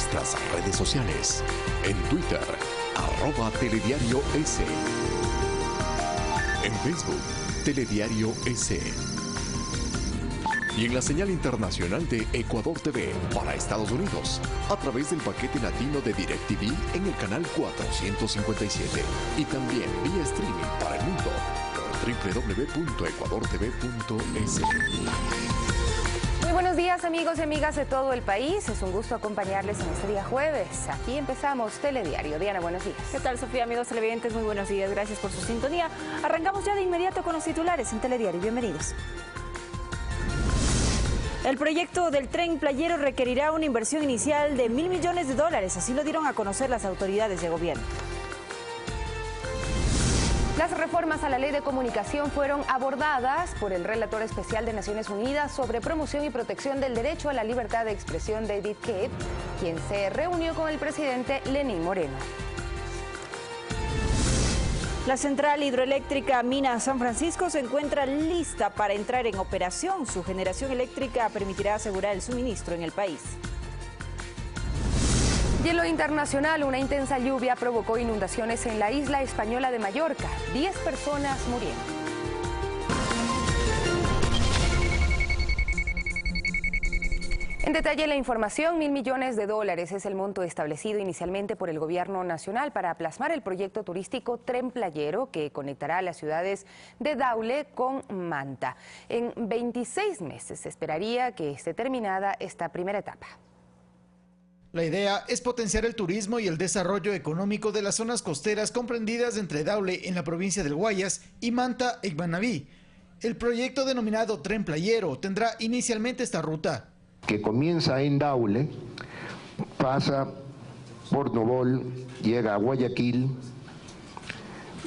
nuestras redes sociales. En Twitter, @telediarios. En Facebook, Telediario S. Y en la señal internacional de Ecuador TV para Estados Unidos, a través del paquete latino de DirecTV en el canal 457. Y también vía streaming para el mundo por www.ecuadortv.es. Muy buenos días, amigos y amigas de todo el país. Es un gusto acompañarles en este día jueves. Aquí empezamos Telediario. Diana, buenos días. ¿Qué tal, Sofía? Amigos televidentes, muy buenos días. Gracias por su sintonía. Arrancamos ya de inmediato con los titulares en Telediario. Bienvenidos. El proyecto del Tren Playero requerirá una inversión inicial de $1.000 millones. Así lo dieron a conocer las autoridades de gobierno. Las reformas a la Ley de Comunicación fueron abordadas por el relator especial de Naciones Unidas sobre promoción y protección del derecho a la libertad de expresión, David Kett, quien se reunió con el presidente Lenín Moreno. La central hidroeléctrica Mina San Francisco se encuentra lista para entrar en operación. Su generación eléctrica permitirá asegurar el suministro en el país. Y en lo internacional, una intensa lluvia provocó inundaciones en la isla española de Mallorca. 10 personas murieron. En detalle la información, $1.000 millones es el monto establecido inicialmente por el gobierno nacional para plasmar el proyecto turístico Tren Playero que conectará las ciudades de Daule con Manta. En 26 meses se esperaría que esté terminada esta primera etapa. La idea es potenciar el turismo y el desarrollo económico de las zonas costeras comprendidas entre Daule en la provincia del Guayas y Manta en Manabí. El proyecto denominado Tren Playero tendrá inicialmente esta ruta, que comienza en Daule, pasa por Nobol, llega a Guayaquil,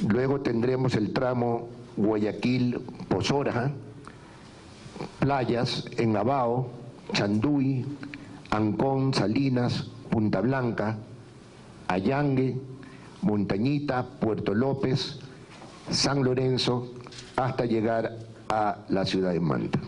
luego tendremos el tramo Guayaquil-Pozora, playas en Navao, Chanduy, Ancón, Salinas, Punta Blanca, Allangue, Montañita, Puerto López, San Lorenzo, hasta llegar a la ciudad de Manta.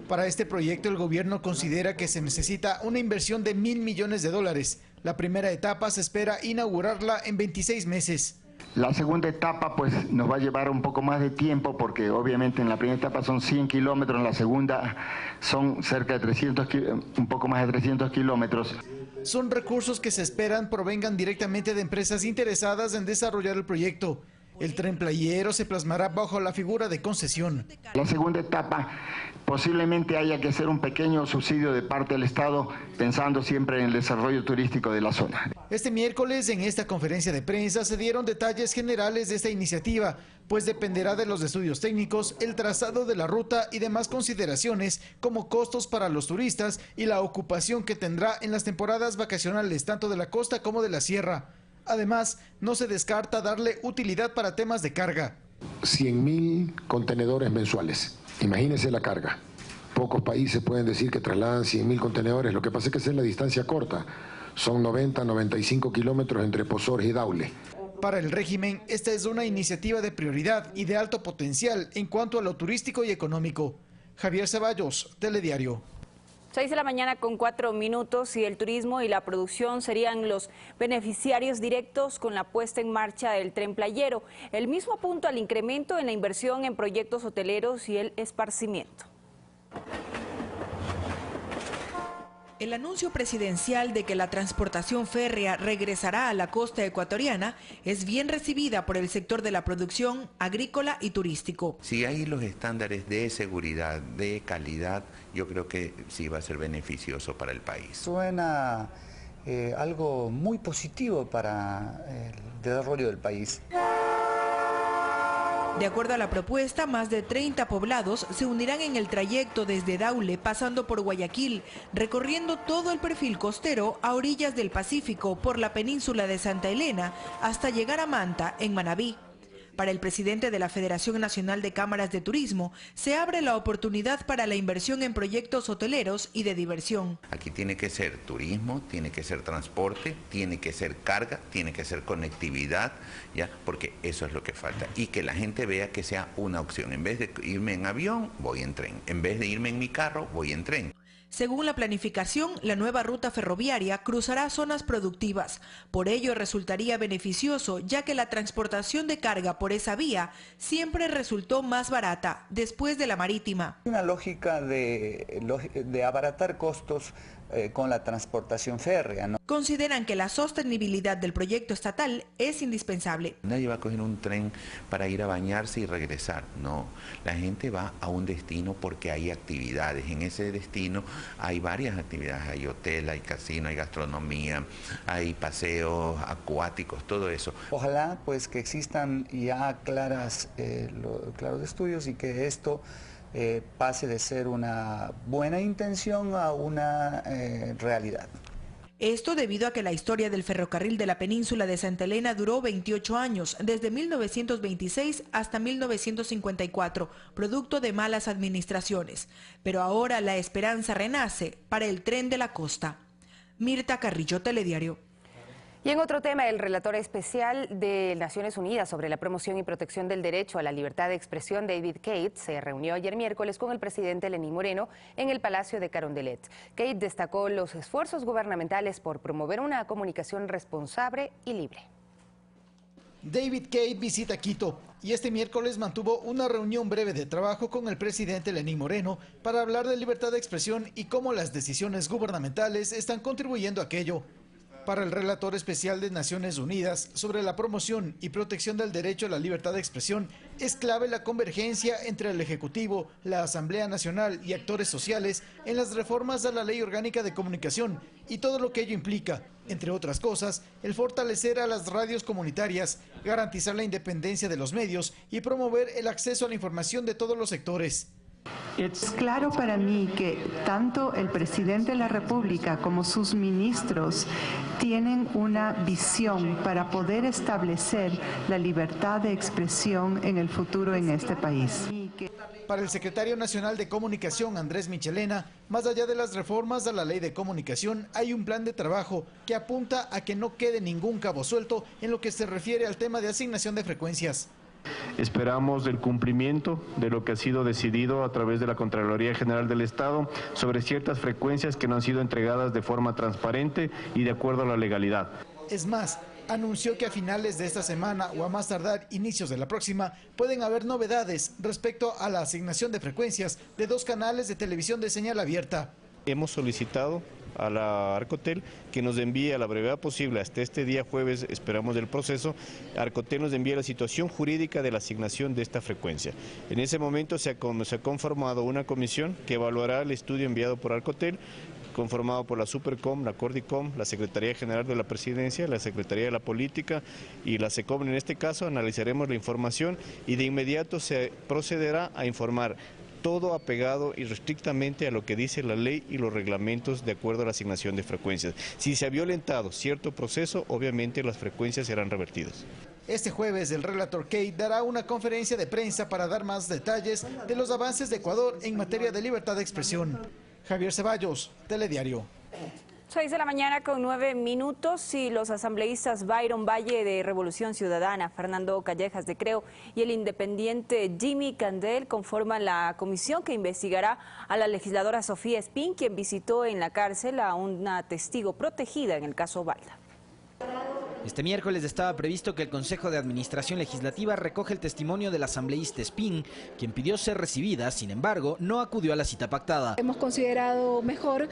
Para este proyecto el gobierno considera que se necesita una inversión de $1.000 millones. La primera etapa se espera inaugurarla en 26 meses. La segunda etapa pues nos va a llevar un poco más de tiempo porque obviamente en la primera etapa son 100 kilómetros, en la segunda son cerca de un poco más de 300 kilómetros. Son recursos que se esperan provengan directamente de empresas interesadas en desarrollar el proyecto. El Tren Playero se plasmará bajo la figura de concesión. La segunda etapa posiblemente haya que hacer un pequeño subsidio de parte del Estado, pensando siempre en el desarrollo turístico de la zona. Este miércoles en esta conferencia de prensa se dieron detalles generales de esta iniciativa, pues dependerá de los estudios técnicos, el trazado de la ruta y demás consideraciones como costos para los turistas y la ocupación que tendrá en las temporadas vacacionales tanto de la costa como de la sierra. Además, no se descarta darle utilidad para temas de carga. 100.000 contenedores mensuales. Imagínense la carga. Pocos países pueden decir que trasladan 100.000 contenedores. Lo que pasa es que es en la distancia corta. Son 90-95 kilómetros entre Pozor y Daule. Para el régimen, esta es una iniciativa de prioridad y de alto potencial en cuanto a lo turístico y económico. Javier Ceballos, Telediario. 6 de la mañana con 4 minutos y el turismo y la producción serían los beneficiarios directos con la puesta en marcha del Tren Playero. El mismo apunta al incremento en la inversión en proyectos hoteleros y el esparcimiento. El anuncio presidencial de que la transportación férrea regresará a la costa ecuatoriana es bien recibida por el sector de la producción agrícola y turístico. Si hay los estándares de seguridad, de calidad, yo creo que sí va a ser beneficioso para el país. Suena algo muy positivo para el desarrollo del país. De acuerdo a la propuesta, más de 30 poblados se unirán en el trayecto desde Daule, pasando por Guayaquil, recorriendo todo el perfil costero a orillas del Pacífico por la península de Santa Elena hasta llegar a Manta, en Manabí. Para el presidente de la Federación Nacional de Cámaras de Turismo, se abre la oportunidad para la inversión en proyectos hoteleros y de diversión. Aquí tiene que ser turismo, tiene que ser transporte, tiene que ser carga, tiene que ser conectividad, ¿ya? Porque eso es lo que falta. Y que la gente vea que sea una opción. En vez de irme en avión, voy en tren. En vez de irme en mi carro, voy en tren. Según la planificación, la nueva ruta ferroviaria cruzará zonas productivas. Por ello resultaría beneficioso, ya que la transportación de carga por esa vía siempre resultó más barata, después de la marítima. Una lógica de abaratar costos con la transportación férrea, ¿no? Consideran que la sostenibilidad del proyecto estatal es indispensable. Nadie va a coger un tren para ir a bañarse y regresar, no. La gente va a un destino porque hay actividades. En ese destino hay varias actividades, hay hotel, hay casino, hay gastronomía, hay paseos acuáticos, todo eso. Ojalá pues que existan ya claros estudios y que esto pase de ser una buena intención a una realidad. Esto debido a que la historia del ferrocarril de la península de Santa Elena duró 28 años, desde 1926 hasta 1954, producto de malas administraciones. Pero ahora la esperanza renace para el tren de la costa. Mirta Carrillo, Telediario. Y en otro tema, el relator especial de Naciones Unidas sobre la promoción y protección del derecho a la libertad de expresión, David Cate, se reunió ayer miércoles con el presidente Lenín Moreno en el Palacio de Carondelet. Cate destacó los esfuerzos gubernamentales por promover una comunicación responsable y libre. David Cate visita Quito y este miércoles mantuvo una reunión breve de trabajo con el presidente Lenín Moreno para hablar de libertad de expresión y cómo las decisiones gubernamentales están contribuyendo a aquello. Para el relator especial de Naciones Unidas sobre la promoción y protección del derecho a la libertad de expresión, es clave la convergencia entre el Ejecutivo, la Asamblea Nacional y actores sociales en las reformas a la Ley Orgánica de Comunicación y todo lo que ello implica, entre otras cosas, el fortalecer a las radios comunitarias, garantizar la independencia de los medios y promover el acceso a la información de todos los sectores. Es claro para mí que tanto el presidente de la República como sus ministros tienen una visión para poder establecer la libertad de expresión en el futuro en este país. Para el secretario nacional de Comunicación, Andrés Michelena, más allá de las reformas a la Ley de Comunicación, hay un plan de trabajo que apunta a que no quede ningún cabo suelto en lo que se refiere al tema de asignación de frecuencias. Esperamos el cumplimiento de lo que ha sido decidido a través de la Contraloría General del Estado sobre ciertas frecuencias que no han sido entregadas de forma transparente y de acuerdo a la legalidad. Es más, anunció que a finales de esta semana o a más tardar inicios de la próxima pueden haber novedades respecto a la asignación de frecuencias de 2 canales de televisión de señal abierta. Hemos solicitado a la Arcotel que nos envíe a la brevedad posible, hasta este día jueves esperamos del proceso, Arcotel nos envíe la situación jurídica de la asignación de esta frecuencia. En ese momento se ha conformado una comisión que evaluará el estudio enviado por Arcotel, conformado por la Supercom, la Cordicom, la Secretaría General de la Presidencia, la Secretaría de la Política y la SECOM. En este caso analizaremos la información y de inmediato se procederá a informar todo apegado y estrictamente a lo que dice la ley y los reglamentos de acuerdo a la asignación de frecuencias. Si se ha violentado cierto proceso, obviamente las frecuencias serán revertidas. Este jueves el relator Cate dará una conferencia de prensa para dar más detalles de los avances de Ecuador en materia de libertad de expresión. Javier Ceballos, Telediario. 6 de la mañana con 9 minutos y los asambleístas Byron Valle de Revolución Ciudadana, Fernando Callejas de Creo y el independiente Jimmy Candel conforman la comisión que investigará a la legisladora Sofía Espín, quien visitó en la cárcel a una testigo protegida en el caso Balda. Este miércoles estaba previsto que el Consejo de Administración Legislativa recoge el testimonio del asambleísta Espín, quien pidió ser recibida, sin embargo, no acudió a la cita pactada. Hemos considerado mejor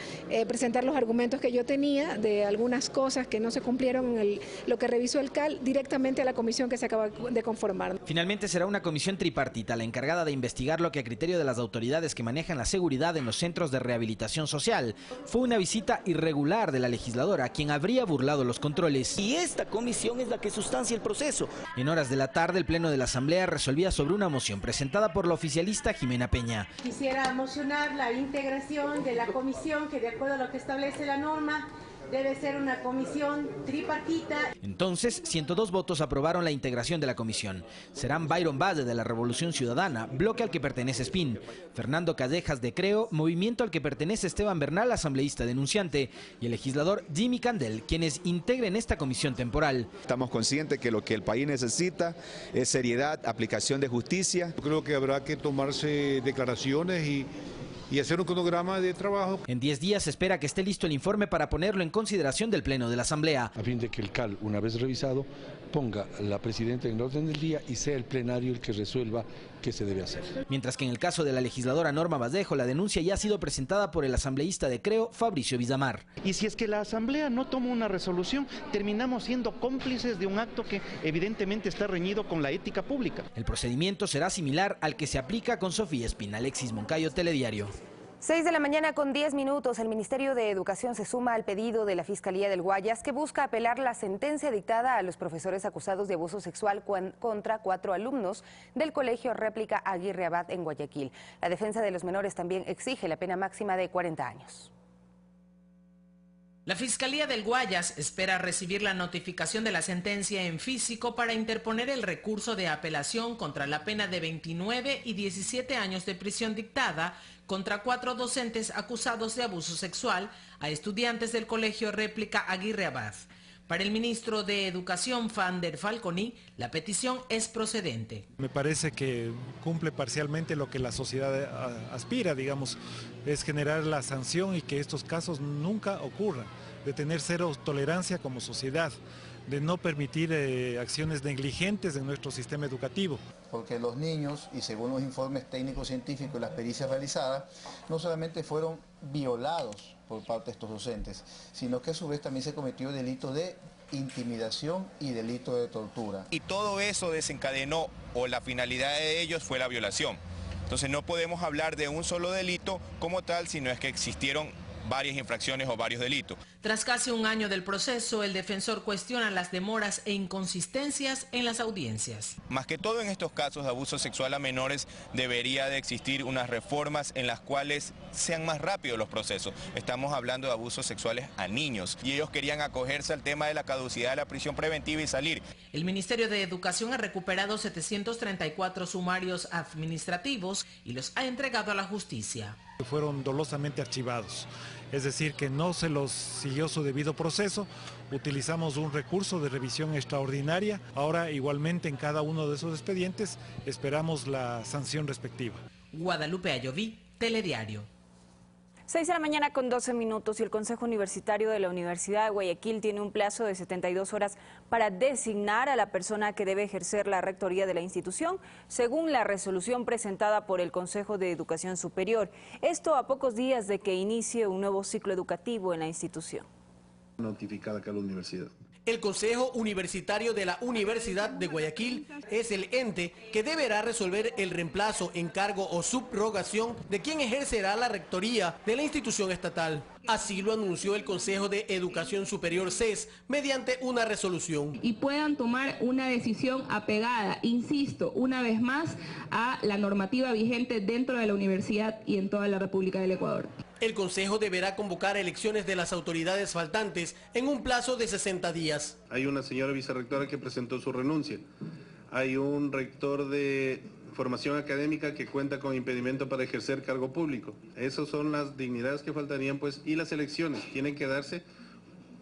presentar los argumentos que yo tenía de algunas cosas que no se cumplieron en lo que revisó el CAL directamente a la comisión que se acaba de conformar. Finalmente será una comisión tripartita la encargada de investigar lo que a criterio de las autoridades que manejan la seguridad en los centros de rehabilitación social fue una visita irregular de la legisladora, quien habría burlado los controles. Y esta comisión es la que sustancia el proceso. En horas de la tarde, el Pleno de la Asamblea resolvía sobre una moción presentada por la oficialista Jimena Peña. Quisiera mocionar la integración de la comisión que, de acuerdo a lo que establece la norma, debe ser una comisión tripartita. Entonces, 102 votos aprobaron la integración de la comisión. Serán Byron Valle de la Revolución Ciudadana, bloque al que pertenece Espín, Fernando Callejas de Creo, movimiento al que pertenece Esteban Bernal, asambleísta denunciante, y el legislador Jimmy Candel, quienes integren esta comisión temporal. Estamos conscientes que lo que el país necesita es seriedad, aplicación de justicia. Yo creo que habrá que tomarse declaraciones y hacer un cronograma de trabajo. En 10 días se espera que esté listo el informe para ponerlo en consideración del Pleno de la Asamblea. A fin de que el CAL, una vez revisado, ponga a la presidenta en el orden del día y sea el plenario el que resuelva qué se debe hacer. Mientras que en el caso de la legisladora Norma Badejo, la denuncia ya ha sido presentada por el asambleísta de Creo, Fabricio Villamar. Y si es que la Asamblea no toma una resolución, terminamos siendo cómplices de un acto que evidentemente está reñido con la ética pública. El procedimiento será similar al que se aplica con Sofía Espina. Alexis Moncayo, Telediario. 6 de la mañana con 10 minutos, el Ministerio de Educación se suma al pedido de la Fiscalía del Guayas que busca apelar la sentencia dictada a los profesores acusados de abuso sexual contra 4 alumnos del Colegio Réplica Aguirre Abad en Guayaquil. La defensa de los menores también exige la pena máxima de 40 años. La Fiscalía del Guayas espera recibir la notificación de la sentencia en físico para interponer el recurso de apelación contra la pena de 29 y 17 años de prisión dictada contra 4 docentes acusados de abuso sexual a estudiantes del Colegio Réplica Aguirre Abad. Para el ministro de Educación, Fander Falconi, la petición es procedente. Me parece que cumple parcialmente lo que la sociedad aspira, digamos, es generar la sanción y que estos casos nunca ocurran, de tener cero tolerancia como sociedad, de no permitir acciones negligentes en nuestro sistema educativo. Porque los niños, y según los informes técnicos científicos y las pericias realizadas, no solamente fueron violados por parte de estos docentes, sino que a su vez también se cometió delito de intimidación y delito de tortura. Y todo eso desencadenó, o la finalidad de ellos fue la violación. Entonces no podemos hablar de un solo delito como tal, sino es que existieron varias infracciones o varios delitos. Tras casi un año del proceso, el defensor cuestiona las demoras e inconsistencias en las audiencias. Más que todo en estos casos de abuso sexual a menores debería de existir unas reformas en las cuales sean más rápidos los procesos. Estamos hablando de abusos sexuales a niños y ellos querían acogerse al tema de la caducidad de la prisión preventiva y salir. El Ministerio de Educación ha recuperado 734 sumarios administrativos y los ha entregado a la justicia. Fueron dolosamente archivados, es decir, que no se los siguió su debido proceso. Utilizamos un recurso de revisión extraordinaria. Ahora igualmente en cada uno de esos expedientes esperamos la sanción respectiva. Guadalupe Ayoví, Telediario. 6 de la mañana con 12 minutos y el Consejo Universitario de la Universidad de Guayaquil tiene un plazo de 72 horas para designar a la persona que debe ejercer la rectoría de la institución, según la resolución presentada por el Consejo de Educación Superior. Esto a pocos días de que inicie un nuevo ciclo educativo en la institución. Notificada acá a la universidad. El Consejo Universitario de la Universidad de Guayaquil es el ente que deberá resolver el reemplazo, encargo o subrogación de quien ejercerá la rectoría de la institución estatal. Así lo anunció el Consejo de Educación Superior CES mediante una resolución. Y puedan tomar una decisión apegada, insisto, una vez más, a la normativa vigente dentro de la universidad y en toda la República del Ecuador. El Consejo deberá convocar elecciones de las autoridades faltantes en un plazo de 60 días. Hay una señora vicerrectora que presentó su renuncia. Hay un rector de formación académica que cuenta con impedimento para ejercer cargo público. Esas son las dignidades que faltarían, pues, y las elecciones tienen que darse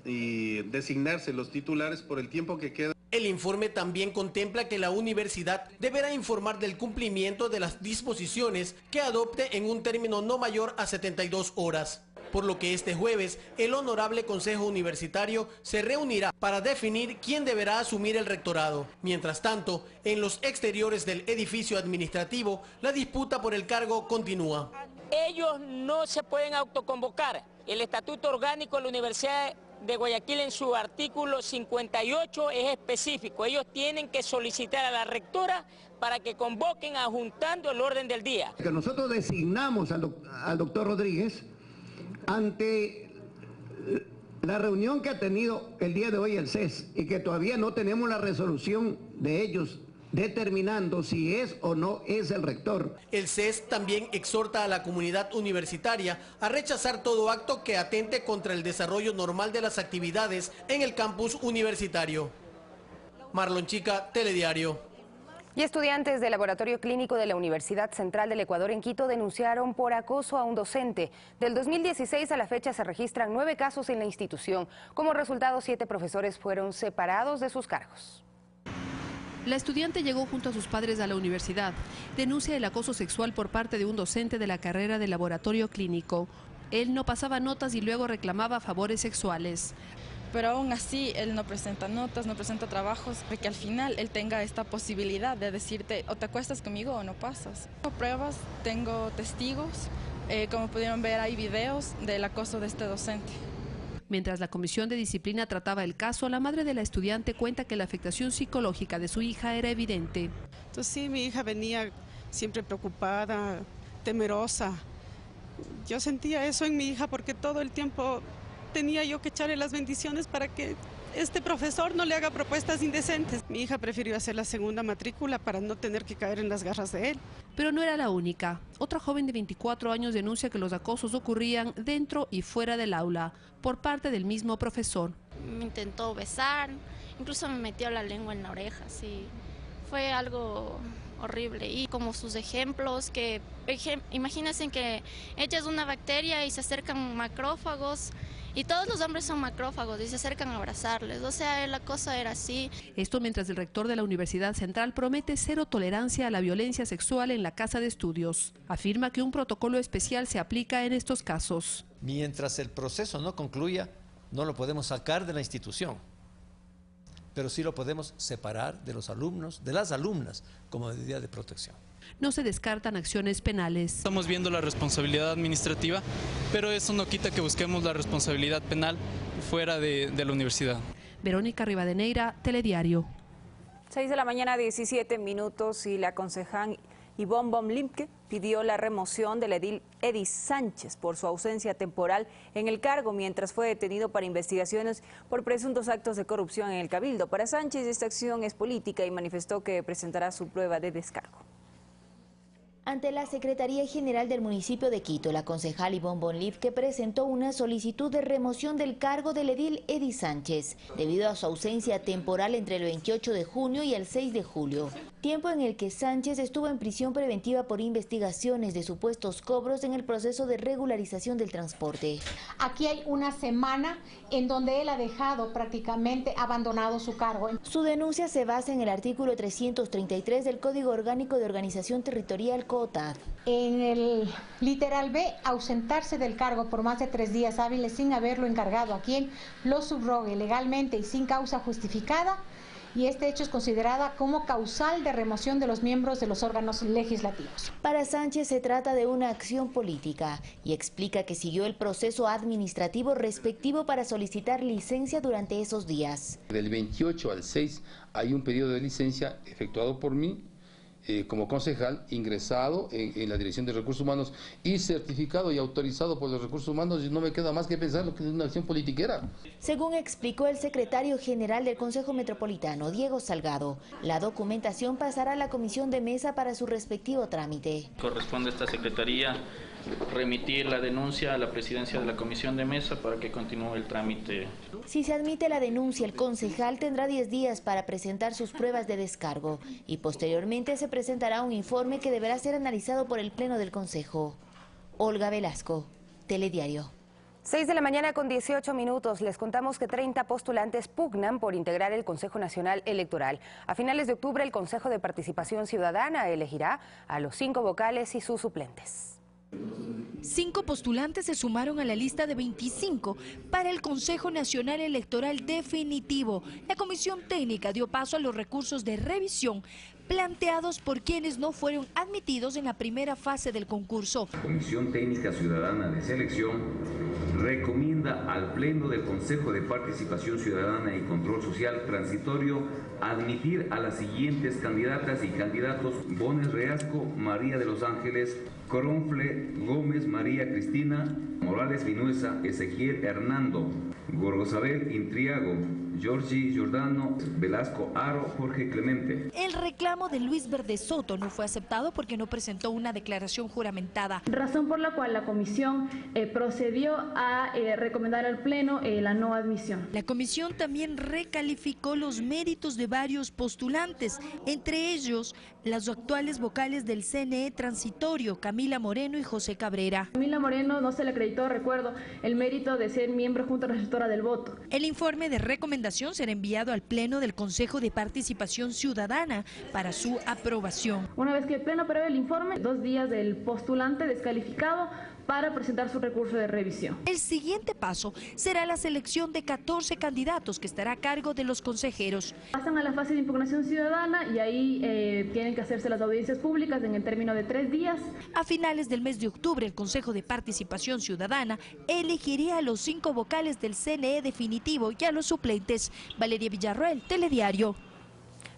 y designarse los titulares por el tiempo que queda. El informe también contempla que la universidad deberá informar del cumplimiento de las disposiciones que adopte en un término no mayor a 72 horas. Por lo que este jueves el Honorable Consejo Universitario se reunirá para definir quién deberá asumir el rectorado. Mientras tanto, en los exteriores del edificio administrativo, la disputa por el cargo continúa. Ellos no se pueden autoconvocar. El Estatuto Orgánico de la Universidad de Guayaquil en su artículo 58 es específico. Ellos tienen que solicitar a la rectora para que convoquen adjuntando el orden del día. Que nosotros designamos al doctor Rodríguez ante la reunión que ha tenido el día de hoy el CES y que todavía no tenemos la resolución de ellos determinando si es o no es el rector. El CES también exhorta a la comunidad universitaria a rechazar todo acto que atente contra el desarrollo normal de las actividades en el campus universitario. Marlon Chica, Telediario. Y estudiantes del Laboratorio Clínico de la Universidad Central del Ecuador en Quito denunciaron por acoso a un docente. Del 2016 a la fecha se registran 9 casos en la institución. Como resultado, 7 profesores fueron separados de sus cargos. La estudiante llegó junto a sus padres a la universidad. Denuncia el acoso sexual por parte de un docente de la carrera de laboratorio clínico. Él no pasaba notas y luego reclamaba favores sexuales. Pero aún así él no presenta notas, no presenta trabajos, porque al final él tenga esta posibilidad de decirte o te acuestas conmigo o no pasas. Tengo pruebas, tengo testigos, como pudieron ver hay videos del acoso de este docente. Mientras la Comisión de Disciplina trataba el caso, la madre de la estudiante cuenta que la afectación psicológica de su hija era evidente. Entonces sí, mi hija venía siempre preocupada, temerosa. Yo sentía eso en mi hija porque todo el tiempo tenía yo que echarle las bendiciones para que este profesor no le haga propuestas indecentes. Mi hija prefirió hacer la segunda matrícula para no tener que caer en las garras de él. Pero no era la única. Otra joven de 24 años denuncia que los acosos ocurrían dentro y fuera del aula, por parte del mismo profesor. Me intentó besar, incluso me metió la lengua en la oreja, sí. Fue algo horrible. Y como sus ejemplos, que imagínense que echas una bacteria y se acercan macrófagos, y todos los hombres son macrófagos y se acercan a abrazarles, o sea, la cosa era así. Esto mientras el rector de la Universidad Central promete cero tolerancia a la violencia sexual en la casa de estudios. Afirma que un protocolo especial se aplica en estos casos. Mientras el proceso no concluya, no lo podemos sacar de la institución, pero sí lo podemos separar de los alumnos, de las alumnas, como medida de protección. No se descartan acciones penales. Estamos viendo la responsabilidad administrativa, pero eso no quita que busquemos la responsabilidad penal fuera de la universidad. Verónica Rivadeneira, Telediario. 6 de la mañana, 17 minutos, y la concejal Ivonne von Lipke pidió la remoción del edil Edis Sánchez por su ausencia temporal en el cargo mientras fue detenido para investigaciones por presuntos actos de corrupción en el Cabildo. Para Sánchez, esta acción es política y manifestó que presentará su prueba de descargo. Ante la Secretaría General del municipio de Quito, la concejal Ivonne von Lipke presentó una solicitud de remoción del cargo del edil Edis Sánchez, debido a su ausencia temporal entre el 28 de junio y el 6 de julio, tiempo en el que Sánchez estuvo en prisión preventiva por investigaciones de supuestos cobros en el proceso de regularización del transporte. Aquí hay una semana en donde él ha dejado prácticamente abandonado su cargo. Su denuncia se basa en el artículo 333 del Código Orgánico de Organización Territorial COTAD. En el literal B, ausentarse del cargo por más de 3 días hábiles sin haberlo encargado a quien lo subrogue legalmente y sin causa justificada, y este hecho es considerada como causal de remoción de los miembros de los órganos legislativos. Para Sánchez se trata de una acción política y explica que siguió el proceso administrativo respectivo para solicitar licencia durante esos días. Del 28 al 6 hay un pedido de licencia efectuado por mí como concejal, ingresado en la Dirección de Recursos Humanos y certificado y autorizado por los Recursos Humanos, y no me queda más que pensar lo que es una acción politiquera. Según explicó el secretario general del Consejo Metropolitano, Diego Salgado, la documentación pasará a la comisión de mesa para su respectivo trámite. Corresponde a esta secretaría remitir la denuncia a la presidencia de la comisión de mesa para que continúe el trámite. Si se admite la denuncia, el concejal tendrá 10 días para presentar sus pruebas de descargo y posteriormente se presentará un informe que deberá ser analizado por el Pleno del Consejo. Olga Velasco, Telediario. 6 de la mañana con 18 minutos. Les contamos que 30 postulantes pugnan por integrar el Consejo Nacional Electoral. A finales de octubre, el Consejo de Participación Ciudadana elegirá a los 5 vocales y sus suplentes. 5 postulantes se sumaron a la lista de 25 para el Consejo Nacional Electoral definitivo. La Comisión Técnica dio paso a los recursos de revisión planteados por quienes no fueron admitidos en la primera fase del concurso. La Comisión Técnica Ciudadana de Selección recomienda al Pleno del Consejo de Participación Ciudadana y Control Social Transitorio admitir a las siguientes candidatas y candidatos: Bones Reasco, María de los Ángeles, Cronfle Gómez, María Cristina, Morales Vinuesa, Ezequiel Hernando, Gorgosabel Intriago, Giorgi Giordano, Velasco Aro, Jorge Clemente. El reclamo de Luis Verde Soto no fue aceptado porque no presentó una declaración juramentada. Razón por la cual la comisión procedió a recomendar al Pleno la no admisión. La comisión también recalificó los méritos de varios postulantes, entre ellos los actuales vocales del CNE transitorio, Camila Moreno y José Cabrera. Camila Moreno no se le acreditó, recuerdo, el mérito de ser miembro junta receptora del voto. El informe de recomendación recomendación será enviado al Pleno del Consejo de Participación Ciudadana para su aprobación. Una vez que el Pleno apruebe el informe, 2 días del postulante descalificado para presentar su recurso de revisión. El siguiente paso será la selección de 14 candidatos que estará a cargo de los consejeros. Pasan a la fase de impugnación ciudadana y ahí tienen que hacerse las audiencias públicas en el término de 3 días. A finales del mes de octubre, el Consejo de Participación Ciudadana elegiría a los 5 vocales del CNE definitivo y a los suplentes. Valeria Villarroel, Telediario.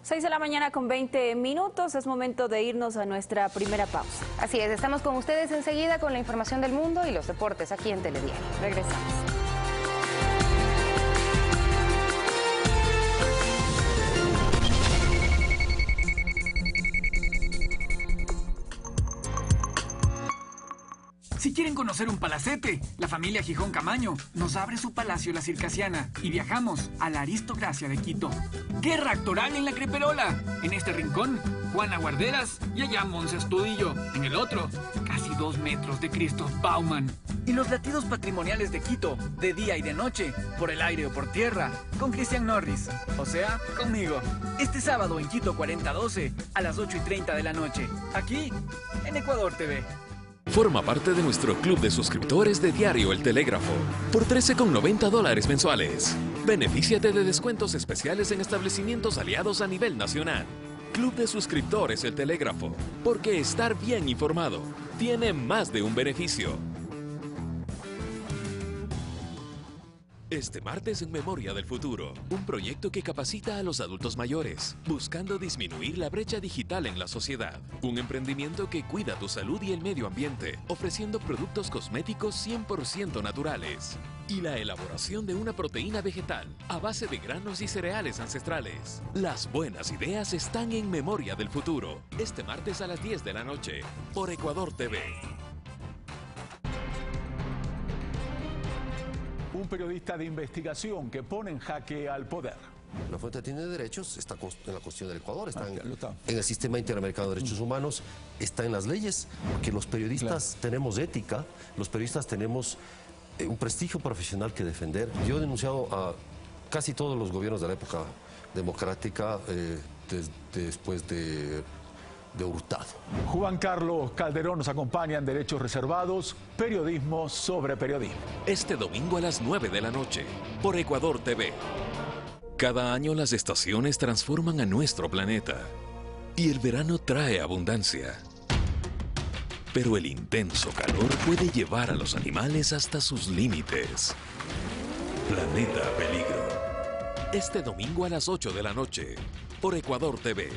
6 de la mañana con 20 minutos, es momento de irnos a nuestra primera pausa. Así es, estamos con ustedes enseguida con la información del mundo y los deportes aquí en Telediario. Regresamos. Si quieren conocer un palacete, la familia Gijón Camaño nos abre su palacio La Circasiana y viajamos a la aristocracia de Quito. Guerra actoral en la Creperola. En este rincón, Juana Guarderas y allá Monse Astudillo. En el otro, casi 2 metros de Christoph Baumann. Y los latidos patrimoniales de Quito, de día y de noche, por el aire o por tierra, con Cristian Norris, o sea, conmigo. Este sábado en Quito 4012, a las 8:30 de la noche, aquí, en Ecuador TV. Forma parte de nuestro club de suscriptores de Diario El Telégrafo por $13,90 mensuales. Benefíciate de descuentos especiales en establecimientos aliados a nivel nacional. Club de suscriptores El Telégrafo, porque estar bien informado tiene más de un beneficio. Este martes en Memoria del Futuro, un proyecto que capacita a los adultos mayores, buscando disminuir la brecha digital en la sociedad. Un emprendimiento que cuida tu salud y el medio ambiente, ofreciendo productos cosméticos 100% naturales. Y la elaboración de una proteína vegetal a base de granos y cereales ancestrales. Las buenas ideas están en Memoria del Futuro, este martes a las 10 de la noche, por Ecuador TV. Un periodista de investigación que pone en jaque al poder. La fuente tiene derechos, está en la Constitución del Ecuador, está en el Sistema Interamericano de Derechos Humanos, está en las leyes, porque los periodistas tenemos ética, los periodistas tenemos un prestigio profesional que defender. Yo he denunciado a casi todos los gobiernos de la época democrática después de Hurtado. Juan Carlos Calderón nos acompaña en Derechos Reservados, periodismo sobre periodismo. Este domingo a las 9 de la noche, por Ecuador TV. Cada año las estaciones transforman a nuestro planeta y el verano trae abundancia. Pero el intenso calor puede llevar a los animales hasta sus límites. Planeta Peligro. Este domingo a las 8 de la noche, por Ecuador TV.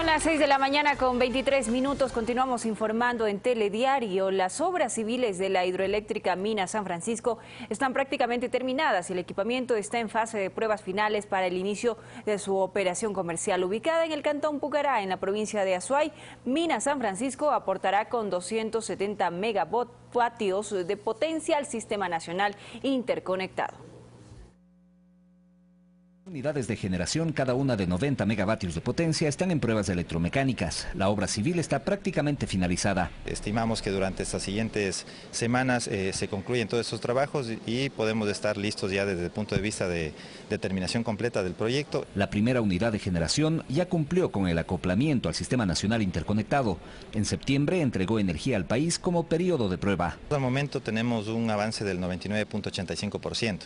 Las 6 de la mañana con 23 minutos, continuamos informando en Telediario. Las obras civiles de la hidroeléctrica Mina San Francisco están prácticamente terminadas y el equipamiento está en fase de pruebas finales para el inicio de su operación comercial. Ubicada en el cantón Pucará, en la provincia de Azuay, Mina San Francisco aportará con 270 megavatios de potencia al sistema nacional interconectado. Unidades de generación, cada una de 90 megavatios de potencia, están en pruebas electromecánicas. La obra civil está prácticamente finalizada. Estimamos que durante estas siguientes semanas se concluyen todos estos trabajos y podemos estar listos ya desde el punto de vista de terminación completa del proyecto. La primera unidad de generación ya cumplió con el acoplamiento al Sistema Nacional Interconectado. En septiembre entregó energía al país como periodo de prueba. Al momento tenemos un avance del 99.85%.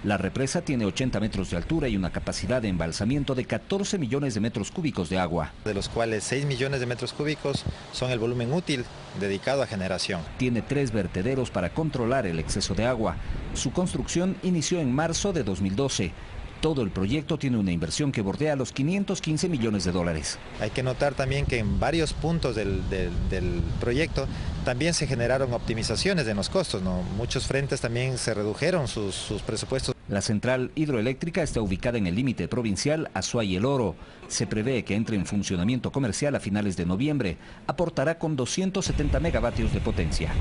La represa tiene 80 metros de altura y una capacidad de embalsamiento de 14 millones de metros cúbicos de agua. De los cuales 6 millones de metros cúbicos son el volumen útil dedicado a generación. Tiene 3 vertederos para controlar el exceso de agua. Su construcción inició en marzo de 2012. Todo el proyecto tiene una inversión que bordea los 515 millones de dólares. Hay que notar también que en varios puntos del proyecto también se generaron optimizaciones en los costos, ¿no? Muchos frentes también se redujeron sus presupuestos. La central hidroeléctrica está ubicada en el límite provincial Azuay El Oro. Se prevé que entre en funcionamiento comercial a finales de noviembre. Aportará con 270 megavatios de potencia.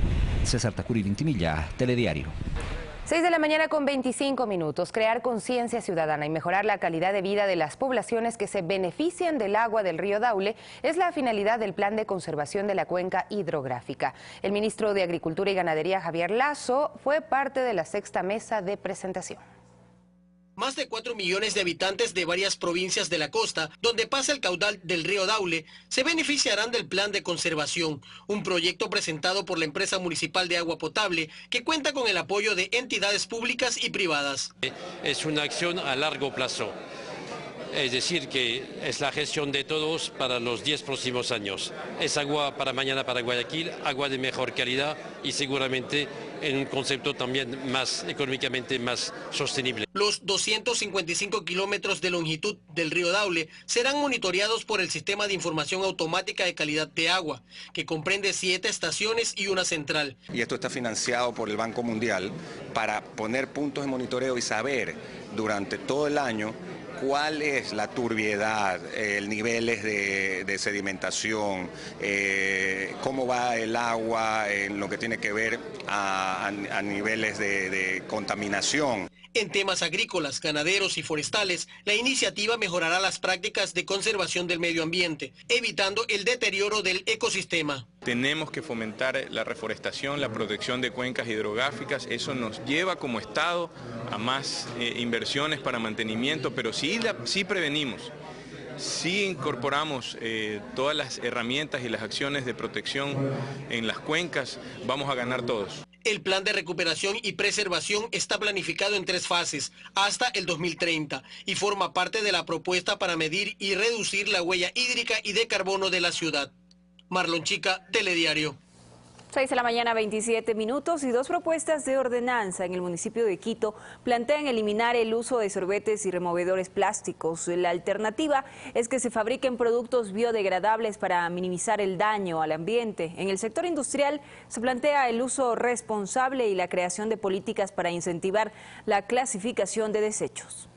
César Tacuri Vintimilla, Telediario. 6 de la mañana con 25 minutos. Crear conciencia ciudadana y mejorar la calidad de vida de las poblaciones que se benefician del agua del río Daule es la finalidad del Plan de Conservación de la Cuenca Hidrográfica. El ministro de Agricultura y Ganadería, Javier Lasso, fue parte de la sexta mesa de presentación. Más de 4 millones de habitantes de varias provincias de la costa, donde pasa el caudal del río Daule, se beneficiarán del plan de conservación, un proyecto presentado por la empresa municipal de agua potable, que cuenta con el apoyo de entidades públicas y privadas. Es una acción a largo plazo, es decir, que es la gestión de todos para los 10 próximos años. Es agua para mañana para Guayaquil, agua de mejor calidad y seguramente en un concepto también más económicamente más sostenible. Los 255 kilómetros de longitud del río Daule serán monitoreados por el Sistema de Información Automática de Calidad de Agua, que comprende 7 estaciones y una central. Y esto está financiado por el Banco Mundial para poner puntos de monitoreo y saber durante todo el año cuál es la turbiedad, niveles de sedimentación, cómo va el agua en lo que tiene que ver a niveles de contaminación. En temas agrícolas, ganaderos y forestales, la iniciativa mejorará las prácticas de conservación del medio ambiente, evitando el deterioro del ecosistema. Tenemos que fomentar la reforestación, la protección de cuencas hidrográficas. Eso nos lleva como Estado a más inversiones para mantenimiento, pero sí prevenimos. Si incorporamos todas las herramientas y las acciones de protección en las cuencas, vamos a ganar todos. El plan de recuperación y preservación está planificado en 3 fases hasta el 2030 y forma parte de la propuesta para medir y reducir la huella hídrica y de carbono de la ciudad. Marlon Chica, Telediario. 6 de la mañana, 27 minutos, y 2 propuestas de ordenanza en el municipio de Quito plantean eliminar el uso de sorbetes y removedores plásticos. La alternativa es que se fabriquen productos biodegradables para minimizar el daño al ambiente. En el sector industrial se plantea el uso responsable y la creación de políticas para incentivar la clasificación de desechos.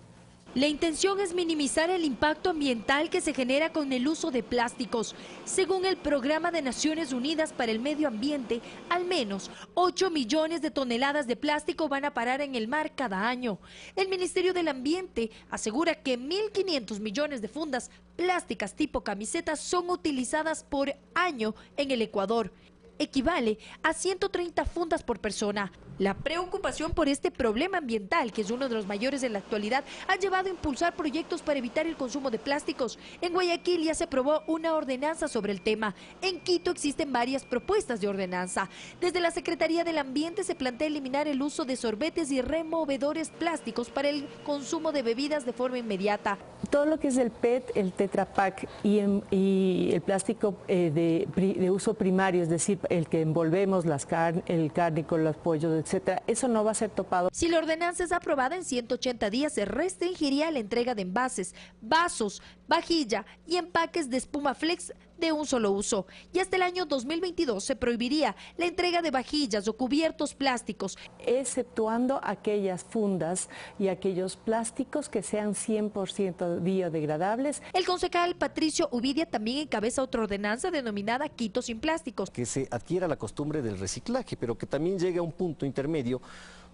La intención es minimizar el impacto ambiental que se genera con el uso de plásticos. Según el Programa de Naciones Unidas para el Medio Ambiente, al menos 8 millones de toneladas de plástico van a parar en el mar cada año. El Ministerio del Ambiente asegura que 1.500 millones de fundas plásticas tipo camisetas son utilizadas por año en el Ecuador. Equivale a 130 fundas por persona. La preocupación por este problema ambiental, que es uno de los mayores en la actualidad, ha llevado a impulsar proyectos para evitar el consumo de plásticos. En Guayaquil ya se aprobó una ordenanza sobre el tema. En Quito existen varias propuestas de ordenanza. Desde la Secretaría del Ambiente se plantea eliminar el uso de sorbetes y removedores plásticos para el consumo de bebidas de forma inmediata. Todo lo que es el PET, el Tetra Pak y el plástico de uso primario, es decir, el que envolvemos el cárnico, los pollos, etcétera, eso no va a ser topado. Si la ordenanza es aprobada, en 180 días se restringiría la entrega de envases, vasos, vajilla y empaques de espuma flex de un solo uso. Y hasta el año 2022 se prohibiría la entrega de vajillas o cubiertos plásticos, exceptuando aquellas fundas y aquellos plásticos que sean 100% biodegradables. El concejal Patricio Uvidia también encabeza otra ordenanza denominada Quito sin plásticos. Que se adquiera la costumbre del reciclaje, pero que también llegue a un punto intermedio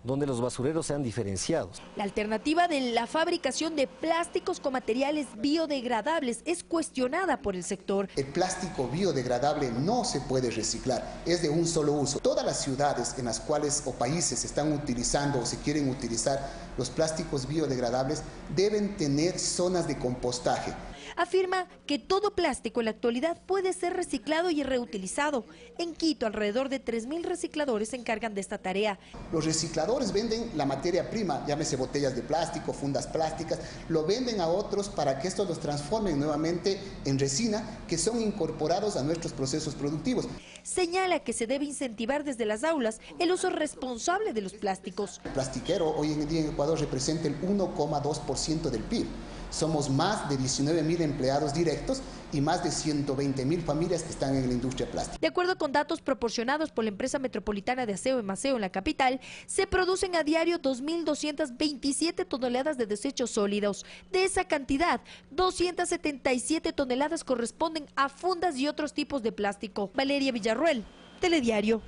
donde los basureros sean diferenciados. La alternativa de la fabricación de plásticos con materiales biodegradables es cuestionada por el sector. El plástico biodegradable no se puede reciclar, es de un solo uso. Todas las ciudades en las cuales o países están utilizando o se quieren utilizar los plásticos biodegradables deben tener zonas de compostaje. Afirma que todo plástico en la actualidad puede ser reciclado y reutilizado. En Quito, alrededor de 3.000 recicladores se encargan de esta tarea. Los recicladores venden la materia prima, llámese botellas de plástico, fundas plásticas, lo venden a otros para que estos los transformen nuevamente en resina, que son incorporados a nuestros procesos productivos. Señala que se debe incentivar desde las aulas el uso responsable de los plásticos. El plastiquero hoy en día en Ecuador representa el 1,2% del PIB. Somos más de 19.000 empleados directos y más de 120.000 familias que están en la industria plástica. De acuerdo con datos proporcionados por la empresa metropolitana de aseo Emaceo en la capital, se producen a diario 2.227 toneladas de desechos sólidos. De esa cantidad, 277 toneladas corresponden a fundas y otros tipos de plástico. Valeria Villarruel, Telediario.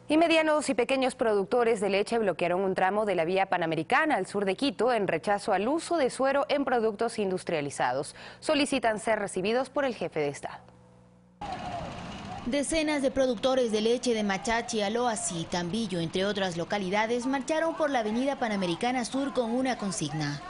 Y medianos y pequeños productores de leche bloquearon un tramo de la vía Panamericana al sur de Quito en rechazo al uso de suero en productos industrializados. Solicitan ser recibidos por el jefe de Estado. Decenas de productores de leche de Machachi, Aloasí, Tambillo, entre otras localidades, marcharon por la avenida Panamericana Sur con una consigna.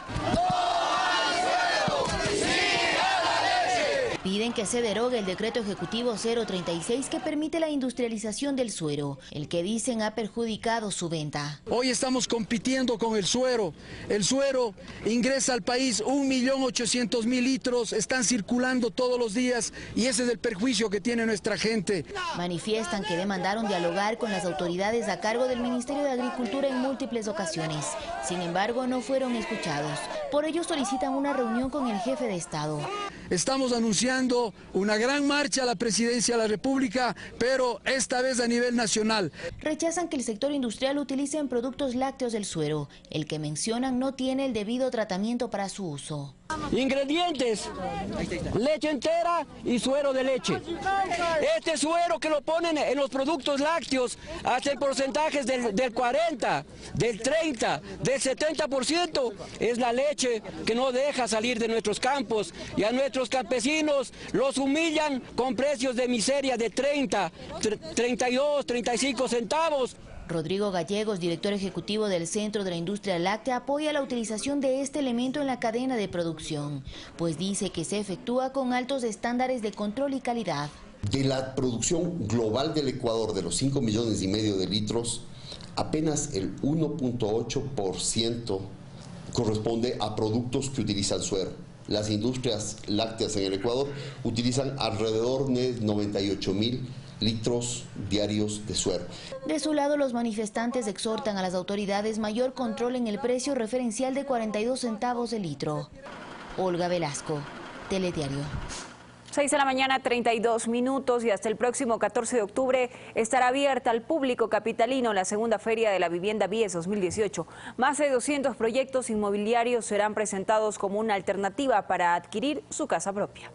Piden que se derogue el decreto ejecutivo 036 que permite la industrialización del suero, el que dicen ha perjudicado su venta. Hoy estamos compitiendo con el suero. El suero ingresa al país 1.800.000 litros, están circulando todos los días y ese es el perjuicio que tiene nuestra gente. Manifiestan que demandaron dialogar con las autoridades a cargo del Ministerio de Agricultura en múltiples ocasiones. Sin embargo, no fueron escuchados. Por ello solicitan una reunión con el jefe de Estado. Estamos anunciando una gran marcha a la Presidencia de la República, pero esta vez a nivel nacional. Rechazan que el sector industrial utilice en productos lácteos del suero. El que mencionan no tiene el debido tratamiento para su uso. Ingredientes: leche entera y suero de leche. Este suero que lo ponen en los productos lácteos hacen porcentajes del 40, del 30, del 70%. Es la leche que no deja salir de nuestros campos y a nuestros campesinos los humillan con precios de miseria de 30, 32, 35 centavos. Rodrigo Gallegos, director ejecutivo del Centro de la Industria Láctea, apoya la utilización de este elemento en la cadena de producción, pues dice que se efectúa con altos estándares de control y calidad. De la producción global del Ecuador de los 5,5 millones de litros, apenas el 1.8% corresponde a productos que utilizan suero. Las industrias lácteas en el Ecuador utilizan alrededor de 98.000 litros diarios de suero. De su lado, los manifestantes exhortan a las autoridades mayor control en el precio referencial de 42 centavos el litro. Olga Velasco, Telediario. 6 de la mañana, 32 minutos, y hasta el próximo 14 de octubre estará abierta al público capitalino la segunda Feria de la Vivienda BIES 2018. Más de 200 proyectos inmobiliarios serán presentados como una alternativa para adquirir su casa propia.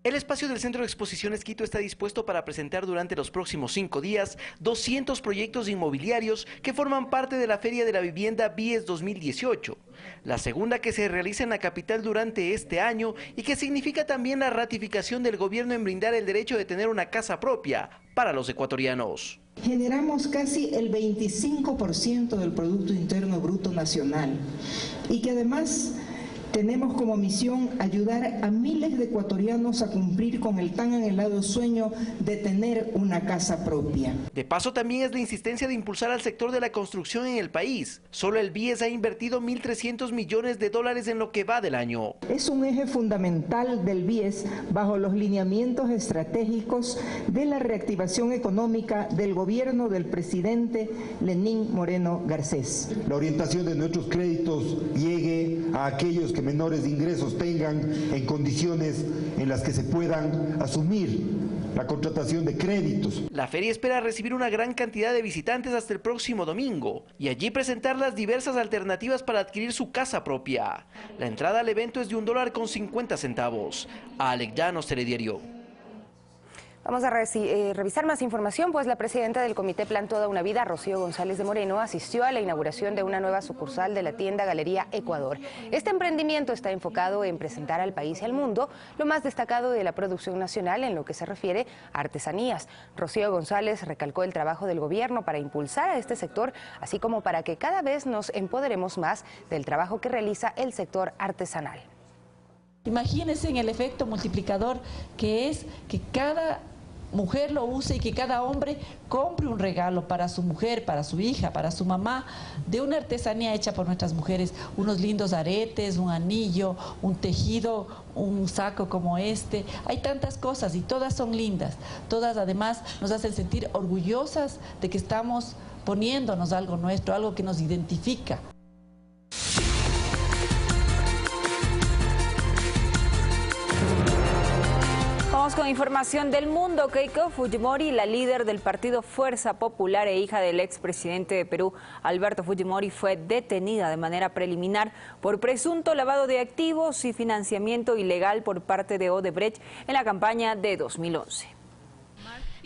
El espacio del Centro de Exposiciones Quito está dispuesto para presentar durante los próximos 5 días 200 proyectos inmobiliarios que forman parte de la Feria de la Vivienda BIES 2018, la segunda que se realiza en la capital durante este año y que significa también la ratificación del gobierno en brindar el derecho de tener una casa propia para los ecuatorianos. Generamos casi el 25% del Producto Interno Bruto Nacional y que además tenemos como misión ayudar a miles de ecuatorianos a cumplir con el tan anhelado sueño de tener una casa propia. De paso, también es la insistencia de impulsar al sector de la construcción en el país. Solo el BIES ha invertido 1.300 millones de dólares en lo que va del año. Es un eje fundamental del BIES bajo los lineamientos estratégicos de la reactivación económica del gobierno del presidente Lenín Moreno Garcés. La orientación de nuestros créditos llegue a aquellos que menores de ingresos tengan en condiciones en las que se puedan asumir la contratación de créditos. La feria espera recibir una gran cantidad de visitantes hasta el próximo domingo y allí presentar las diversas alternativas para adquirir su casa propia. La entrada al evento es de $1.50. Alex Llanos, Telediario. Vamos a revisar más información, pues la presidenta del Comité Plan Toda una Vida, Rocío González de Moreno, asistió a la inauguración de una nueva sucursal de la tienda Galería Ecuador. Este emprendimiento está enfocado en presentar al país y al mundo lo más destacado de la producción nacional en lo que se refiere a artesanías. Rocío González recalcó el trabajo del gobierno para impulsar a este sector, así como para que cada vez nos empoderemos más del trabajo que realiza el sector artesanal. Imagínense en el efecto multiplicador que es que cada mujer lo use y que cada hombre compre un regalo para su mujer, para su hija, para su mamá, de una artesanía hecha por nuestras mujeres, unos lindos aretes, un anillo, un tejido, un saco como este. Hay tantas cosas y todas son lindas, todas además nos hacen sentir orgullosas de que estamos poniéndonos algo nuestro, algo que nos identifica. Vamos con información del mundo. Keiko Fujimori, la líder del partido Fuerza Popular e hija del expresidente de Perú, Alberto Fujimori, fue detenida de manera preliminar por presunto lavado de activos y financiamiento ilegal por parte de Odebrecht en la campaña de 2011.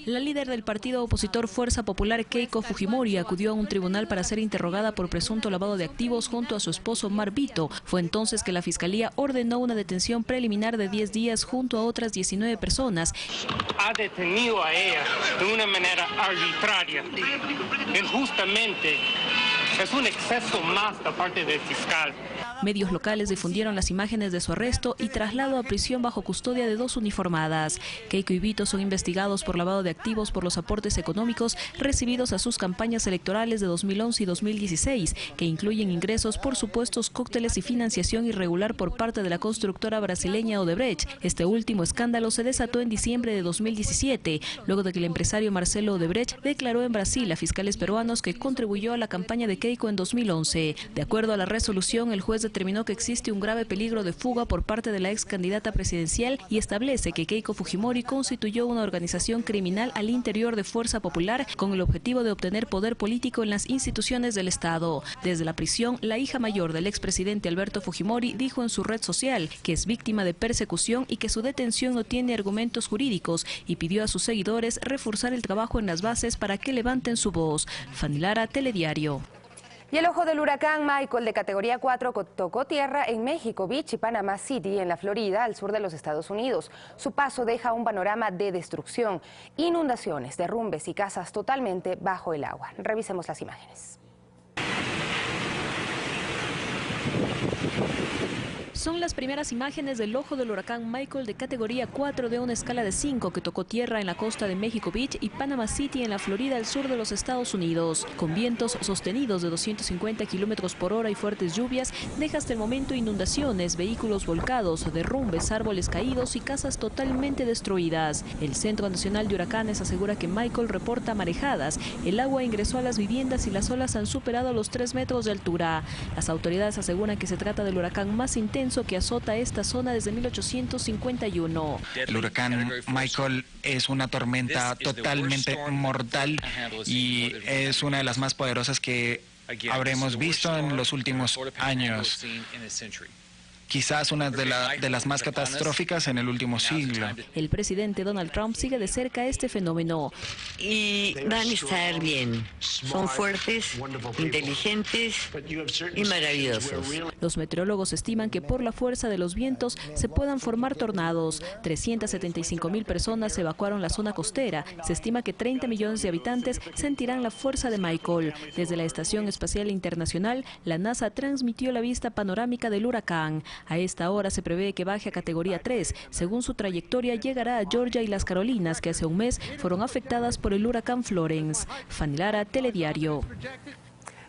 La líder del partido opositor Fuerza Popular, Keiko Fujimori, acudió a un tribunal para ser interrogada por presunto lavado de activos junto a su esposo Mar Vito. Fue entonces que la Fiscalía ordenó una detención preliminar de 10 días junto a otras 19 personas. Ha detenido a ella de una manera arbitraria, injustamente. Es un exceso más de parte del fiscal. Medios locales difundieron las imágenes de su arresto y traslado a prisión bajo custodia de 2 uniformadas. Keiko y Vito son investigados por lavado de activos por los aportes económicos recibidos a sus campañas electorales de 2011 y 2016, que incluyen ingresos por supuestos cócteles y financiación irregular por parte de la constructora brasileña Odebrecht. Este último escándalo se desató en diciembre de 2017, luego de que el empresario Marcelo Odebrecht declaró en Brasil a fiscales peruanos que contribuyó a la campaña de Keiko en 2011. De acuerdo a la resolución, el juez determinó que existe un grave peligro de fuga por parte de la ex candidata presidencial y establece que Keiko Fujimori constituyó una organización criminal al interior de Fuerza Popular con el objetivo de obtener poder político en las instituciones del Estado. Desde la prisión, la hija mayor del expresidente Alberto Fujimori dijo en su red social que es víctima de persecución y que su detención no tiene argumentos jurídicos y pidió a sus seguidores reforzar el trabajo en las bases para que levanten su voz. Fanny Lara, Telediario. Y el ojo del huracán Michael de categoría 4 tocó tierra en México Beach y Panama City, en la Florida, al sur de los Estados Unidos. Su paso deja un panorama de destrucción, inundaciones, derrumbes y casas totalmente bajo el agua. Revisemos las imágenes. Son las primeras imágenes del ojo del huracán Michael de categoría 4 de una escala de 5 que tocó tierra en la costa de México Beach y Panama City en la Florida, al sur de los Estados Unidos. Con vientos sostenidos de 250 kilómetros por hora y fuertes lluvias, deja hasta el momento inundaciones, vehículos volcados, derrumbes, árboles caídos y casas totalmente destruidas. El Centro Nacional de Huracanes asegura que Michael reporta marejadas. El agua ingresó a las viviendas y las olas han superado los 3 metros de altura. Las autoridades aseguran que se trata del huracán más intenso que azota esta zona desde 1851. El huracán Michael es una tormenta totalmente mortal y es una de las más poderosas que habremos visto en los últimos años. Quizás una de las más catastróficas en el último siglo. El presidente Donald Trump sigue de cerca este fenómeno. Y van a estar bien. Son fuertes, inteligentes y maravillosos. Los meteorólogos estiman que por la fuerza de los vientos se puedan formar tornados. 375,000 personas evacuaron la zona costera. Se estima que 30 millones de habitantes sentirán la fuerza de Michael. Desde la Estación Espacial Internacional, la NASA transmitió la vista panorámica del huracán. A esta hora se prevé que baje a categoría 3. Según su trayectoria, llegará a Georgia y las Carolinas, que hace un mes fueron afectadas por el huracán Florence. Fanny Lara, Telediario.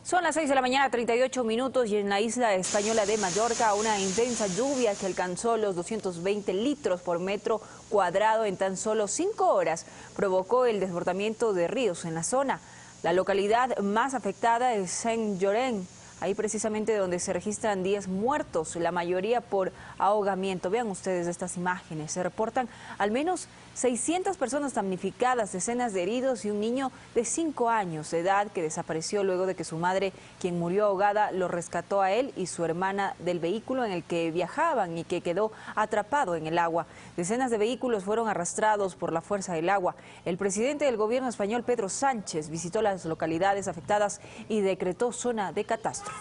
Son las 6 de la mañana, 38 minutos, y en la isla española de Mallorca una intensa lluvia que alcanzó los 220 litros por metro cuadrado en tan solo 5 horas provocó el desbordamiento de ríos en la zona. La localidad más afectada es Saint-Llorenç, ahí precisamente donde se registran 10 muertos, la mayoría por ahogamiento. Vean ustedes estas imágenes, se reportan al menos 600 personas damnificadas, decenas de heridos y un niño de 5 años de edad que desapareció luego de que su madre, quien murió ahogada, lo rescató a él y su hermana del vehículo en el que viajaban y que quedó atrapado en el agua. Decenas de vehículos fueron arrastrados por la fuerza del agua. El presidente del gobierno español, Pedro Sánchez, visitó las localidades afectadas y decretó zona de catástrofe.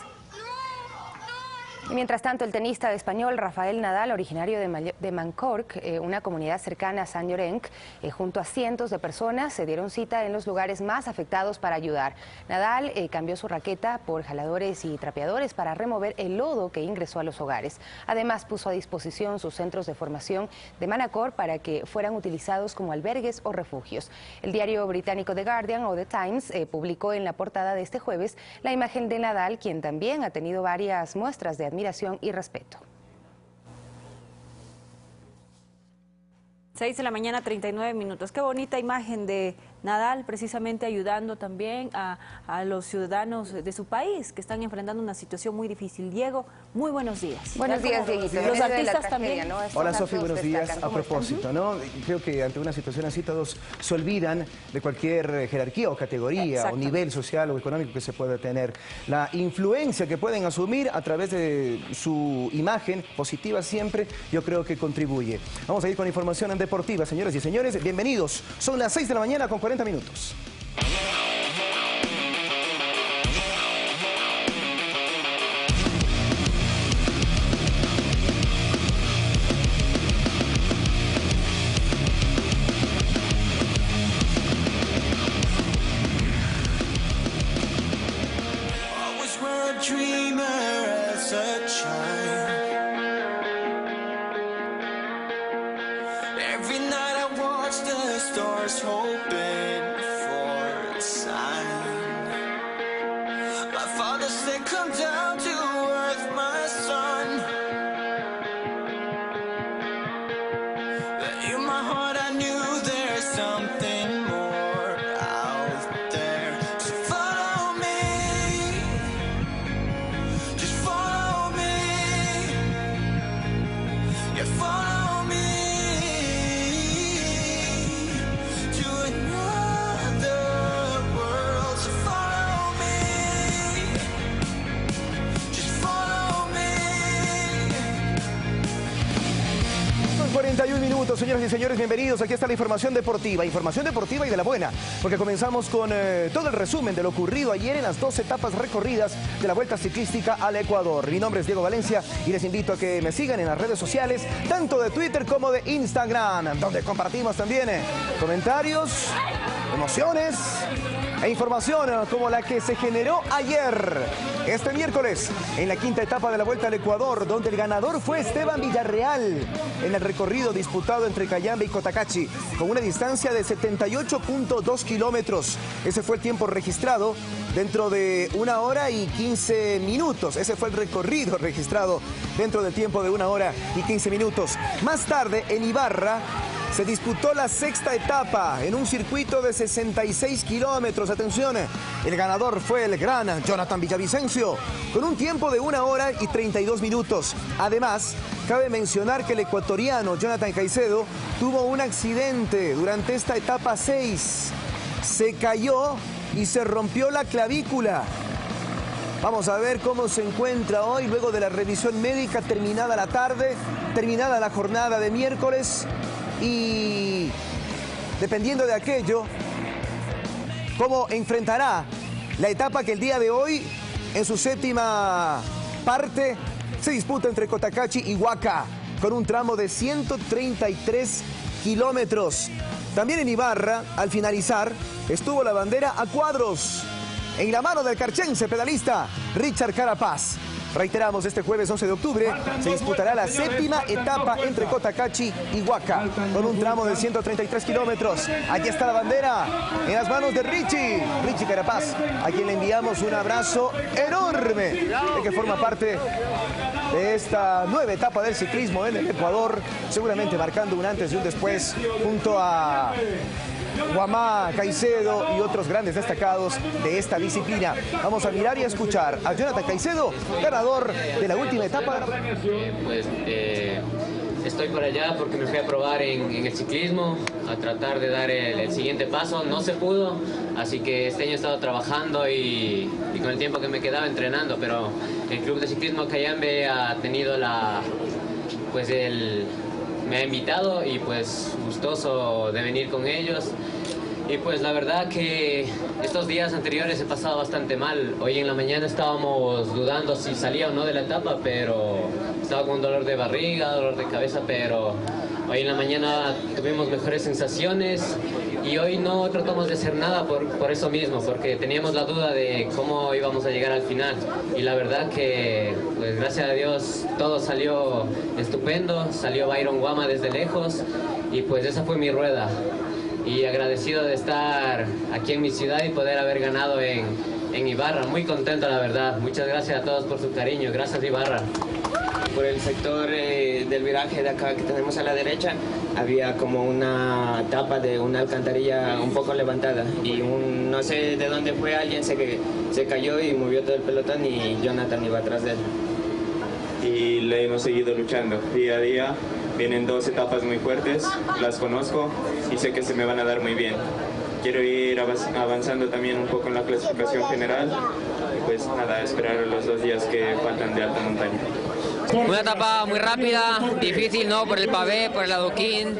Y mientras tanto, el tenista español Rafael Nadal, originario de Mancorc, una comunidad cercana a Saint-Llorenç, junto a cientos de personas, se dieron cita en los lugares más afectados para ayudar. Nadal cambió su raqueta por jaladores y trapeadores para remover el lodo que ingresó a los hogares. Además, puso a disposición sus centros de formación de Manacor para que fueran utilizados como albergues o refugios. El diario británico The Guardian o The Times publicó en la portada de este jueves la imagen de Nadal, quien también ha tenido varias muestras de admiración y respeto. 6 de la mañana, 39 minutos. Qué bonita imagen de Nadal, precisamente ayudando también a los ciudadanos de su país que están enfrentando una situación muy difícil. Diego, muy buenos días. Buenos días, Dieguito. Los artistas también. ¿no? Hola, Sofi, buenos días. A propósito, ¿no? Creo que ante una situación así todos se olvidan de cualquier jerarquía o categoría o nivel social o económico que se pueda tener. La influencia que pueden asumir a través de su imagen positiva siempre, yo creo que contribuye. Vamos a ir con información deportiva, señoras y señores. Bienvenidos. Son las 6 de la mañana con 40 minutos. Señoras y señores, bienvenidos. Aquí está la información deportiva y de la buena, porque comenzamos con todo el resumen de lo ocurrido ayer en las 2 etapas recorridas de la Vuelta Ciclística al Ecuador. Mi nombre es Diego Valencia y les invito a que me sigan en las redes sociales, tanto de Twitter como de Instagram, donde compartimos también comentarios, emociones e información como la que se generó ayer, este miércoles, en la 5ª etapa de la Vuelta al Ecuador, donde el ganador fue Esteban Villarreal en el recorrido disputado entre Cayambe y Cotacachi, con una distancia de 78.2 kilómetros. Ese fue el tiempo registrado dentro de 1 hora y 15 minutos. Ese fue el recorrido registrado dentro del tiempo de 1 hora y 15 minutos. Más tarde, en Ibarra, se disputó la 6ª etapa en un circuito de 66 kilómetros. Atención, el ganador fue el gran Jonathan Villavicencio, con un tiempo de 1 hora y 32 minutos. Además, cabe mencionar que el ecuatoriano Jonathan Caicedo tuvo un accidente durante esta etapa 6. Se cayó y se rompió la clavícula. Vamos a ver cómo se encuentra hoy, luego de la revisión médica, terminada la tarde, terminada la jornada de miércoles. Y dependiendo de aquello, cómo enfrentará la etapa que el día de hoy, en su 7ª parte, se disputa entre Cotacachi y Huaca, con un tramo de 133 kilómetros. También en Ibarra, al finalizar, estuvo la bandera a cuadros, en la mano del carchense pedalista Richard Carapaz. Reiteramos, este jueves 11 de octubre se disputará la 7ª etapa entre Cotacachi y Huaca, con un tramo de 133 kilómetros. Aquí está la bandera en las manos de Richie Carapaz, a quien le enviamos un abrazo enorme, de que forma parte de esta nueva etapa del ciclismo en el Ecuador, seguramente marcando un antes y un después junto a Guamá, Caicedo y otros grandes destacados de esta disciplina. Vamos a mirar y a escuchar a Jonathan Caicedo, ganador de la última etapa. Estoy por allá porque me fui a probar en el ciclismo, a tratar de dar el siguiente paso. No se pudo, así que este año he estado trabajando y con el tiempo que me quedaba entrenando, pero el Club de Ciclismo Cayambe ha tenido me ha invitado y pues gustoso de venir con ellos. Y pues la verdad que estos días anteriores he pasado bastante mal. Hoy en la mañana estábamos dudando si salía o no de la etapa, pero estaba con dolor de barriga, dolor de cabeza, pero hoy en la mañana tuvimos mejores sensaciones y hoy no tratamos de hacer nada por eso mismo, porque teníamos la duda de cómo íbamos a llegar al final. Y la verdad que, pues gracias a Dios, todo salió estupendo, salió Byron Guama desde lejos y pues esa fue mi rueda. Y agradecido de estar aquí en mi ciudad y poder haber ganado en Ibarra. Muy contento, la verdad. Muchas gracias a todos por su cariño. Gracias, Ibarra. por el sector del viraje de acá que tenemos a la derecha, había como una tapa de una alcantarilla un poco levantada y no sé de dónde fue, alguien se cayó y movió todo el pelotón y Jonathan iba atrás de él. Y le hemos seguido luchando día a día. Vienen 2 etapas muy fuertes, las conozco y sé que se me van a dar muy bien. Quiero ir avanzando también un poco en la clasificación general y pues nada, esperar los 2 días que faltan de alta montaña. Una etapa muy rápida, difícil, ¿no? Por el pavé, por el adoquín,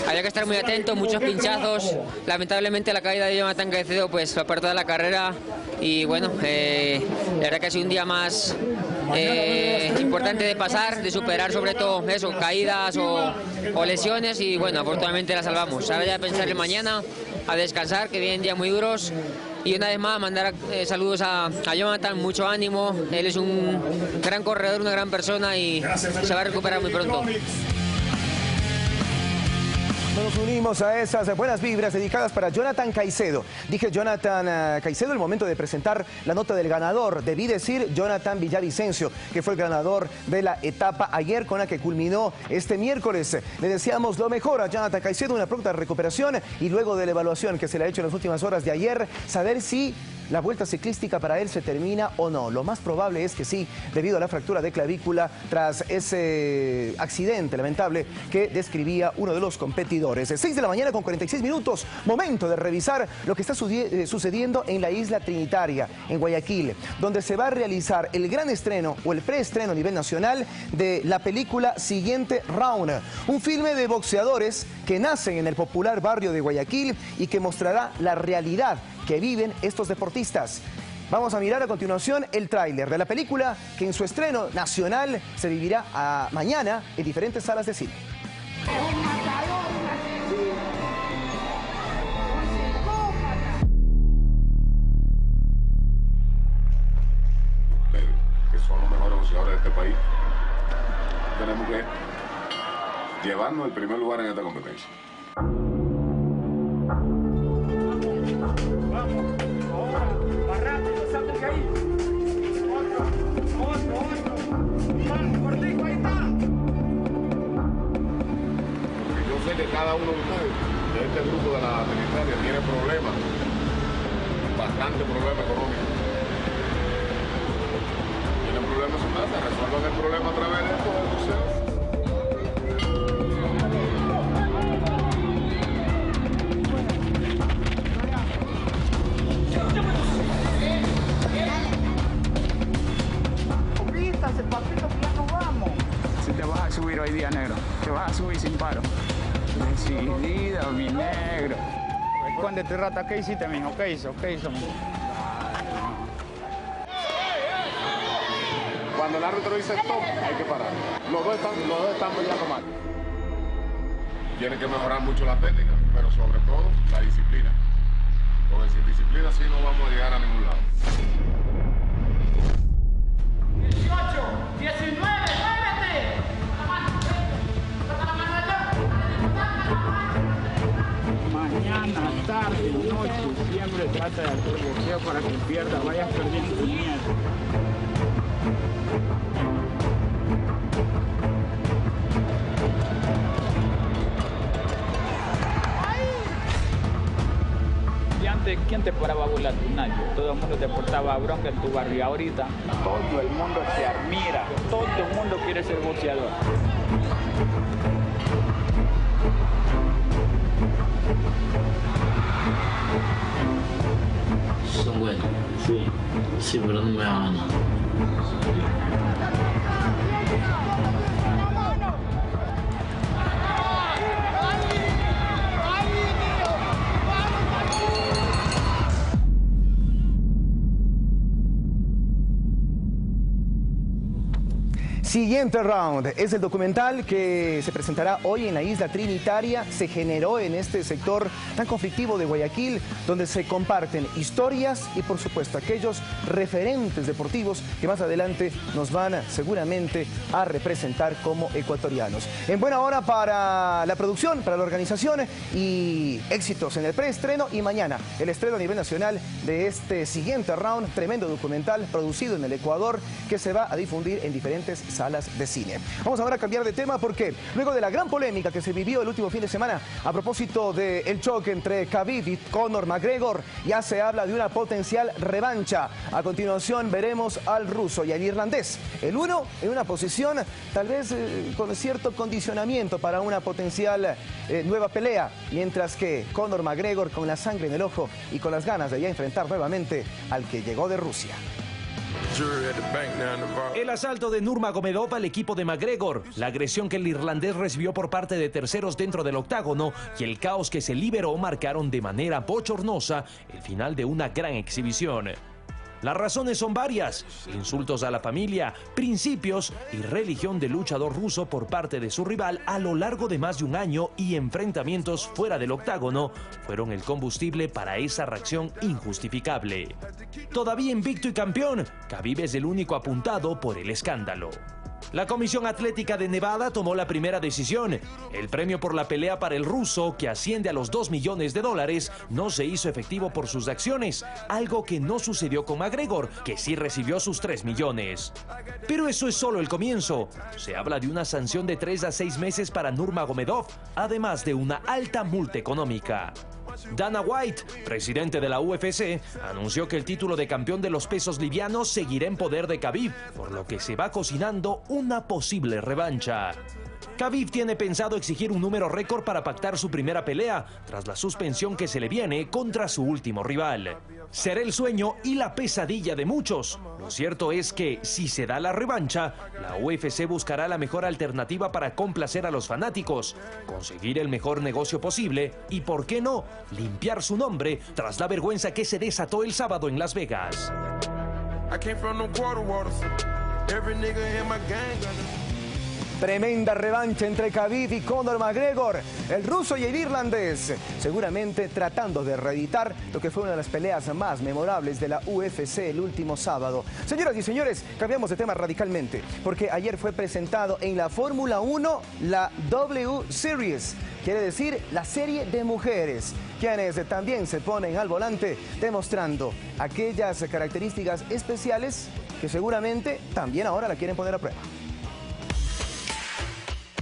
había que estar muy atento, muchos pinchazos. Lamentablemente la caída de Jonathan Caicedo pues fue por toda la carrera y bueno, la verdad que ha sido un día más importante de pasar, de superar sobre todo eso, caídas o lesiones y bueno, afortunadamente la salvamos. Ahora ya pensar en mañana, a descansar, que vienen días muy duros. Y una vez más mandar saludos a Jonathan, mucho ánimo, él es un gran corredor, una gran persona y se va a recuperar muy pronto. Nos unimos a esas buenas vibras dedicadas para Jonathan Caicedo. Dije Jonathan Caicedo, el momento de presentar la nota del ganador. Debí decir Jonathan Villavicencio, que fue el ganador de la etapa ayer con la que culminó este miércoles. Le deseamos lo mejor a Jonathan Caicedo, una pronta recuperación y luego de la evaluación que se le ha hecho en las últimas horas de ayer, saber si la vuelta ciclística para él se termina o no. Lo más probable es que sí, debido a la fractura de clavícula tras ese accidente lamentable que describía uno de los competidores. 6 de la mañana con 46 minutos, momento de revisar lo que está sucediendo en la isla Trinitaria, en Guayaquil, donde se va a realizar el gran estreno o el preestreno a nivel nacional de la película Siguiente Round, un filme de boxeadores que nacen en el popular barrio de Guayaquil y que mostrará la realidad que viven estos deportistas. Vamos a mirar a continuación el tráiler de la película que en su estreno nacional se vivirá mañana en diferentes salas de cine. Que son los mejores boxeadores de este país, tenemos que llevarnos el primer lugar en esta competencia. Que cada uno de ustedes, de este grupo de la Trinitaria, tiene problemas, bastante problemas económicos. Tienen problemas en su casa, resuelvan el problema a través de esto del museo. Vístase, papito, que ya nos vamos. Si te vas a subir hoy día, negro, te vas a subir sin paro. Decidido, mi negro. Escóndete, rata, ¿qué hiciste, mijo? ¿Qué hizo? ¿Qué hizo, mijo? Cuando el árbitro dice stop, hay que parar. Los dos están peleando mal. Tienen que mejorar mucho la técnica, pero sobre todo la disciplina. Porque sin disciplina sí no vamos a llegar a ningún lado. 18, 19, muévete. Mañana, tarde, noche, siempre trata de hacer boxeo para que pierdas, vayas perdiendo tu miedo. Y antes, ¿quién te paraba a burlar tu Nacho? Todo el mundo te portaba bronca en tu barrio. Ahorita todo el mundo te admira, todo el mundo quiere ser boxeador. Son buenos. Sí, pero no me aman. Siguiente Round es el documental que se presentará hoy en la isla Trinitaria. Se generó en este sector tan conflictivo de Guayaquil, donde se comparten historias y, por supuesto, aquellos referentes deportivos que más adelante nos van seguramente a representar como ecuatorianos. En buena hora para la producción, para la organización y éxitos en el preestreno y mañana el estreno a nivel nacional de este Siguiente Round, tremendo documental producido en el Ecuador que se va a difundir en diferentes salas de cine. Vamos ahora a cambiar de tema porque luego de la gran polémica que se vivió el último fin de semana a propósito del choque entre Khabib y Conor McGregor, ya se habla de una potencial revancha. A continuación veremos al ruso y al irlandés, el uno en una posición tal vez con cierto condicionamiento para una potencial nueva pelea, mientras que Conor McGregor con la sangre en el ojo y con las ganas de ya enfrentar nuevamente al que llegó de Rusia. El asalto de Nurmagomedov al equipo de McGregor, la agresión que el irlandés recibió por parte de terceros dentro del octágono y el caos que se liberó marcaron de manera bochornosa el final de una gran exhibición. Las razones son varias: insultos a la familia, principios y religión del luchador ruso por parte de su rival a lo largo de más de un año y enfrentamientos fuera del octágono fueron el combustible para esa reacción injustificable. Todavía invicto y campeón, Khabib es el único apuntado por el escándalo. La Comisión Atlética de Nevada tomó la primera decisión. El premio por la pelea para el ruso, que asciende a los $2 millones, no se hizo efectivo por sus acciones, algo que no sucedió con McGregor, que sí recibió sus $3 millones. Pero eso es solo el comienzo. Se habla de una sanción de 3 a 6 meses para Nurmagomedov, además de una alta multa económica. Dana White, presidente de la UFC, anunció que el título de campeón de los pesos livianos seguirá en poder de Khabib, por lo que se va cocinando una posible revancha. Khabib tiene pensado exigir un número récord para pactar su primera pelea, tras la suspensión que se le viene contra su último rival. Será el sueño y la pesadilla de muchos. Lo cierto es que, si se da la revancha, la UFC buscará la mejor alternativa para complacer a los fanáticos, conseguir el mejor negocio posible y, ¿por qué no?, limpiar su nombre tras la vergüenza que se desató el sábado en Las Vegas. Tremenda revancha entre Khabib y Conor McGregor, el ruso y el irlandés, seguramente tratando de reeditar lo que fue una de las peleas más memorables de la UFC el último sábado. Señoras y señores, cambiamos de tema radicalmente, porque ayer fue presentado en la Fórmula 1 la W Series, quiere decir la serie de mujeres, quienes también se ponen al volante demostrando aquellas características especiales que seguramente también ahora la quieren poner a prueba.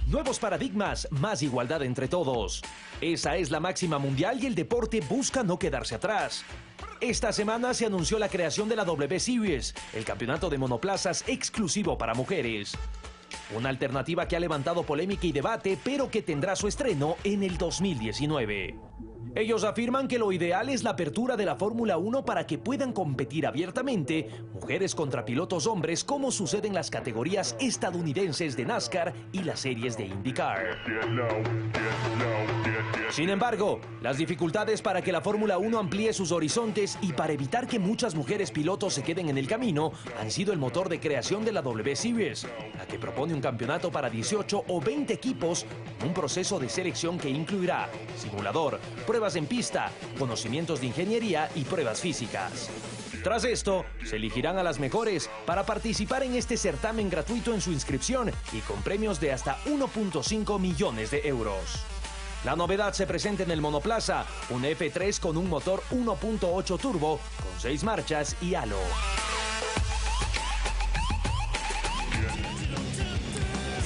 Nuevos paradigmas, más igualdad entre todos. Esa es la máxima mundial y el deporte busca no quedarse atrás. Esta semana se anunció la creación de la W Series, el campeonato de monoplazas exclusivo para mujeres. Una alternativa que ha levantado polémica y debate, pero que tendrá su estreno en el 2019. Ellos afirman que lo ideal es la apertura de la Fórmula 1 para que puedan competir abiertamente mujeres contra pilotos hombres, como sucede en las categorías estadounidenses de NASCAR y las series de IndyCar. Sin embargo, las dificultades para que la Fórmula 1 amplíe sus horizontes y para evitar que muchas mujeres pilotos se queden en el camino han sido el motor de creación de la W Series, la que propone un campeonato para 18 o 20 equipos, un proceso de selección que incluirá simulador, pruebas en pista, conocimientos de ingeniería y pruebas físicas. Tras esto, se elegirán a las mejores para participar en este certamen gratuito en su inscripción y con premios de hasta 1.5 millones de euros. La novedad se presenta en el monoplaza, un F3 con un motor 1.8 turbo, con 6 marchas y halo.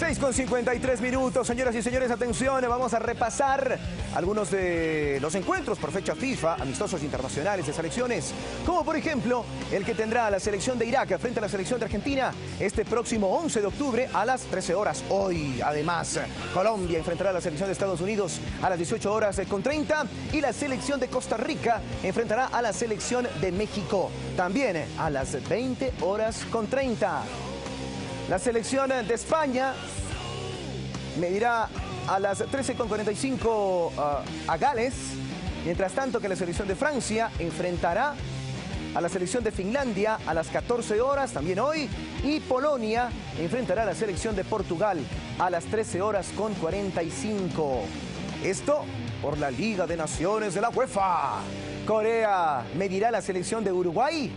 6:53 minutos, señoras y señores, atención, vamos a repasar algunos de los encuentros por fecha FIFA, amistosos internacionales de selecciones, como por ejemplo el que tendrá la selección de Irak frente a la selección de Argentina este próximo 11 de octubre a las 13 horas. Hoy, además, Colombia enfrentará a la selección de Estados Unidos a las 18 horas con 30 y la selección de Costa Rica enfrentará a la selección de México también a las 20 horas con 30. La selección de España medirá a las 13:45 a Gales, mientras tanto que la selección de Francia enfrentará a la selección de Finlandia a las 14 horas, también hoy, y Polonia enfrentará a la selección de Portugal a las 13 horas con 45. Esto por la Liga de Naciones de la UEFA. Corea medirá a la selección de Uruguay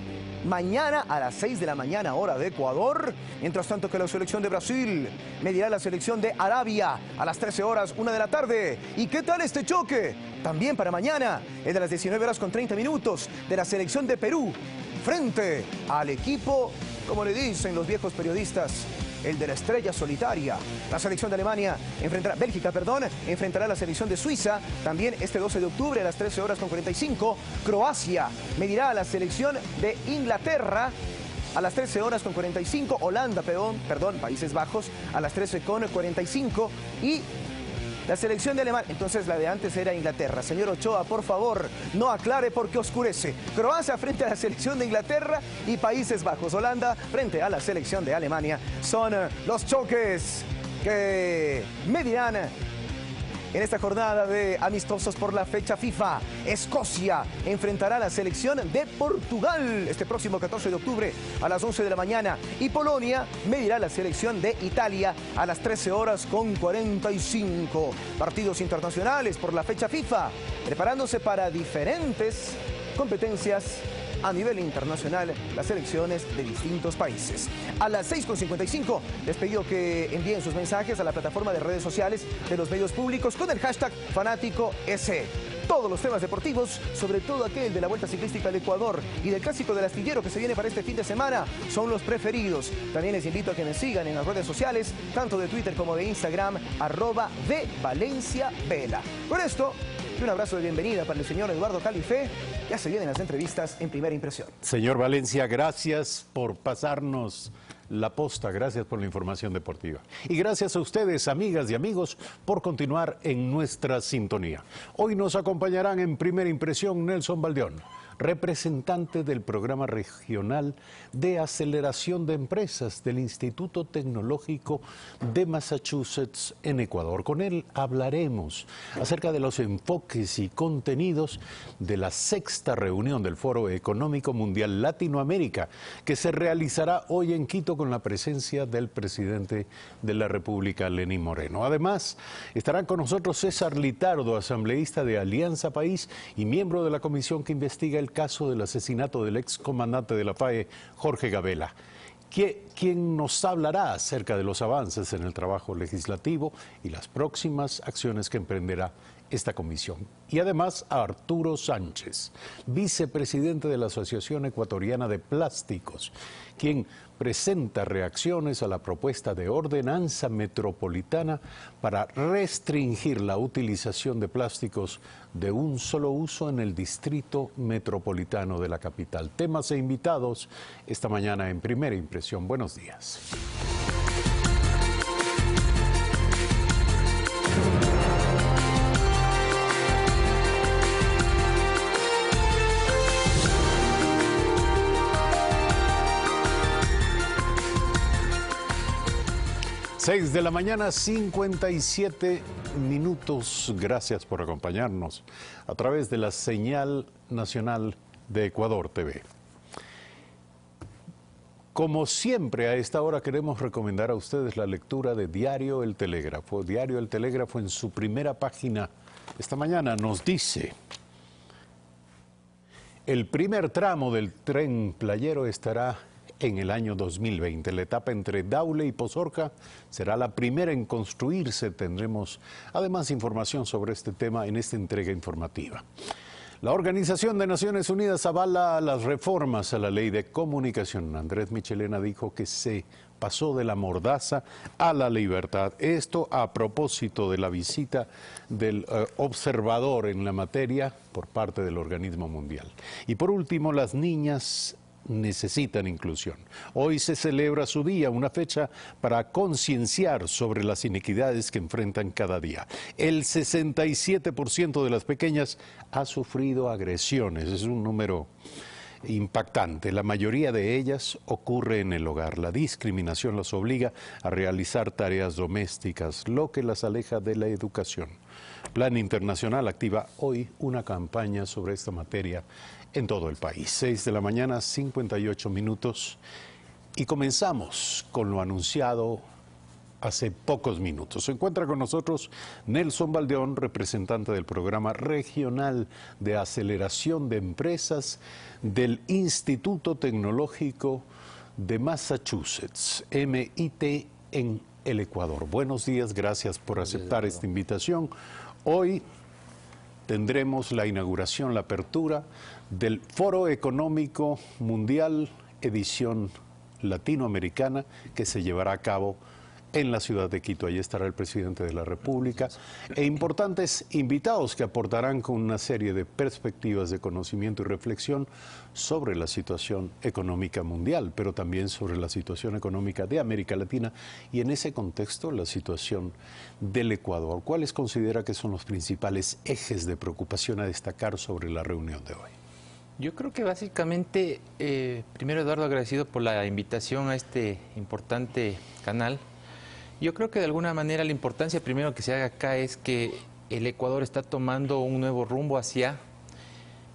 mañana a las 6 de la mañana, hora de Ecuador. Mientras tanto que la selección de Brasil medirá la selección de Arabia a las 13 horas, 1 de la tarde. ¿Y qué tal este choque? También para mañana, es de las 19 horas con 30 minutos, de la selección de Perú, frente al equipo, como le dicen los viejos periodistas, el de la estrella solitaria. La selección de Alemania enfrentará, Bélgica, enfrentará a la selección de Suiza, también este 12 de octubre a las 13:45. Croacia medirá a la selección de Inglaterra a las 13:45. Holanda, Países Bajos, a las 13:45. Y la selección de Alemania, entonces la de antes era Inglaterra. Señor Ochoa, por favor, no aclare porque oscurece. Croacia frente a la selección de Inglaterra y Países Bajos. Holanda frente a la selección de Alemania. Son los choques que medirán en esta jornada de amistosos por la fecha FIFA. Escocia enfrentará a la selección de Portugal este próximo 14 de octubre a las 11 de la mañana. Y Polonia medirá a la selección de Italia a las 13:45. Partidos internacionales por la fecha FIFA, preparándose para diferentes competencias a nivel internacional, las selecciones de distintos países. A las 6:55 les pido que envíen sus mensajes a la plataforma de redes sociales de los medios públicos con el hashtag FanáticoS. Todos los temas deportivos, sobre todo aquel de la Vuelta Ciclística al Ecuador y del Clásico del Astillero que se viene para este fin de semana, son los preferidos. También les invito a que me sigan en las redes sociales, tanto de Twitter como de Instagram, @ValenciaVela. Con esto, y un abrazo de bienvenida para el señor Eduardo Califé. Ya se vienen las entrevistas en Primera Impresión. Señor Valencia, gracias por pasarnos la posta, gracias por la información deportiva. Y gracias a ustedes, amigas y amigos, por continuar en nuestra sintonía. Hoy nos acompañarán en Primera Impresión Nelson Baldeón, representante del Programa Regional de Aceleración de Empresas del Instituto Tecnológico de Massachusetts en Ecuador. Con él hablaremos acerca de los enfoques y contenidos de la 6ª reunión del Foro Económico Mundial Latinoamérica, que se realizará hoy en Quito con la presencia del presidente de la República, Lenín Moreno. Además, estarán con nosotros César Litardo, asambleísta de Alianza País y miembro de la comisión que investiga el caso del asesinato del excomandante de la FAE, Jorge Gabela, quien nos hablará acerca de los avances en el trabajo legislativo y las próximas acciones que emprenderá esta comisión. Y además a Arturo Sánchez, vicepresidente de la Asociación Ecuatoriana de Plásticos, quien presenta reacciones a la propuesta de ordenanza metropolitana para restringir la utilización de plásticos de un solo uso en el distrito metropolitano de la capital. Temas e invitados esta mañana en Primera Impresión. Buenos días. Seis de la mañana, 57 minutos. Gracias por acompañarnos a través de la señal nacional de Ecuador TV. Como siempre, a esta hora queremos recomendar a ustedes la lectura de Diario El Telégrafo. Diario El Telégrafo en su primera página esta mañana nos dice: el primer tramo del tren playero estará en el año 2020. La etapa entre Daule y Pozorca será la primera en construirse. Tendremos además información sobre este tema en esta entrega informativa. La Organización de Naciones Unidas avala las reformas a la ley de comunicación. Andrés Michelena dijo que se pasó de la mordaza a la libertad. Esto a propósito de la visita del observador en la materia por parte del organismo mundial. Y por último, las niñas necesitan inclusión. Hoy se celebra su día, una fecha para concienciar sobre las inequidades que enfrentan cada día. El 67% de las pequeñas ha sufrido agresiones, es un número impactante. La mayoría de ellas ocurre en el hogar. La discriminación las obliga a realizar tareas domésticas, lo que las aleja de la educación. Plan Internacional activa hoy una campaña sobre esta materia en todo el país. 6 de la mañana, 58 minutos. Y comenzamos con lo anunciado hace pocos minutos. Se encuentra con nosotros Nelson Baldeón, representante del Programa Regional de Aceleración de Empresas del Instituto Tecnológico de Massachusetts, MIT, en el Ecuador. Buenos días, gracias por aceptar esta invitación. Hoy tendremos la inauguración, la apertura del Foro Económico Mundial edición latinoamericana que se llevará a cabo en la ciudad de Quito. Allí estará el presidente de la República e importantes invitados que aportarán con una serie de perspectivas de conocimiento y reflexión sobre la situación económica mundial, pero también sobre la situación económica de América Latina y en ese contexto la situación del Ecuador. ¿Cuáles considera que son los principales ejes de preocupación a destacar sobre la reunión de hoy? Yo creo que básicamente, primero Eduardo, agradecido por la invitación a este importante canal. Yo creo que de alguna manera la importancia primero que se haga acá es que el Ecuador está tomando un nuevo rumbo hacia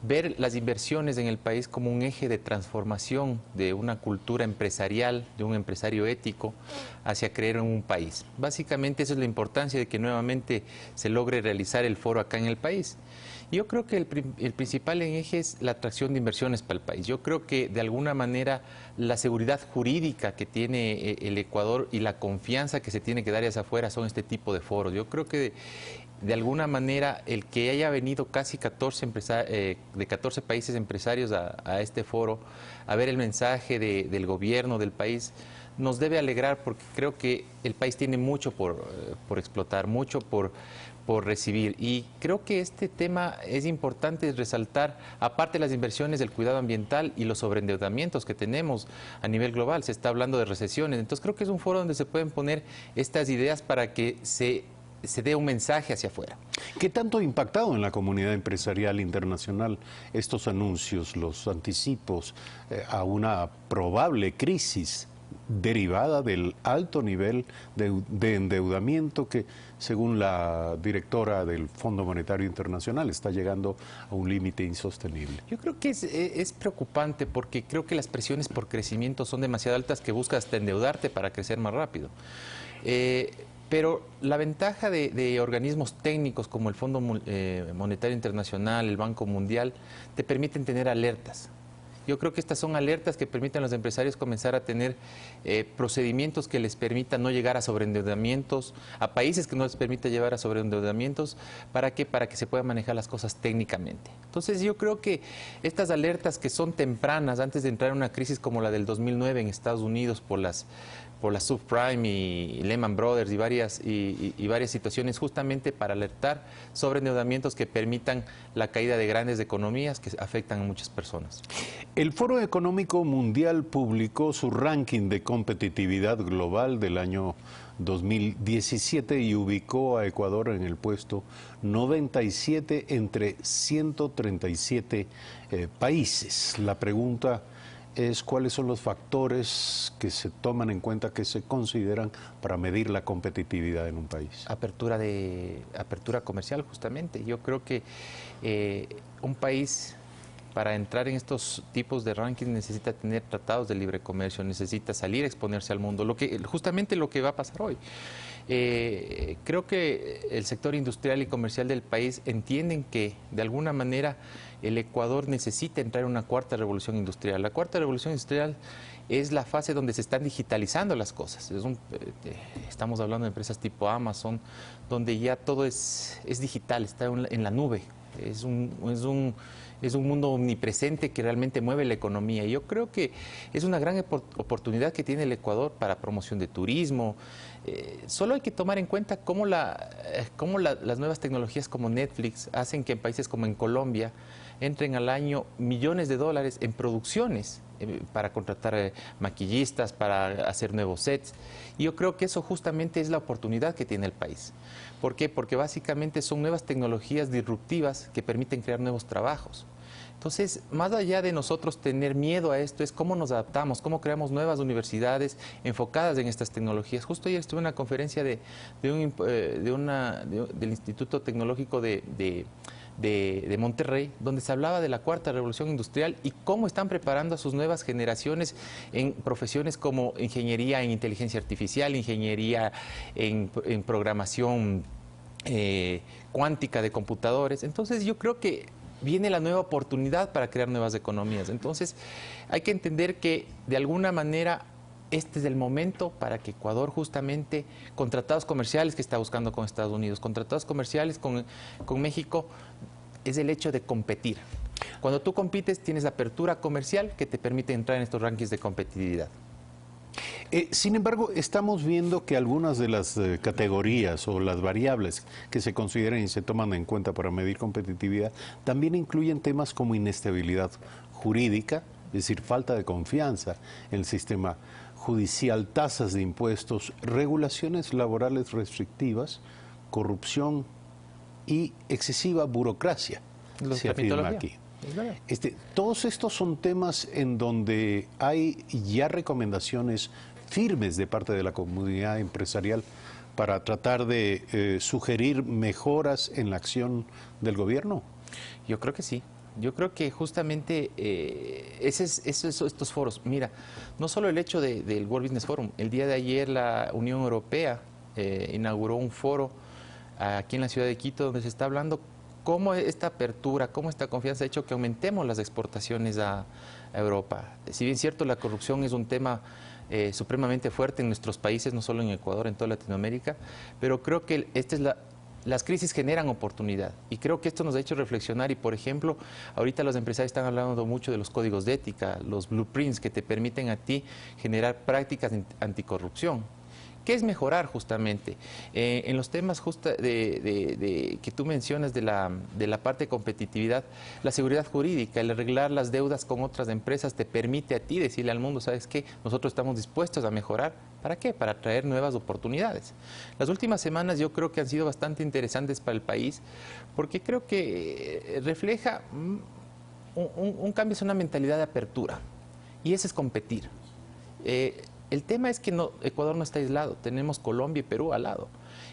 ver las inversiones en el país como un eje de transformación de una cultura empresarial, de un empresario ético, hacia creer en un país. Básicamente esa es la importancia de que nuevamente se logre realizar el foro acá en el país. Yo creo que el principal eje es la atracción de inversiones para el país. Yo creo que de alguna manera la seguridad jurídica que tiene el Ecuador y la confianza que se tiene que dar hacia afuera son este tipo de foros. Yo creo que de alguna manera el que haya venido casi 14 países empresarios a este foro a ver el mensaje del gobierno del país nos debe alegrar, porque creo que el país tiene mucho por explotar, mucho por recibir, y creo que este tema es importante resaltar, aparte de las inversiones, del cuidado ambiental y los sobreendeudamientos que tenemos a nivel global. Se está hablando de recesiones, entonces creo que es un foro donde se pueden poner estas ideas para que se dé un mensaje hacia afuera. ¿Qué tanto ha impactado en la comunidad empresarial internacional estos anuncios, los anticipos a una probable crisis derivada del alto nivel de endeudamiento que, según la directora del Fondo Monetario Internacional, está llegando a un límite insostenible? Yo creo que es preocupante, porque creo que las presiones por crecimiento son demasiado altas, que buscas hasta endeudarte para crecer más rápido. Pero la ventaja de organismos técnicos como el Fondo Monetario Internacional, el Banco Mundial, te permiten tener alertas. Yo creo que estas son alertas que permiten a los empresarios comenzar a tener procedimientos que les permitan no llegar a sobreendeudamientos, a países que no les permita llevar a sobreendeudamientos. ¿Para qué? Para que se puedan manejar las cosas técnicamente. Entonces yo creo que estas alertas, que son tempranas, antes de entrar en una crisis como la del 2009 en Estados Unidos por las subprime y Lehman Brothers y varias situaciones, justamente para alertar sobre endeudamientos que permitan la caída de grandes economías que afectan a muchas personas. El Foro Económico Mundial publicó su ranking de competitividad global del año 2017 y ubicó a Ecuador en el puesto 97 entre 137 países. La pregunta es: ¿cuáles son los factores que se toman en cuenta, que se consideran para medir la competitividad en un país? Apertura comercial, justamente. Yo creo que un país, para entrar en estos tipos de rankings, necesita tener tratados de libre comercio, necesita salir a exponerse al mundo, justamente lo que va a pasar hoy. Creo que el sector industrial y comercial del país entienden que, de alguna manera, el Ecuador necesita entrar en una cuarta revolución industrial. La cuarta revolución industrial es la fase donde se están digitalizando las cosas. Estamos hablando de empresas tipo Amazon, donde ya todo es digital, está en la nube. Es un mundo omnipresente que realmente mueve la economía. Y yo creo que es una gran oportunidad que tiene el Ecuador para promoción de turismo. Solo hay que tomar en cuenta cómo las nuevas tecnologías como Netflix hacen que en países como en Colombia entren al año millones de dólares en producciones para contratar maquillistas, para hacer nuevos sets. Y yo creo que eso justamente es la oportunidad que tiene el país. ¿Por qué? Porque básicamente son nuevas tecnologías disruptivas que permiten crear nuevos trabajos. Entonces, más allá de nosotros tener miedo a esto, es cómo nos adaptamos, cómo creamos nuevas universidades enfocadas en estas tecnologías. Justo ayer estuve en una conferencia del Instituto Tecnológico de Monterrey, donde se hablaba de la cuarta revolución industrial y cómo están preparando a sus nuevas generaciones en profesiones como ingeniería en inteligencia artificial, ingeniería en programación cuántica de computadores. Entonces yo creo que viene la nueva oportunidad para crear nuevas economías. Entonces hay que entender que, de alguna manera, este es el momento para que Ecuador, justamente, con tratados comerciales que está buscando con Estados Unidos, con tratados comerciales con México, es el hecho de competir. Cuando tú compites, tienes apertura comercial que te permite entrar en estos rankings de competitividad. Sin embargo, estamos viendo que algunas de las categorías o las variables que se consideran y se toman en cuenta para medir competitividad también incluyen temas como inestabilidad jurídica, es decir, falta de confianza en el sistema judicial, tasas de impuestos, regulaciones laborales restrictivas, corrupción y excesiva burocracia, se afirma aquí. Todos estos son temas en donde hay ya recomendaciones firmes de parte de la comunidad empresarial para tratar de sugerir mejoras en la acción del gobierno. Yo creo que sí. Yo creo que justamente estos foros, mira, no solo el hecho del World Business Forum, el día de ayer la Unión Europea inauguró un foro aquí en la ciudad de Quito donde se está hablando cómo esta apertura, cómo esta confianza ha hecho que aumentemos las exportaciones a Europa. Si bien es cierto, la corrupción es un tema supremamente fuerte en nuestros países, no solo en Ecuador, en toda Latinoamérica, pero creo que las crisis generan oportunidad y creo que esto nos ha hecho reflexionar y, por ejemplo, ahorita los empresarios están hablando mucho de los códigos de ética, los blueprints que te permiten a ti generar prácticas anticorrupción. ¿Qué es mejorar justamente? En los temas que tú mencionas de la parte de competitividad, la seguridad jurídica, el arreglar las deudas con otras empresas te permite a ti decirle al mundo, ¿sabes qué? Nosotros estamos dispuestos a mejorar. ¿Para qué? Para traer nuevas oportunidades. Las últimas semanas yo creo que han sido bastante interesantes para el país porque creo que refleja un cambio, es una mentalidad de apertura y ese es competir. El tema es que Ecuador no está aislado, tenemos Colombia y Perú al lado.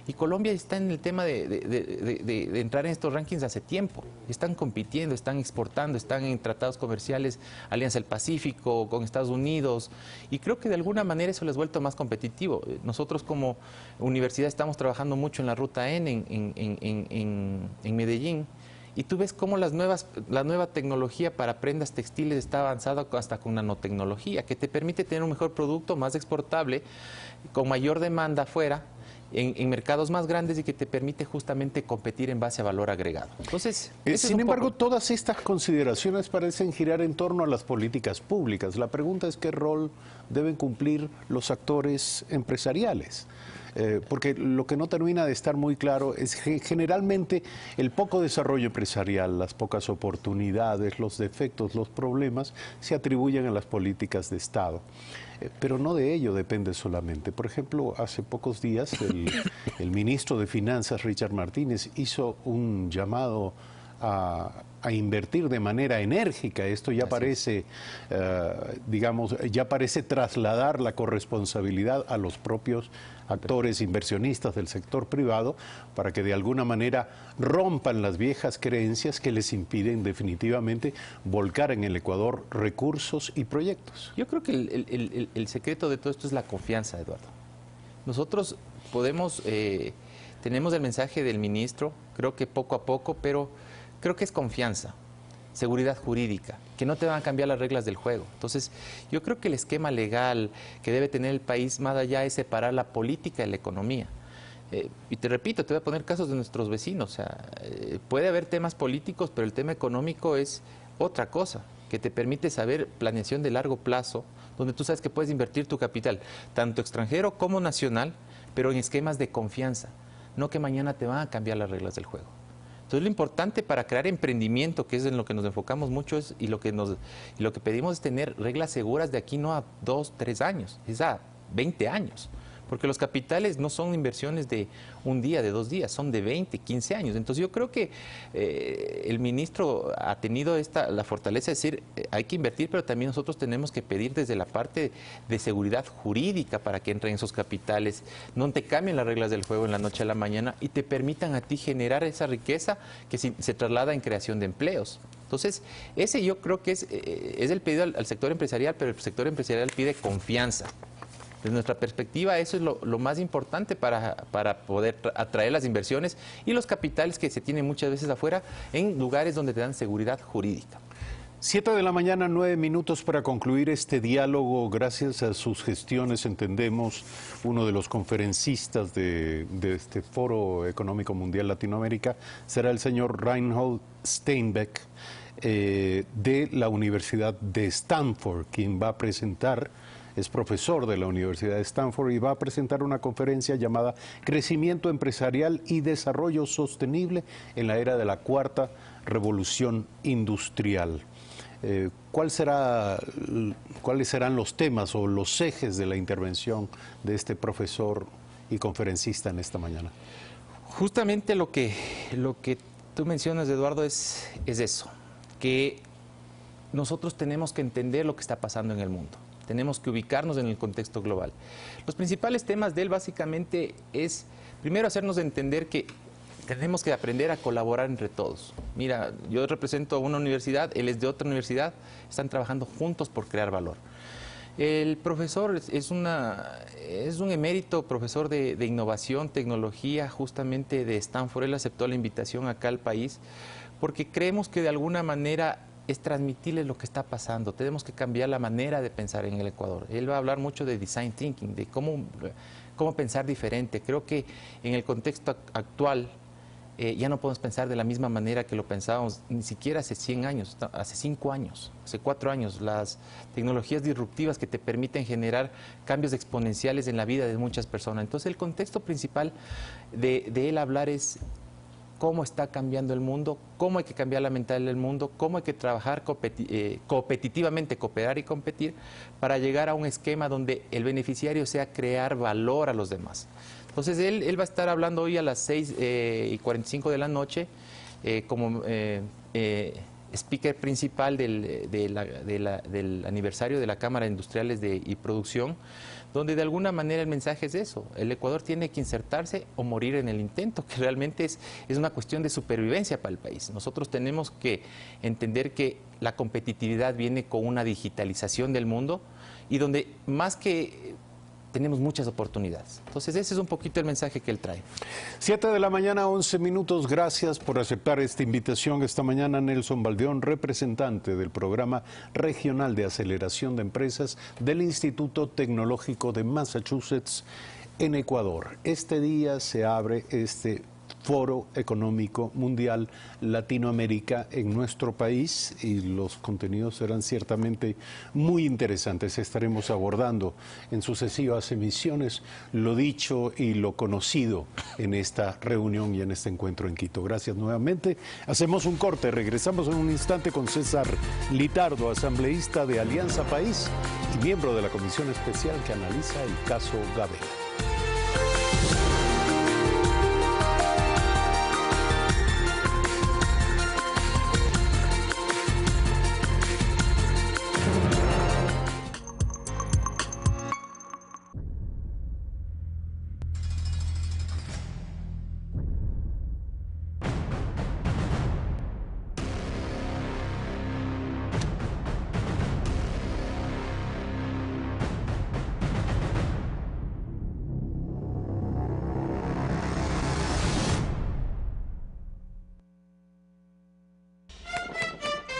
Y Colombia está en el tema de entrar en estos rankings hace tiempo. Están compitiendo, están exportando, están en tratados comerciales, Alianza del Pacífico, con Estados Unidos. Y creo que de alguna manera eso les ha vuelto más competitivo. Nosotros como universidad estamos trabajando mucho en la Ruta N en Medellín. Y tú ves cómo la nueva tecnología para prendas textiles está avanzada hasta con nanotecnología, que te permite tener un mejor producto, más exportable, con mayor demanda afuera, en mercados más grandes y que te permite justamente competir en base a valor agregado. Entonces, sin embargo, todas estas consideraciones parecen girar en torno a las políticas públicas. La pregunta es qué rol deben cumplir los actores empresariales. Porque lo que no termina de estar muy claro es que generalmente el poco desarrollo empresarial, las pocas oportunidades, los defectos, los problemas se atribuyen a las políticas de Estado. Pero no de ello depende solamente. Por ejemplo, hace pocos días el ministro de Finanzas, Richard Martínez, hizo un llamado a invertir de manera enérgica. Esto ya parece, ya parece trasladar la corresponsabilidad a los propios actores inversionistas del sector privado para que de alguna manera rompan las viejas creencias que les impiden definitivamente volcar en el Ecuador recursos y proyectos. Yo creo que el secreto de todo esto es la confianza, Eduardo. Nosotros tenemos el mensaje del ministro, creo que poco a poco, pero creo que es confianza, seguridad jurídica, que no te van a cambiar las reglas del juego. Entonces, yo creo que el esquema legal que debe tener el país más allá es separar la política de la economía. Y te repito, te voy a poner casos de nuestros vecinos. O sea, puede haber temas políticos, pero el tema económico es otra cosa, que te permite saber planeación de largo plazo, donde tú sabes que puedes invertir tu capital, tanto extranjero como nacional, pero en esquemas de confianza, no que mañana te van a cambiar las reglas del juego. Entonces, lo importante para crear emprendimiento, que es en lo que nos enfocamos mucho, y lo que pedimos es tener reglas seguras de aquí no a 2, 3 años, es a 20 años. Porque los capitales no son inversiones de un día, de 2 días, son de 20, 15 años. Entonces yo creo que el ministro ha tenido la fortaleza de decir hay que invertir, pero también nosotros tenemos que pedir desde la parte de seguridad jurídica para que entren esos capitales, no te cambien las reglas del juego en la noche a la mañana y te permitan a ti generar esa riqueza que se traslada en creación de empleos. Entonces, ese yo creo que es el pedido al sector empresarial, pero el sector empresarial pide confianza. Desde nuestra perspectiva, eso es lo más importante para poder atraer las inversiones y los capitales que se tienen muchas veces afuera en lugares donde te dan seguridad jurídica. 7 de la mañana, 9 minutos para concluir este diálogo. Gracias a sus gestiones, entendemos, uno de los conferencistas de este Foro Económico Mundial Latinoamérica será el señor Reinhold Steinbeck de la Universidad de Stanford, quien va a presentar es profesor de la Universidad de Stanford y va a presentar una conferencia llamada Crecimiento Empresarial y Desarrollo Sostenible en la era de la cuarta revolución industrial. ¿Cuáles serán los temas o los ejes de la intervención de este profesor y conferencista en esta mañana? Justamente lo que tú mencionas, Eduardo, es eso, que nosotros tenemos que entender lo que está pasando en el mundo, tenemos que ubicarnos en el contexto global. Los principales temas de él básicamente es, primero, hacernos entender que tenemos que aprender a colaborar entre todos. Mira, yo represento a una universidad, él es de otra universidad, están trabajando juntos por crear valor. El profesor es un emérito profesor de innovación, tecnología, justamente de Stanford. Él aceptó la invitación acá al país porque creemos que de alguna manera es transmitirles lo que está pasando. Tenemos que cambiar la manera de pensar en el Ecuador. Él va a hablar mucho de design thinking, de cómo pensar diferente. Creo que en el contexto actual ya no podemos pensar de la misma manera que lo pensábamos ni siquiera hace 100 años, hace 5 años, hace 4 años. Las tecnologías disruptivas que te permiten generar cambios exponenciales en la vida de muchas personas. Entonces el contexto principal de él hablar es cómo está cambiando el mundo, cómo hay que cambiar la mentalidad del mundo, cómo hay que trabajar competitivamente, cooperar y competir para llegar a un esquema donde el beneficiario sea crear valor a los demás. Entonces él va a estar hablando hoy a las 6:45 de la noche como speaker principal del aniversario de la Cámara de Industriales y Producción, donde de alguna manera el mensaje es eso: el Ecuador tiene que insertarse o morir en el intento, que realmente es una cuestión de supervivencia para el país. Nosotros tenemos que entender que la competitividad viene con una digitalización del mundo y donde más que tenemos muchas oportunidades. Entonces ese es un poquito el mensaje que él trae. 7 de la mañana, 11 minutos. Gracias por aceptar esta invitación. Esta mañana Nelson Baldeón, representante del Programa Regional de Aceleración de Empresas del Instituto Tecnológico de Massachusetts en Ecuador. Este día se abre este Foro Económico Mundial Latinoamérica en nuestro país y los contenidos serán ciertamente muy interesantes. Estaremos abordando en sucesivas emisiones lo dicho y lo conocido en esta reunión y en este encuentro en Quito. Gracias nuevamente. Hacemos un corte, regresamos en un instante con César Litardo, asambleísta de Alianza País y miembro de la Comisión Especial que analiza el caso Gabela.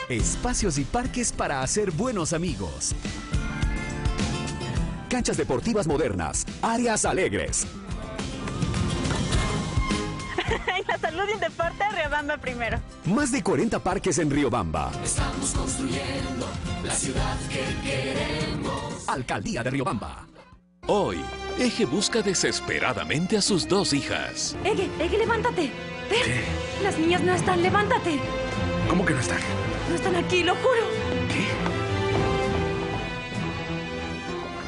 Espacios y parques para hacer buenos amigos. Canchas deportivas modernas, áreas alegres. En la salud y el deporte, Riobamba primero. Más de 40 parques en Riobamba. Estamos construyendo la ciudad que queremos. Alcaldía de Riobamba. Hoy, Eje busca desesperadamente a sus 2 hijas. Ege, levántate. Ven. ¿Qué? Las niñas no están, levántate. ¿Cómo que no están? No están aquí, lo juro. ¿Qué?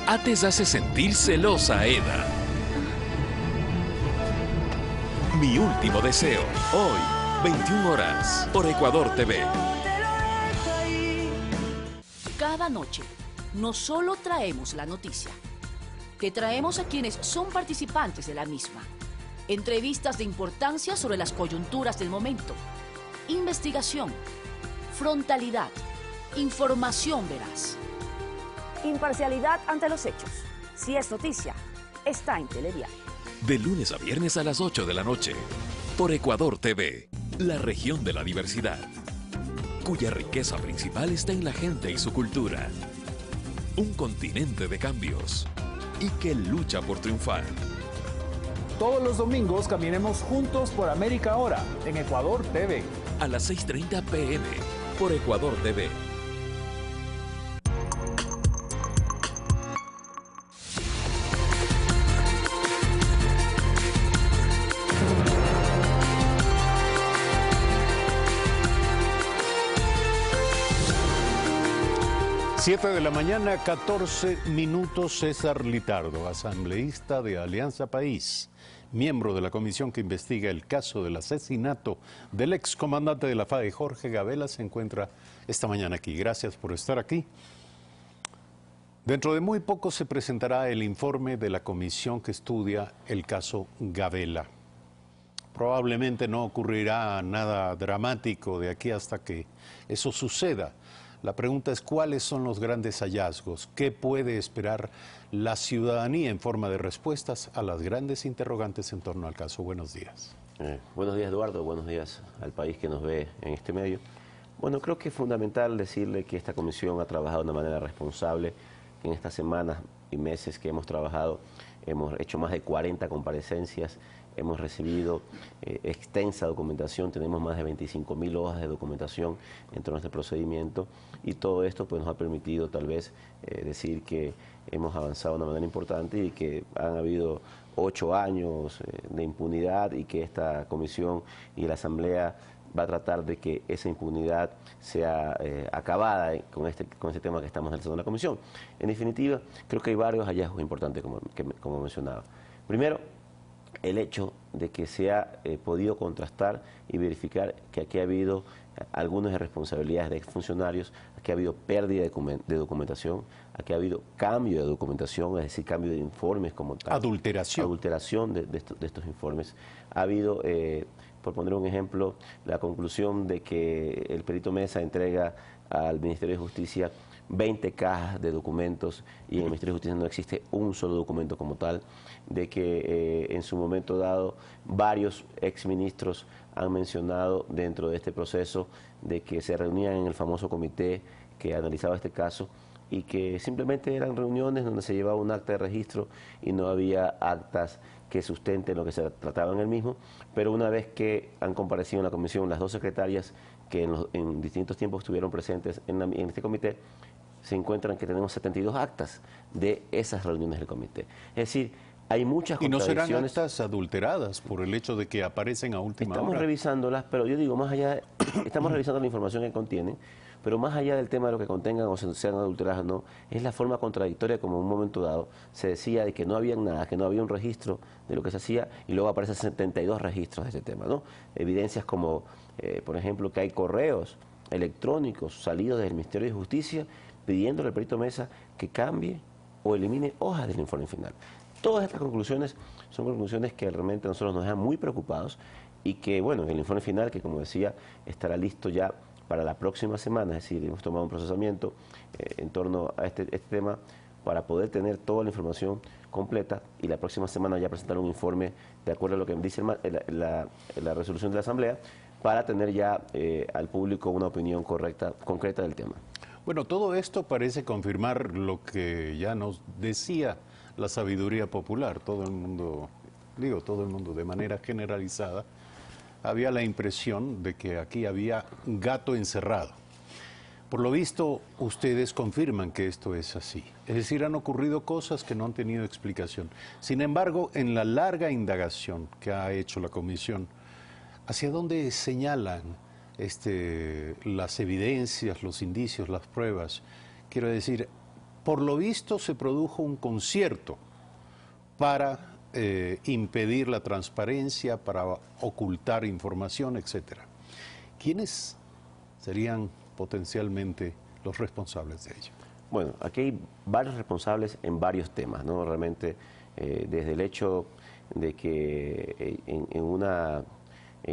Ates hace sentir celosa a Eda. Mi último deseo. Hoy, 21 horas, por Ecuador TV. Cada noche, no solo traemos la noticia, te traemos a quienes son participantes de la misma. Entrevistas de importancia sobre las coyunturas del momento. Investigación, frontalidad, información veraz. Imparcialidad ante los hechos. Si es noticia, está en Telediario. De lunes a viernes a las 8 de la noche, por Ecuador TV, la región de la diversidad, cuya riqueza principal está en la gente y su cultura. Un continente de cambios y que lucha por triunfar. Todos los domingos caminemos juntos por América ahora, en Ecuador TV. A las 6:30 p.m. por Ecuador TV. 7 de la mañana, 14 minutos. César Litardo, asambleísta de Alianza País, miembro de la comisión que investiga el caso del asesinato del excomandante de la FAE, Jorge Gavela, se encuentra esta mañana aquí. Gracias por estar aquí. Dentro de muy poco se presentará el informe de la comisión que estudia el caso Gavela. Probablemente no ocurrirá nada dramático de aquí hasta que eso suceda. La pregunta es cuáles son los grandes hallazgos, qué puede esperar la ciudadanía en forma de respuestas a las grandes interrogantes en torno al caso. Buenos días. Buenos días, Eduardo, buenos días al país que nos ve en este medio. Bueno, creo que es fundamental decirle que esta comisión ha trabajado de una manera responsable. En estas semanas y meses que hemos trabajado, hemos hecho más de 40 comparecencias, hemos recibido extensa documentación, tenemos más de 25.000 hojas de documentación en torno a este procedimiento, y todo esto pues nos ha permitido tal vez decir que hemos avanzado de una manera importante y que han habido 8 años de impunidad, y que esta comisión y la Asamblea va a tratar de que esa impunidad sea acabada con este tema que estamos realizando en la comisión. En definitiva, creo que hay varios hallazgos importantes, como mencionaba. Primero, el hecho de que se ha podido contrastar y verificar que aquí ha habido algunas irresponsabilidades de exfuncionarios, aquí ha habido pérdida de documentación, aquí ha habido cambio de documentación, es decir, cambio de informes como tal. Adulteración. Adulteración de estos informes. Ha habido, por poner un ejemplo, la conclusión de que el perito Mesa entrega al Ministerio de Justicia 20 cajas de documentos y en el Ministerio de Justicia no existe un solo documento como tal, de que en su momento dado varios exministros han mencionado dentro de este proceso de que se reunían en el famoso comité que analizaba este caso y que simplemente eran reuniones donde se llevaba un acta de registro y no había actas que sustenten lo que se trataba en el mismo, pero una vez que han comparecido en la comisión las dos secretarias que en distintos tiempos estuvieron presentes en este comité, se encuentran que tenemos 72 actas de esas reuniones del comité. Es decir, hay muchas contradicciones. ¿Y no serán actas adulteradas por el hecho de que aparecen a última hora? Estamos revisándolas, pero yo digo, más allá, estamos revisando la información que contienen, pero más allá del tema de lo que contengan o sean adulteradas o no, es la forma contradictoria como en un momento dado se decía de que no había nada, que no había un registro de lo que se hacía, y luego aparecen 72 registros de ese tema, ¿no? Evidencias como, por ejemplo, que hay correos electrónicos salidos del Ministerio de Justicia pidiéndole al perito Mesa que cambie o elimine hojas del informe final. Todas estas conclusiones son conclusiones que realmente a nosotros nos dejan muy preocupados, y que, bueno, en el informe final, que como decía, estará listo ya para la próxima semana, es decir, hemos tomado un procesamiento en torno a este tema para poder tener toda la información completa, y la próxima semana ya presentar un informe de acuerdo a lo que dice la resolución de la Asamblea, para tener ya al público una opinión concreta del tema. Bueno, todo esto parece confirmar lo que ya nos decía la sabiduría popular. Todo el mundo de manera generalizada, había la impresión de que aquí había gato encerrado. Por lo visto, ustedes confirman que esto es así. Es decir, han ocurrido cosas que no han tenido explicación. Sin embargo, en la larga indagación que ha hecho la comisión, ¿hacia dónde señalan las evidencias, los indicios, las pruebas? Quiero decir, por lo visto se produjo un concierto para impedir la transparencia, para ocultar información, etcétera. ¿Quiénes serían potencialmente los responsables de ello? Bueno, aquí hay varios responsables en varios temas, ¿no? Realmente, desde el hecho de que en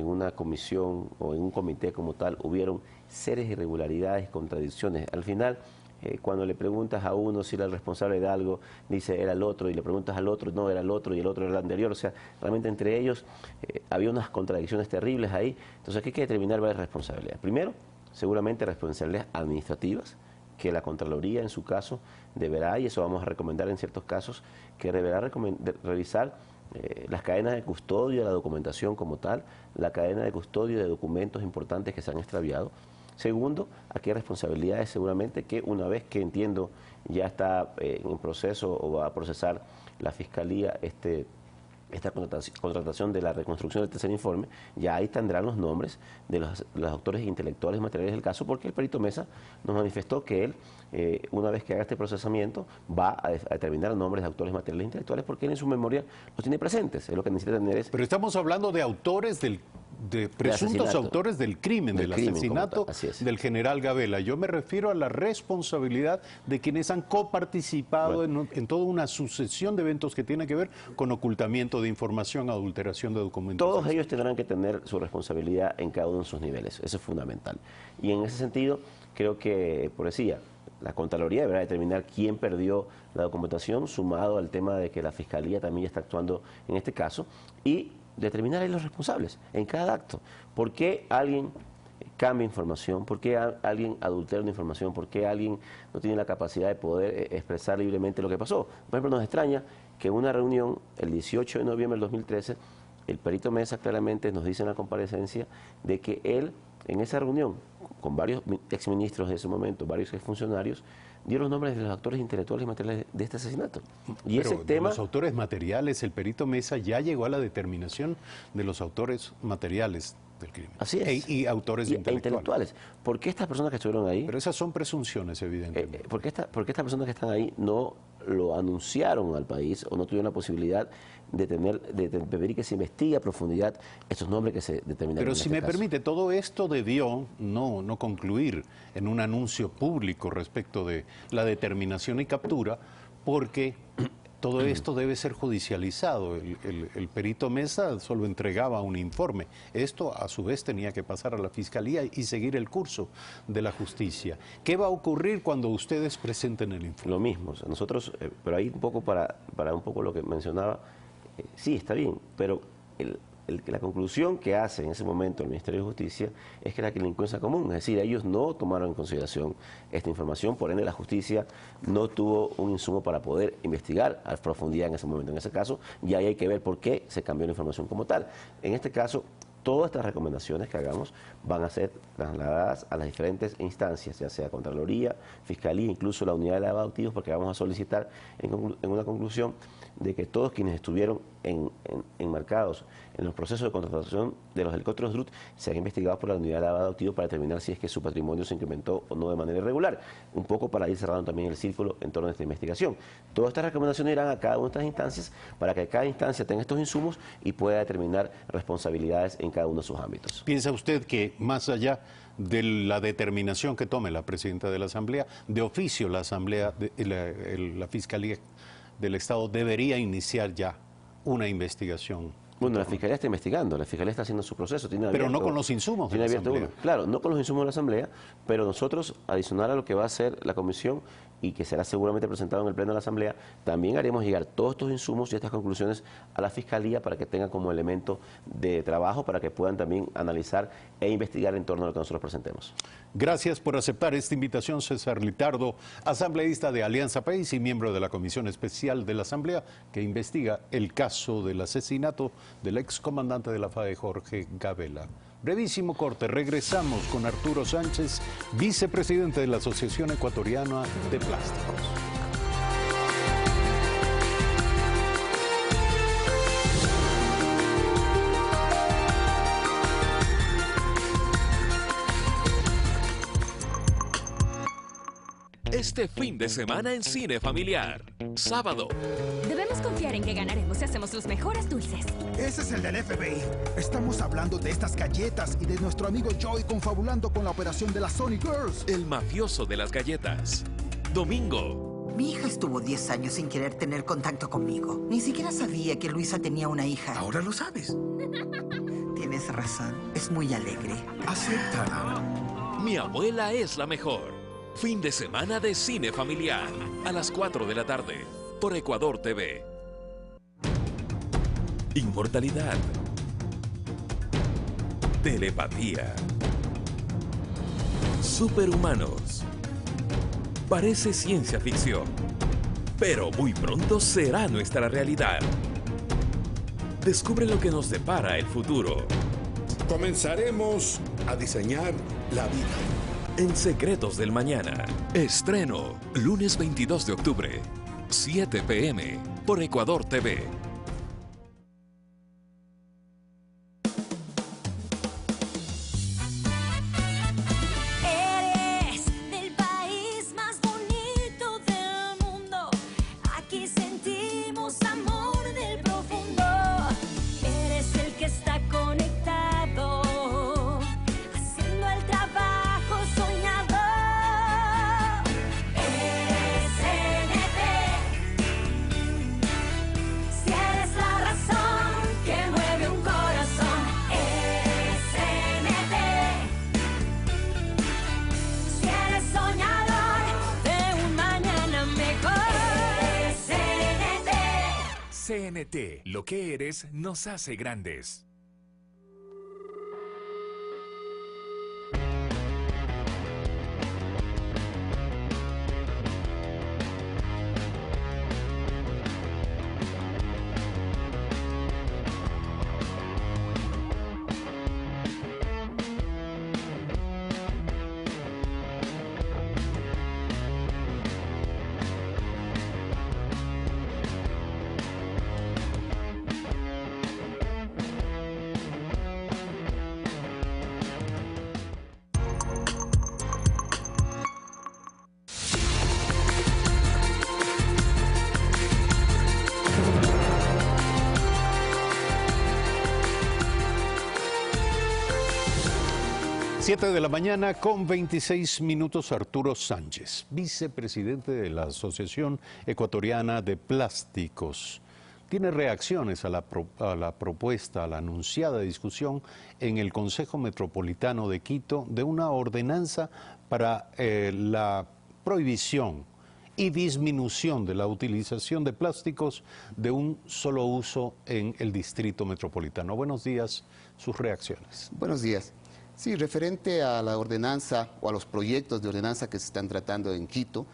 una comisión o en un comité como tal hubieron serias irregularidades y contradicciones. Al final, cuando le preguntas a uno si era el responsable de algo, dice era el otro, y le preguntas al otro, no, era el otro, y el otro era el anterior. O sea, realmente entre ellos había unas contradicciones terribles ahí. Entonces aquí hay que determinar varias responsabilidades. Primero, seguramente responsabilidades administrativas, que la Contraloría en su caso deberá, y eso vamos a recomendar en ciertos casos, que deberá revisar las cadenas de custodia de la documentación como tal, la cadena de custodia de documentos importantes que se han extraviado. Segundo, aquí hay responsabilidades seguramente que una vez que entiendo ya está en proceso o va a procesar la Fiscalía este esta contratación de la reconstrucción del tercer informe, ya ahí tendrán los nombres de los autores intelectuales y materiales del caso, porque el perito Mesa nos manifestó que él, una vez que haga este procesamiento, va a determinar los nombres de autores materiales e intelectuales, porque él en su memoria los tiene presentes. Es lo que necesita tener es... Pero estamos hablando de autores de presuntos autores del crimen, del asesinato del general Gabela. Yo me refiero a la responsabilidad de quienes han coparticipado en toda una sucesión de eventos que tienen que ver con ocultamiento de información, adulteración de documentos. Todos ellos tendrán que tener su responsabilidad en cada uno de sus niveles. Eso es fundamental. Y en ese sentido, creo que, por decía, la Contraloría deberá determinar quién perdió la documentación, sumado al tema de que la Fiscalía también ya está actuando en este caso, y determinar a los responsables en cada acto. ¿Por qué alguien cambia información? ¿Por qué alguien adultera una información? ¿Por qué alguien no tiene la capacidad de poder expresar libremente lo que pasó? Por ejemplo, nos extraña que en una reunión el 18 de noviembre del 2013, el perito Mesa claramente nos dice en la comparecencia de que él, en esa reunión, con varios exministros de ese momento, varios exfuncionarios, dio los nombres de los autores intelectuales y materiales de este asesinato. Y pero ese tema... los autores materiales, el perito Mesa ya llegó a la determinación de los autores materiales del crimen. Así es. Y autores intelectuales. ¿Por qué estas personas que estuvieron ahí? Pero esas son presunciones, evidentemente. ¿Por qué estas personas que están ahí no lo anunciaron al país o no tuvieron la posibilidad de pedir que se investigue a profundidad estos nombres que se determinaron? Pero si me permite, todo esto debió no concluir en un anuncio público respecto de la determinación y captura, porque todo esto debe ser judicializado. El perito Mesa solo entregaba un informe. Esto, a su vez, tenía que pasar a la Fiscalía y seguir el curso de la justicia. ¿Qué va a ocurrir cuando ustedes presenten el informe? Lo mismo. O sea, nosotros, pero ahí un poco para un poco lo que mencionaba, sí, está bien, pero la conclusión que hace en ese momento el Ministerio de Justicia es que la delincuencia común, es decir, ellos no tomaron en consideración esta información, por ende la justicia no tuvo un insumo para poder investigar a profundidad en ese momento. En ese caso, ya hay que ver por qué se cambió la información como tal. En este caso, todas estas recomendaciones que hagamos van a ser trasladadas a las diferentes instancias, ya sea Contraloría, Fiscalía, incluso la Unidad de Lavado de Activos, porque vamos a solicitar en una conclusión de que todos quienes estuvieron enmarcados en los procesos de contratación de los helicópteros DRUT sean investigados por la Unidad de Lavado de Activos para determinar si es que su patrimonio se incrementó o no de manera irregular. Un poco para ir cerrando también el círculo en torno a esta investigación. Todas estas recomendaciones irán a cada una de estas instancias para que cada instancia tenga estos insumos y pueda determinar responsabilidades en cada uno de sus ámbitos. ¿Piensa usted que más allá de la determinación que tome la presidenta de la Asamblea, de oficio la Asamblea, la Fiscalía del Estado debería iniciar ya una investigación? Bueno, la Fiscalía está investigando, la Fiscalía está haciendo su proceso. Pero no con los insumos de la Asamblea. Claro, no con los insumos de la Asamblea, pero nosotros, adicional a lo que va a hacer la Comisión y que será seguramente presentado en el Pleno de la Asamblea, también haremos llegar todos estos insumos y estas conclusiones a la Fiscalía para que tengan como elemento de trabajo, para que puedan también analizar e investigar en torno a lo que nosotros presentemos. Gracias por aceptar esta invitación, César Litardo, asambleísta de Alianza País y miembro de la Comisión Especial de la Asamblea que investiga el caso del asesinato del excomandante de la FAE, Jorge Gabela. Brevísimo corte, regresamos con Arturo Sánchez, vicepresidente de la Asociación Ecuatoriana de Plásticos. Este fin de semana en Cine Familiar. Sábado. Debemos confiar en que ganaremos si hacemos los mejores dulces. Ese es el del FBI. Estamos hablando de estas galletas y de nuestro amigo Joey confabulando con la operación de las Sony Girls. El mafioso de las galletas. Domingo. Mi hija estuvo 10 años sin querer tener contacto conmigo. Ni siquiera sabía que Luisa tenía una hija. Ahora lo sabes. Tienes razón. Es muy alegre. Acéptala. Mi abuela es la mejor. Fin de semana de Cine Familiar. A las 4 de la tarde. Por Ecuador TV. Inmortalidad. Telepatía. Superhumanos. Parece ciencia ficción, pero muy pronto será nuestra realidad. Descubre lo que nos depara el futuro. Comenzaremos a diseñar la vida. En Secretos del Mañana. Estreno lunes 22 de octubre, 7 p.m. por Ecuador TV. CNT, lo que eres nos hace grandes. Siete de la mañana con 26 minutos. Arturo Sánchez, vicepresidente de la Asociación Ecuatoriana de Plásticos, tiene reacciones a la propuesta, a la anunciada discusión en el Consejo Metropolitano de Quito de una ordenanza para la prohibición y disminución de la utilización de plásticos de un solo uso en el Distrito Metropolitano. Buenos días, sus reacciones. Buenos días. Sí, referente a la ordenanza o a los proyectos de ordenanza que se están tratando en Quito,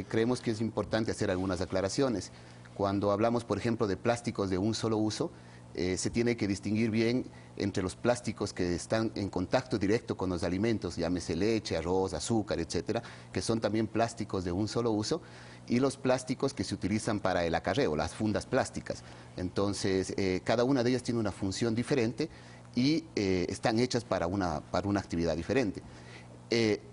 creemos que es importante hacer algunas aclaraciones. Cuando hablamos, por ejemplo, de plásticos de un solo uso, se tiene que distinguir bien entre los plásticos que están en contacto directo con los alimentos, llámese leche, arroz, azúcar, etcétera, que son también plásticos de un solo uso, y los plásticos que se utilizan para el acarreo, las fundas plásticas. Entonces, cada una de ellas tiene una función diferente y están hechas para una actividad diferente.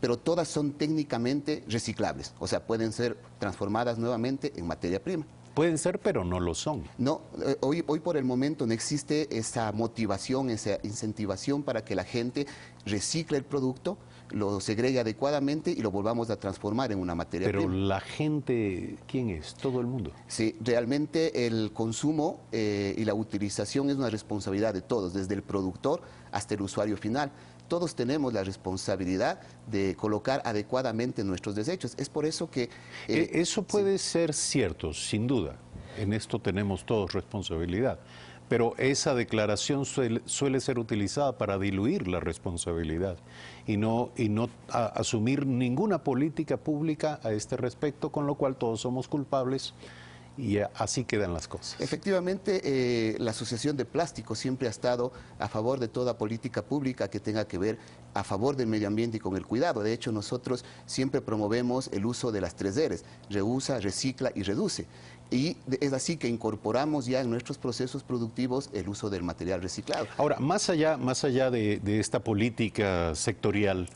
Pero todas son técnicamente reciclables, o sea, pueden ser transformadas nuevamente en materia prima. Pueden ser, pero no lo son. No, hoy por el momento no existe esa motivación, esa incentivación para que la gente recicle el producto, lo segregue adecuadamente y lo volvamos a transformar en una materia prima. Pero la gente, ¿quién es? Todo el mundo. Sí, realmente el consumo y la utilización es una responsabilidad de todos, desde el productor hasta el usuario final. Todos tenemos la responsabilidad de colocar adecuadamente nuestros desechos. Es por eso que... eso puede ser cierto, sin duda. En esto tenemos todos responsabilidad. Pero esa declaración suele ser utilizada para diluir la responsabilidad y no asumir ninguna política pública a este respecto, con lo cual todos somos culpables. Y así quedan las cosas. Efectivamente, la Asociación de Plásticos siempre ha estado a favor de toda política pública que tenga que ver a favor del medio ambiente y con el cuidado. De hecho, nosotros siempre promovemos el uso de las 3 Rs, reusa, recicla y reduce. Y es así que incorporamos ya en nuestros procesos productivos el uso del material reciclado. Ahora, más allá de esta política sectorial,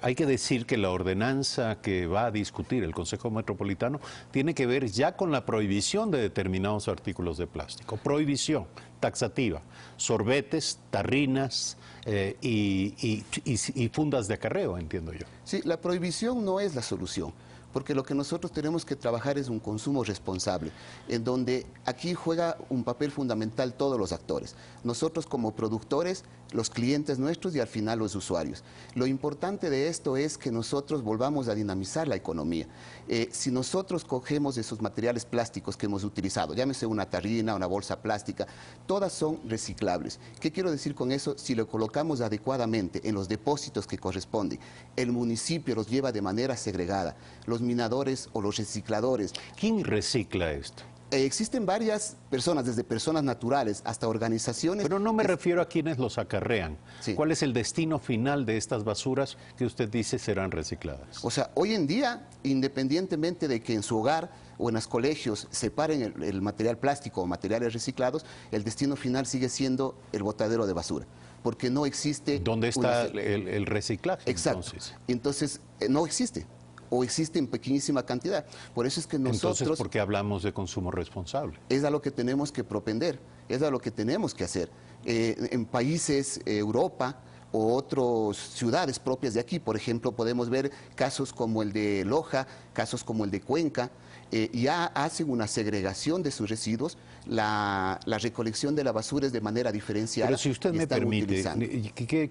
hay que decir que la ordenanza que va a discutir el Consejo Metropolitano tiene que ver ya con la prohibición de determinados artículos de plástico. Prohibición taxativa, sorbetes, tarrinas y fundas de acarreo, entiendo yo. Sí, la prohibición no es la solución, porque lo que nosotros tenemos que trabajar es un consumo responsable, en donde aquí juega un papel fundamental todos los actores. Nosotros como productores, los clientes nuestros y al final los usuarios. Lo importante de esto es que nosotros volvamos a dinamizar la economía. Si nosotros cogemos esos materiales plásticos que hemos utilizado, llámese una tarrina, una bolsa plástica, todas son reciclables. ¿Qué quiero decir con eso? Si lo colocamos adecuadamente en los depósitos que corresponden, el municipio los lleva de manera segregada, los minadores o los recicladores. ¿Quién recicla esto? Existen varias personas, desde personas naturales hasta organizaciones. Pero no me refiero a quienes los acarrean. Sí. ¿Cuál es el destino final de estas basuras que usted dice serán recicladas? O sea, hoy en día, independientemente de que en su hogar o en los colegios separen el material plástico o materiales reciclados, el destino final sigue siendo el botadero de basura, porque no existe... ¿Dónde está el reciclaje? Exacto. Entonces, no existe. O existe en pequeñísima cantidad. Por eso es que nosotros... Entonces, ¿por qué hablamos de consumo responsable? Es a lo que tenemos que propender, es a lo que tenemos que hacer. En países, Europa o otras ciudades propias de aquí, por ejemplo, podemos ver casos como el de Loja, casos como el de Cuenca, ya hacen una segregación de sus residuos, la recolección de la basura es de manera diferenciada. Pero si usted me permite,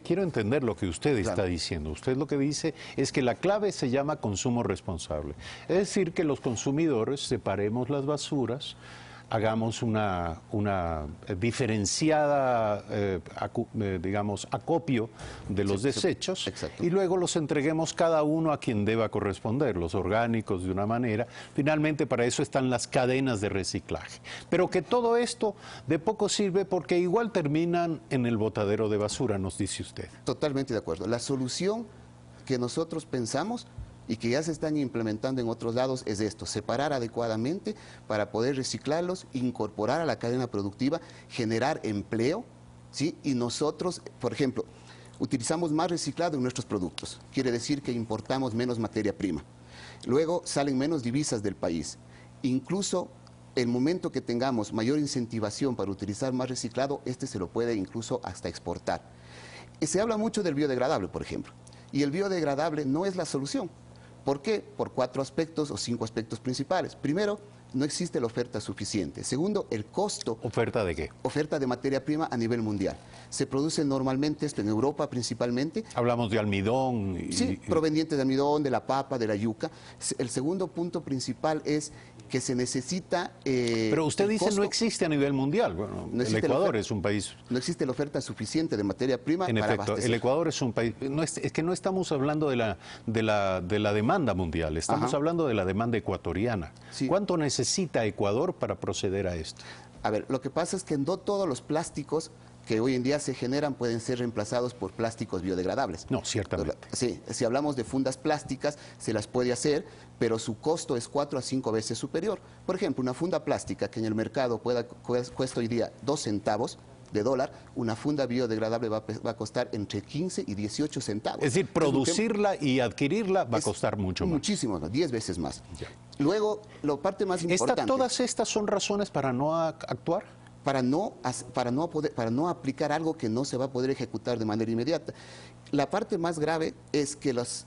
quiero entender lo que usted está diciendo. Usted lo que dice es que la clave se llama consumo responsable. Es decir, que los consumidores separemos las basuras hagamos una diferenciada, digamos, acopio de los desechos y luego los entreguemos cada uno a quien deba corresponder, los orgánicos de una manera. Finalmente, para eso están las cadenas de reciclaje. Pero que todo esto de poco sirve porque igual terminan en el botadero de basura, nos dice usted. Totalmente de acuerdo. La solución que nosotros pensamos y que ya se están implementando en otros lados es esto: separar adecuadamente para poder reciclarlos, incorporar a la cadena productiva, generar empleo, ¿sí? Y nosotros, por ejemplo, utilizamos más reciclado en nuestros productos. Quiere decir que importamos menos materia prima. Luego salen menos divisas del país. Incluso el momento que tengamos mayor incentivación para utilizar más reciclado, se lo puede incluso hasta exportar. Se habla mucho del biodegradable, por ejemplo, y el biodegradable no es la solución. ¿Por qué? Por 4 aspectos o 5 aspectos principales. Primero, no existe la oferta suficiente. Segundo, el costo. ¿Oferta de qué? Oferta de materia prima a nivel mundial. Se produce normalmente esto en Europa principalmente. Hablamos de almidón. Sí, provenientes de almidón, de la papa, de la yuca. El segundo punto principal es que se necesita... Pero usted dice costo. No existe a nivel mundial. Bueno, no el Ecuador es un país... No existe la oferta suficiente de materia prima en para efecto, abastecer. El Ecuador es un país... es que no estamos hablando de la demanda mundial, estamos hablando de la demanda ecuatoriana. Sí. ¿Cuánto necesita Ecuador para proceder a esto? A ver, lo que pasa es que no todos los plásticos que hoy en día se generan pueden ser reemplazados por plásticos biodegradables. No, ciertamente. Sí, si hablamos de fundas plásticas, se las puede hacer, pero su costo es 4 a 5 veces superior. Por ejemplo, una funda plástica que en el mercado cuesta hoy día 2 centavos de dólar, una funda biodegradable va a costar entre 15 y 18 centavos. Es decir, producirla y adquirirla va a costar mucho más. Muchísimo, 10 veces más. Ya. Luego, la parte más importante... ¿Todas estas son razones para no actuar? Para no aplicar algo que no se va a poder ejecutar de manera inmediata. La parte más grave es que los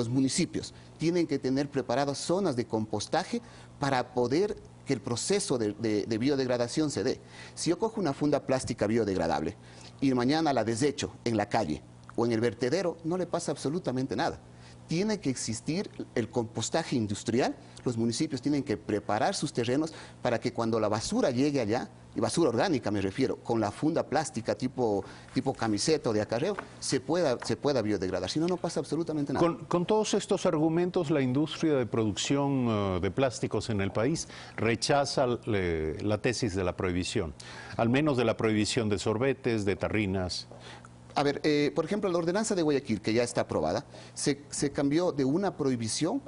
municipios tienen que tener preparadas zonas de compostaje para poder que el proceso de biodegradación se dé. Si yo cojo una funda plástica biodegradable y mañana la desecho en la calle o en el vertedero, no le pasa absolutamente nada. Tiene que existir el compostaje industrial. Los municipios tienen que preparar sus terrenos para que cuando la basura llegue allá, y basura orgánica me refiero, con la funda plástica tipo camiseta o de acarreo, se pueda biodegradar. Si no, no pasa absolutamente nada. Con todos estos argumentos, la industria de producción de plásticos en el país rechaza la tesis de la prohibición, al menos de la prohibición de sorbetes, de tarrinas. A ver, por ejemplo, la ordenanza de Guayaquil, que ya está aprobada, se cambió de una prohibición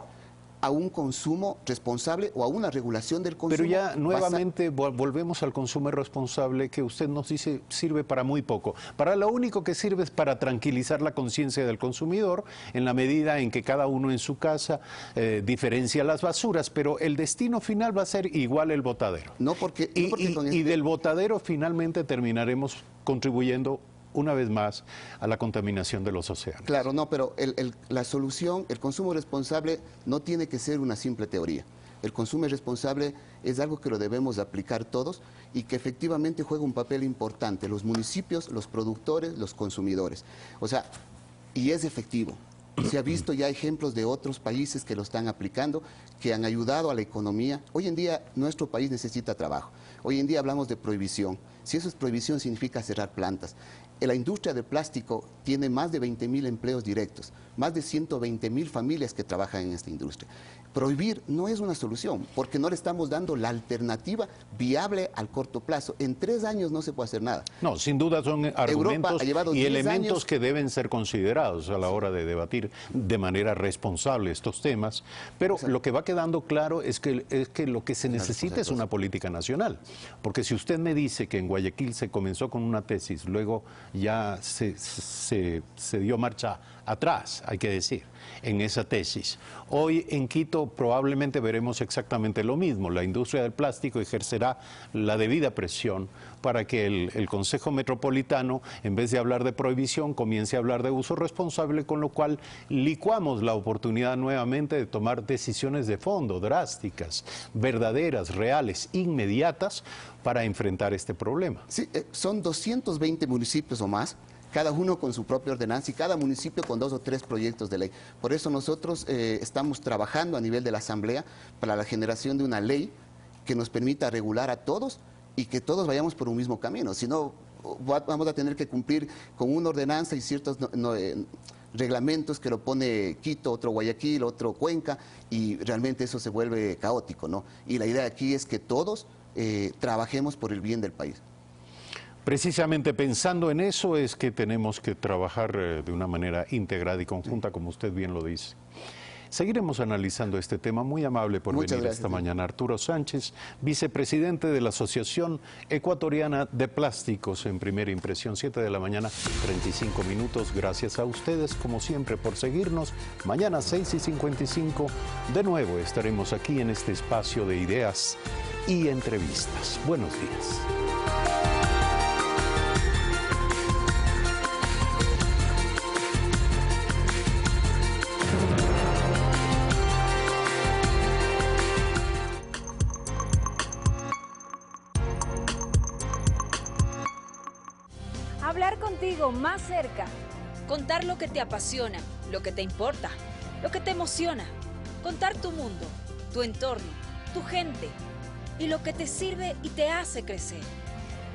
a un consumo responsable o a una regulación del consumo. Pero ya nuevamente volvemos al consumo responsable, que usted nos dice sirve para muy poco. Para lo único que sirve es para tranquilizar la conciencia del consumidor en la medida en que cada uno en su casa diferencia las basuras, pero el destino final va a ser igual el botadero. Y del botadero finalmente terminaremos contribuyendo una vez más a la contaminación de los océanos. Claro, no, pero la solución, el consumo responsable no tiene que ser una simple teoría. El consumo responsable es algo que lo debemos aplicar todos y que efectivamente juega un papel importante, los municipios, los productores, los consumidores. O sea, y es efectivo. Se ha visto ya ejemplos de otros países que lo están aplicando, que han ayudado a la economía. Hoy en día nuestro país necesita trabajo. Hoy en día hablamos de prohibición. Si eso es prohibición, significa cerrar plantas. La industria del plástico tiene más de 20.000 empleos directos, más de 120.000 familias que trabajan en esta industria. Prohibir no es una solución, porque no le estamos dando la alternativa viable al corto plazo. En 3 años no se puede hacer nada. No, sin duda son argumentos y elementos que deben ser considerados a la hora de debatir de manera responsable estos temas, pero lo que va quedando claro es que lo que se necesita es una política nacional, porque si usted me dice que en Guayaquil se comenzó con una tesis, luego ya se dio marcha atrás, hay que decir, en esa tesis. Hoy en Quito probablemente veremos exactamente lo mismo. La industria del plástico ejercerá la debida presión para que el Consejo Metropolitano, en vez de hablar de prohibición, comience a hablar de uso responsable, con lo cual licuamos la oportunidad nuevamente de tomar decisiones de fondo, drásticas, verdaderas, reales, inmediatas, para enfrentar este problema. Sí, son 220 municipios o más, cada uno con su propia ordenanza y cada municipio con 2 o 3 proyectos de ley. Por eso nosotros estamos trabajando a nivel de la Asamblea para la generación de una ley que nos permita regular a todos y que todos vayamos por un mismo camino. Si no, vamos a tener que cumplir con una ordenanza y ciertos reglamentos que lo pone Quito, otro Guayaquil, otro Cuenca, y realmente eso se vuelve caótico, ¿no? Y la idea aquí es que todos trabajemos por el bien del país. Precisamente pensando en eso es que tenemos que trabajar de una manera integrada y conjunta, como usted bien lo dice. Seguiremos analizando este tema. Muy amable por venir esta mañana. Arturo Sánchez, vicepresidente de la Asociación Ecuatoriana de Plásticos, en Primera Impresión, 7 de la mañana, 35 minutos. Gracias a ustedes, como siempre, por seguirnos. Mañana, 6:55, de nuevo estaremos aquí en este espacio de ideas y entrevistas. Buenos días. Hablar contigo más cerca. Contar lo que te apasiona, lo que te importa, lo que te emociona. Contar tu mundo, tu entorno, tu gente y lo que te sirve y te hace crecer.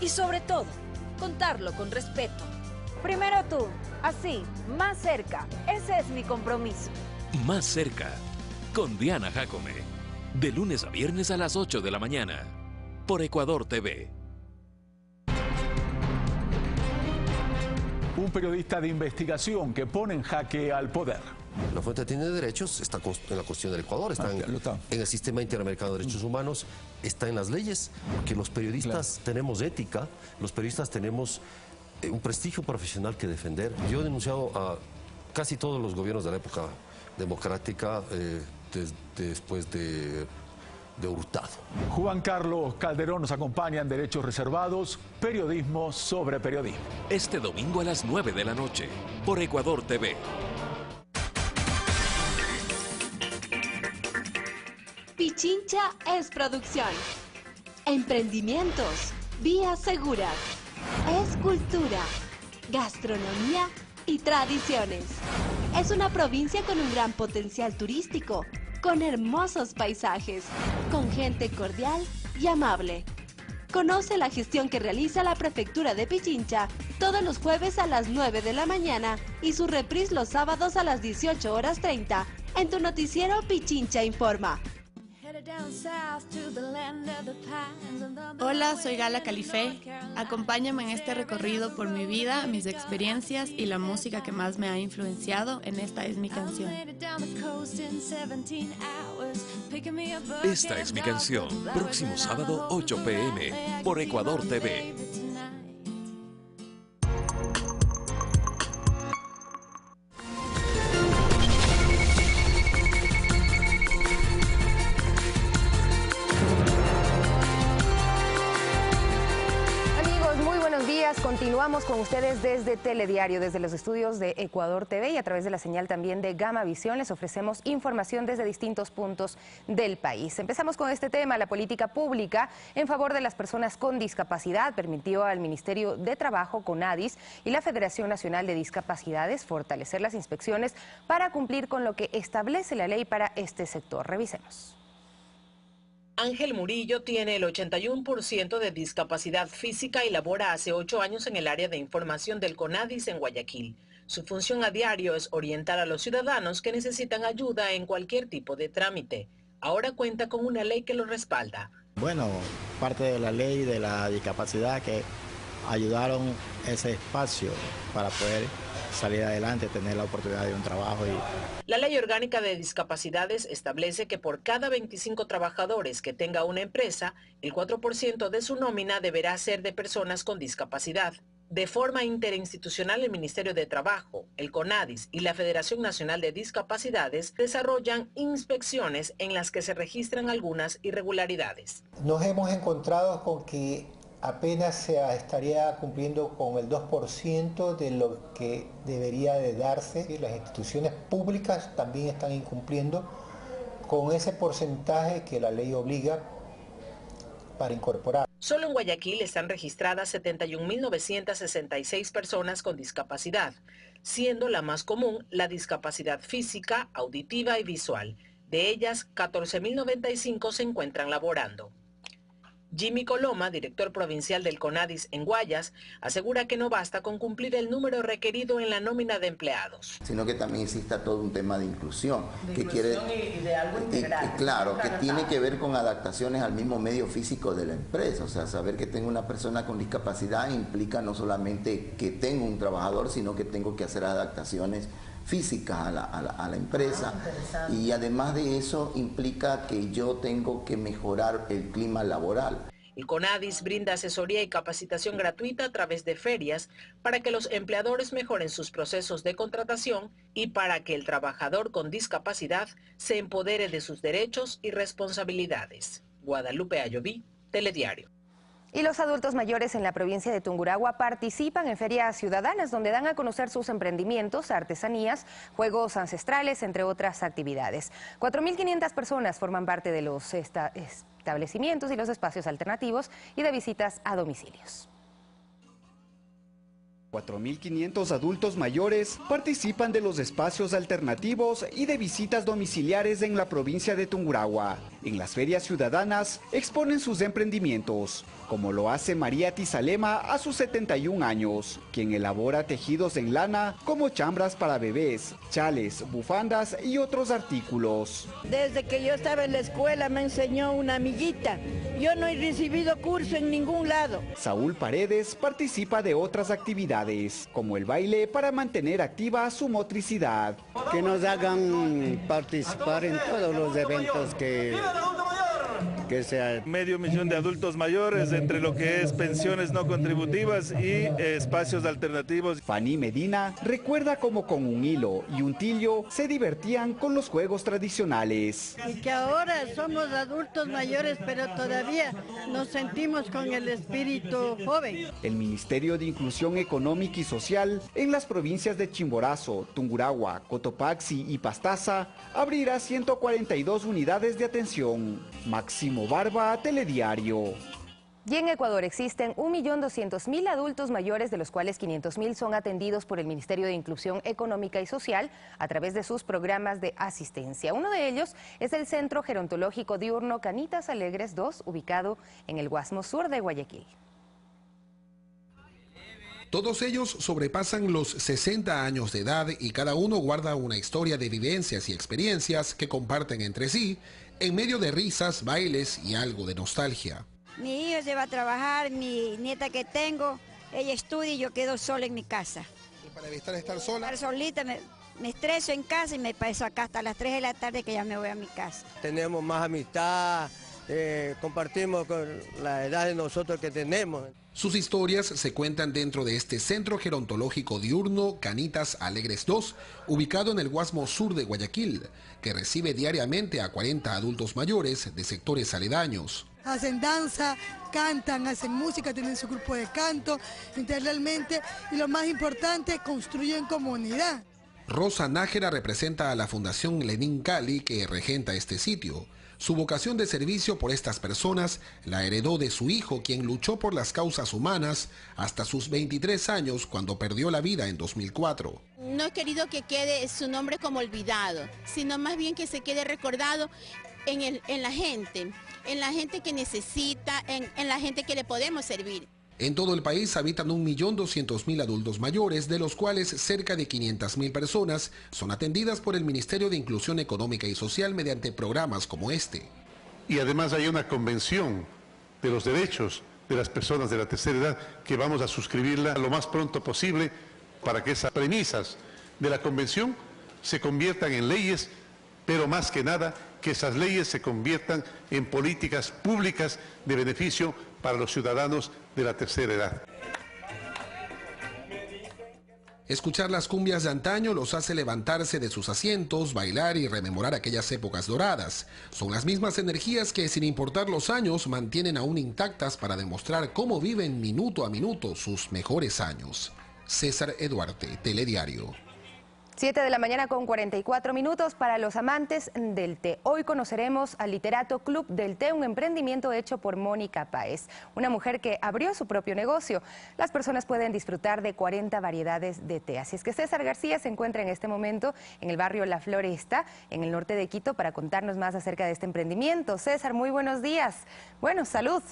Y sobre todo, contarlo con respeto. Primero tú, así, más cerca. Ese es mi compromiso. Más cerca, con Diana Jacome. De lunes a viernes a las 8 de la mañana. Por Ecuador TV. Un periodista de investigación que pone en jaque al poder. La fuente tiene derechos, está en la Constitución del Ecuador, está en el Sistema Interamericano de Derechos Humanos, está en las leyes, porque los periodistas tenemos ética, los periodistas tenemos un prestigio profesional que defender. Yo he denunciado a casi todos los gobiernos de la época democrática después de Hurtado. Juan Carlos Calderón nos acompaña en Derechos Reservados, periodismo sobre periodismo. Este domingo a las 9 de la noche, por Ecuador TV. Pichincha es producción. Emprendimientos, vías seguras. Es cultura, gastronomía y tradiciones. Es una provincia con un gran potencial turístico, con hermosos paisajes, con gente cordial y amable. Conoce la gestión que realiza la Prefectura de Pichincha todos los jueves a las 9 de la mañana y su reprise los sábados a las 18:30 en tu noticiero Pichincha Informa. Hola, soy Gala Califé. Acompáñame en este recorrido por mi vida, mis experiencias y la música que más me ha influenciado en Esta es mi canción. Esta es mi canción. Próximo sábado, 8 p.m. por Ecuador TV. Continuamos con ustedes desde Telediario, desde los estudios de Ecuador TV y a través de la señal también de Gama Visión. Les ofrecemos información desde distintos puntos del país. Empezamos con este tema. La política pública en favor de las personas con discapacidad permitió al Ministerio de Trabajo, CONADIS, y la Federación Nacional de Discapacidades fortalecer las inspecciones para cumplir con lo que establece la ley para este sector. Revisemos. Ángel Murillo tiene el 81% de discapacidad física y labora hace 8 años en el área de información del CONADIS en Guayaquil. Su función a diario es orientar a los ciudadanos que necesitan ayuda en cualquier tipo de trámite. Ahora cuenta con una ley que lo respalda. Bueno, parte de la ley de la discapacidad que ayudaron ese espacio para poder salir adelante, tener la oportunidad de un trabajo. La Ley Orgánica de Discapacidades establece que por cada 25 trabajadores que tenga una empresa, el 4% de su nómina deberá ser de personas con discapacidad. De forma interinstitucional, el Ministerio de Trabajo, el CONADIS y la Federación Nacional de Discapacidades desarrollan inspecciones en las que se registran algunas irregularidades. Nos hemos encontrado con que apenas se estaría cumpliendo con el 2% de lo que debería de darse. Las instituciones públicas también están incumpliendo con ese porcentaje que la ley obliga para incorporar. Solo en Guayaquil están registradas 71.966 personas con discapacidad, siendo la más común la discapacidad física, auditiva y visual. De ellas, 14.095 se encuentran laborando. Jimmy Coloma, director provincial del CONADIS en Guayas, asegura que no basta con cumplir el número requerido en la nómina de empleados. Sino que también exista todo un tema de inclusión. Y de algo integral. Claro, que tiene que ver con adaptaciones al mismo medio físico de la empresa. O sea, saber que tengo una persona con discapacidad implica no solamente que tengo un trabajador, sino que tengo que hacer adaptaciones físicas a la empresa, y además de eso implica que yo tengo que mejorar el clima laboral. El CONADIS brinda asesoría y capacitación gratuita a través de ferias para que los empleadores mejoren sus procesos de contratación y para que el trabajador con discapacidad se empodere de sus derechos y responsabilidades. Guadalupe Ayoví, Telediario. Y los adultos mayores en la provincia de Tungurahua participan en ferias ciudadanas donde dan a conocer sus emprendimientos, artesanías, juegos ancestrales, entre otras actividades. 4.500 personas forman parte de los establecimientos y los espacios alternativos y de visitas a domicilios. 4.500 adultos mayores participan de los espacios alternativos y de visitas domiciliares en la provincia de Tungurahua. En las ferias ciudadanas exponen sus emprendimientos, como lo hace María Tizalema a sus 71 años, quien elabora tejidos en lana como chambras para bebés, chales, bufandas y otros artículos. Desde que yo estaba en la escuela me enseñó una amiguita. Yo no he recibido curso en ningún lado. Saúl Paredes participa de otras actividades, como el baile para mantener activa su motricidad. Que nos hagan participar en todos los eventos que sea. 500,000 de adultos mayores entre lo que es pensiones no contributivas y espacios alternativos. Fanny Medina recuerda cómo con un hilo y un tillo se divertían con los juegos tradicionales. Y que ahora somos adultos mayores, pero todavía nos sentimos con el espíritu joven. El Ministerio de Inclusión Económica y Social en las provincias de Chimborazo, Tungurahua, Cotopaxi y Pastaza abrirá 142 unidades de atención. Máximo Barba, Telediario. Y en Ecuador existen 1.200.000 adultos mayores, de los cuales 500.000 son atendidos por el Ministerio de Inclusión Económica y Social a través de sus programas de asistencia. Uno de ellos es el Centro Gerontológico Diurno Canitas Alegres 2, ubicado en el Guasmo Sur de Guayaquil. Todos ellos sobrepasan los 60 años de edad y cada uno guarda una historia de vivencias y experiencias que comparten entre sí en medio de risas, bailes y algo de nostalgia. Mi hijo se va a trabajar, mi nieta que tengo, ella estudia y yo quedo sola en mi casa. ¿Y para evitar estar sola? Estar solita, me estreso en casa y me paso acá hasta las 3 de la tarde que ya me voy a mi casa. Tenemos más amistad, compartimos con la edad de nosotros que tenemos. Sus historias se cuentan dentro de este Centro Gerontológico Diurno Canitas Alegres 2, ubicado en el Guasmo Sur de Guayaquil, que recibe diariamente a 40 adultos mayores de sectores aledaños. Hacen danza, cantan, hacen música, tienen su grupo de canto, integralmente, y lo más importante, construyen comunidad. Rosa Nájera representa a la Fundación Lenín Cali, que regenta este sitio. Su vocación de servicio por estas personas la heredó de su hijo, quien luchó por las causas humanas hasta sus 23 años, cuando perdió la vida en 2004. No he querido que quede su nombre como olvidado, sino más bien que se quede recordado en la gente que necesita, en la gente que le podemos servir. En todo el país habitan 1.200.000 adultos mayores, de los cuales cerca de 500.000 personas son atendidas por el Ministerio de Inclusión Económica y Social mediante programas como este. Y además hay una convención de los derechos de las personas de la tercera edad que vamos a suscribirla lo más pronto posible para que esas premisas de la convención se conviertan en leyes, pero más que nada que esas leyes se conviertan en políticas públicas de beneficio para los ciudadanos de la tercera edad. Escuchar las cumbias de antaño los hace levantarse de sus asientos, bailar y rememorar aquellas épocas doradas. Son las mismas energías que, sin importar los años, mantienen aún intactas para demostrar cómo viven minuto a minuto sus mejores años. César Eduarte, Telediario. 7 de la mañana con 44 minutos para los amantes del té. Hoy conoceremos al Literato Club del Té, un emprendimiento hecho por Mónica Páez, una mujer que abrió su propio negocio. Las personas pueden disfrutar de 40 variedades de té. Así es que César García se encuentra en este momento en el barrio La Floresta, en el norte de Quito, para contarnos más acerca de este emprendimiento. César, muy buenos días. Bueno, salud.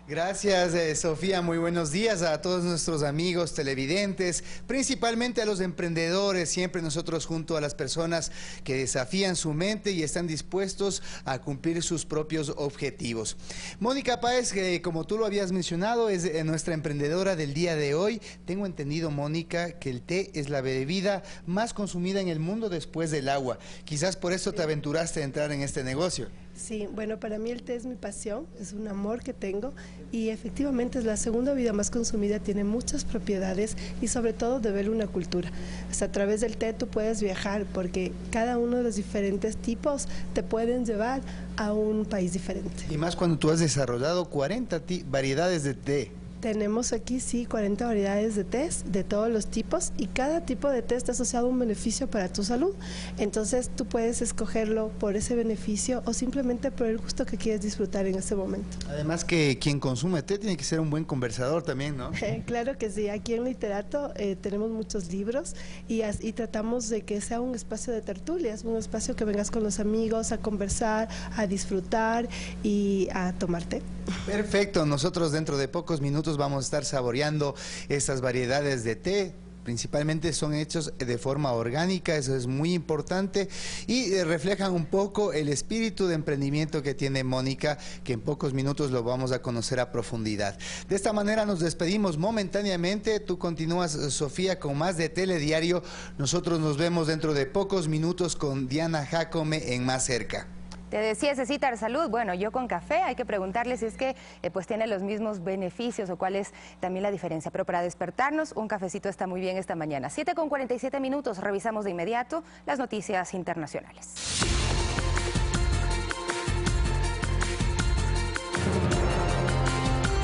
Gracias, Sofía. Muy buenos días a todos nuestros amigos televidentes, principalmente a los emprendedores, siempre nosotros junto a las personas que desafían su mente y están dispuestos a cumplir sus propios objetivos. Mónica Páez, como tú lo habías mencionado, es nuestra emprendedora del día de hoy. Tengo entendido, Mónica, que el té es la bebida más consumida en el mundo después del agua. Quizás por eso te aventuraste a entrar en este negocio. Sí, bueno, para mí el té es mi pasión, es un amor que tengo y efectivamente es la segunda bebida más consumida, tiene muchas propiedades y sobre todo de ver una cultura. O sea, a través del té tú puedes viajar porque cada uno de los diferentes tipos te pueden llevar a un país diferente. Y más cuando tú has desarrollado 40 variedades de té. Tenemos aquí, sí, 40 variedades de tés de todos los tipos y cada tipo de té está asociado a un beneficio para tu salud. Entonces tú puedes escogerlo por ese beneficio o simplemente por el gusto que quieres disfrutar en ese momento. Además que quien consume té tiene que ser un buen conversador también, ¿no? Claro que sí, aquí en Literato tenemos muchos libros y tratamos de que sea un espacio de tertulias, un espacio que vengas con los amigos a conversar, a disfrutar y a tomar té. Perfecto, nosotros dentro de pocos minutos vamos a estar saboreando estas variedades de té. Principalmente son hechos de forma orgánica, eso es muy importante y reflejan un poco el espíritu de emprendimiento que tiene Mónica, que en pocos minutos lo vamos a conocer a profundidad. De esta manera nos despedimos momentáneamente, tú continúas, Sofía, con más de Telediario. Nosotros nos vemos dentro de pocos minutos con Diana Jacome en Más Cerca. Te decía Cecitar Salud, bueno, yo con café, hay que preguntarle si es que pues tiene los mismos beneficios o cuál es también la diferencia, pero para despertarnos un cafecito está muy bien esta mañana. 7:47, revisamos de inmediato las noticias internacionales.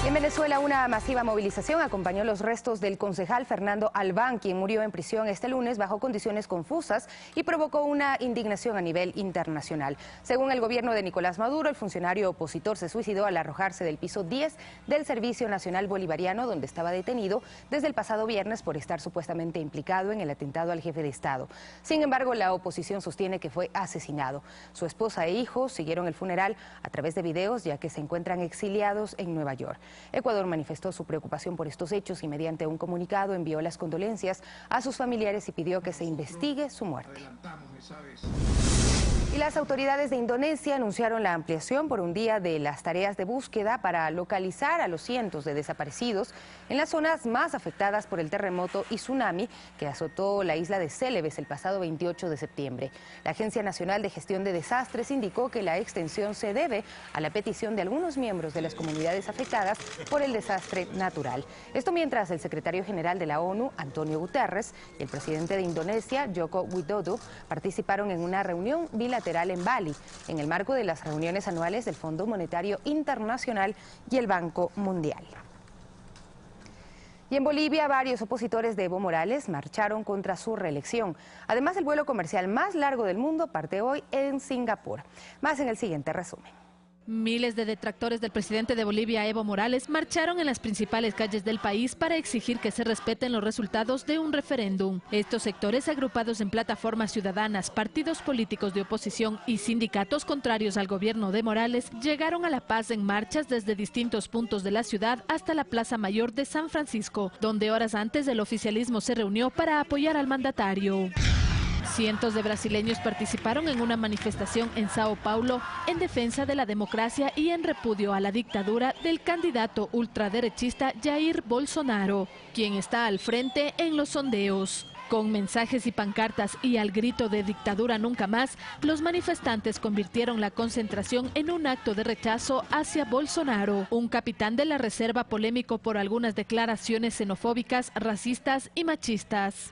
En Venezuela, una masiva movilización acompañó los restos del concejal Fernando Albán, quien murió en prisión este lunes bajo condiciones confusas y provocó una indignación a nivel internacional. Según el gobierno de Nicolás Maduro, el funcionario opositor se suicidó al arrojarse del piso 10 del Servicio Nacional Bolivariano, donde estaba detenido desde el pasado viernes por estar supuestamente implicado en el atentado al jefe de Estado. Sin embargo, la oposición sostiene que fue asesinado. Su esposa e hijos siguieron el funeral a través de videos, ya que se encuentran exiliados en Nueva York. Ecuador manifestó su preocupación por estos hechos y mediante un comunicado envió las condolencias a sus familiares y pidió que se investigue su muerte. Y las autoridades de Indonesia anunciaron la ampliación por un día de las tareas de búsqueda para localizar a los cientos de desaparecidos en las zonas más afectadas por el terremoto y tsunami que azotó la isla de Celebes el pasado 28 de septiembre. La Agencia Nacional de Gestión de Desastres indicó que la extensión se debe a la petición de algunos miembros de las comunidades afectadas por el desastre natural. Esto mientras el secretario general de la ONU, Antonio Guterres, y el presidente de Indonesia, Joko Widodo, participaron en una reunión bilateral en Bali, en el marco de las reuniones anuales del Fondo Monetario Internacional y el Banco Mundial. Y en Bolivia, varios opositores de Evo Morales marcharon contra su reelección. Además, el vuelo comercial más largo del mundo parte hoy en Singapur. Más en el siguiente resumen. Miles de detractores del presidente de Bolivia, Evo Morales, marcharon en las principales calles del país para exigir que se respeten los resultados de un referéndum. Estos sectores, agrupados en plataformas ciudadanas, partidos políticos de oposición y sindicatos contrarios al gobierno de Morales, llegaron a La Paz en marchas desde distintos puntos de la ciudad hasta la Plaza Mayor de San Francisco, donde horas antes el oficialismo se reunió para apoyar al mandatario. Cientos de brasileños participaron en una manifestación en Sao Paulo en defensa de la democracia y en repudio a la dictadura del candidato ultraderechista Jair Bolsonaro, quien está al frente en los sondeos. Con mensajes y pancartas y al grito de dictadura nunca más, los manifestantes convirtieron la concentración en un acto de rechazo hacia Bolsonaro, un capitán de la reserva polémico por algunas declaraciones xenofóbicas, racistas y machistas.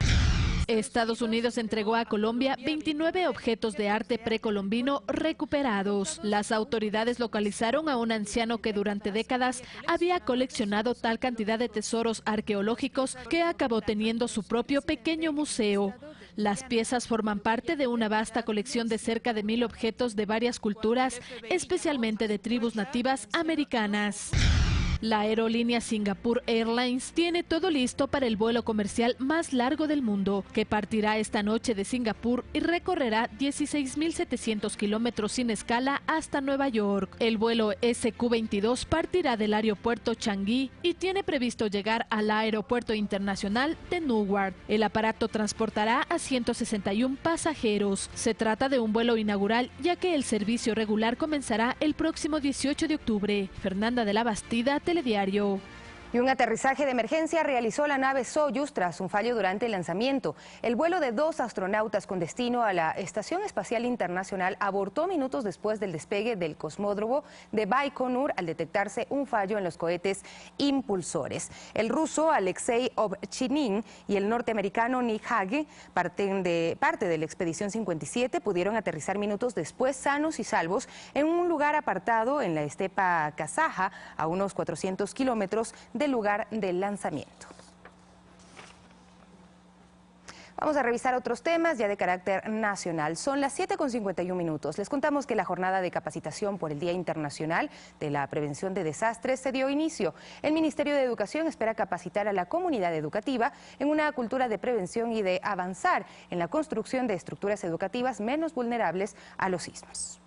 Estados Unidos entregó a Colombia 29 objetos de arte precolombino recuperados. Las autoridades localizaron a un anciano que durante décadas había coleccionado tal cantidad de tesoros arqueológicos que acabó teniendo su propio pequeño museo. Las piezas forman parte de una vasta colección de cerca de 1000 objetos de varias culturas, especialmente de tribus nativas americanas. La aerolínea Singapore Airlines tiene todo listo para el vuelo comercial más largo del mundo, que partirá esta noche de Singapur y recorrerá 16.700 kilómetros sin escala hasta Nueva York. El vuelo SQ-22 partirá del aeropuerto Changi y tiene previsto llegar al aeropuerto internacional de Newark. El aparato transportará a 161 pasajeros. Se trata de un vuelo inaugural, ya que el servicio regular comenzará el próximo 18 de octubre. Fernanda de la Bastida, Telediario. Y un aterrizaje de emergencia realizó la nave Soyuz tras un fallo durante el lanzamiento. El vuelo de 2 astronautas con destino a la Estación Espacial Internacional abortó minutos después del despegue del cosmódromo de Baikonur al detectarse un fallo en los cohetes impulsores. El ruso Alexei Ovchinin y el norteamericano Nick Hague, parte de la Expedición 57, pudieron aterrizar minutos después sanos y salvos en un lugar apartado en la estepa kazaja, a unos 400 kilómetros del lugar del lanzamiento. Vamos a revisar otros temas ya de carácter nacional. Son las 7:51. Les contamos que la jornada de capacitación por el Día Internacional de la Prevención de Desastres se dio inicio. El Ministerio de Educación espera capacitar a la comunidad educativa en una cultura de prevención y de avanzar en la construcción de estructuras educativas menos vulnerables a los sismos.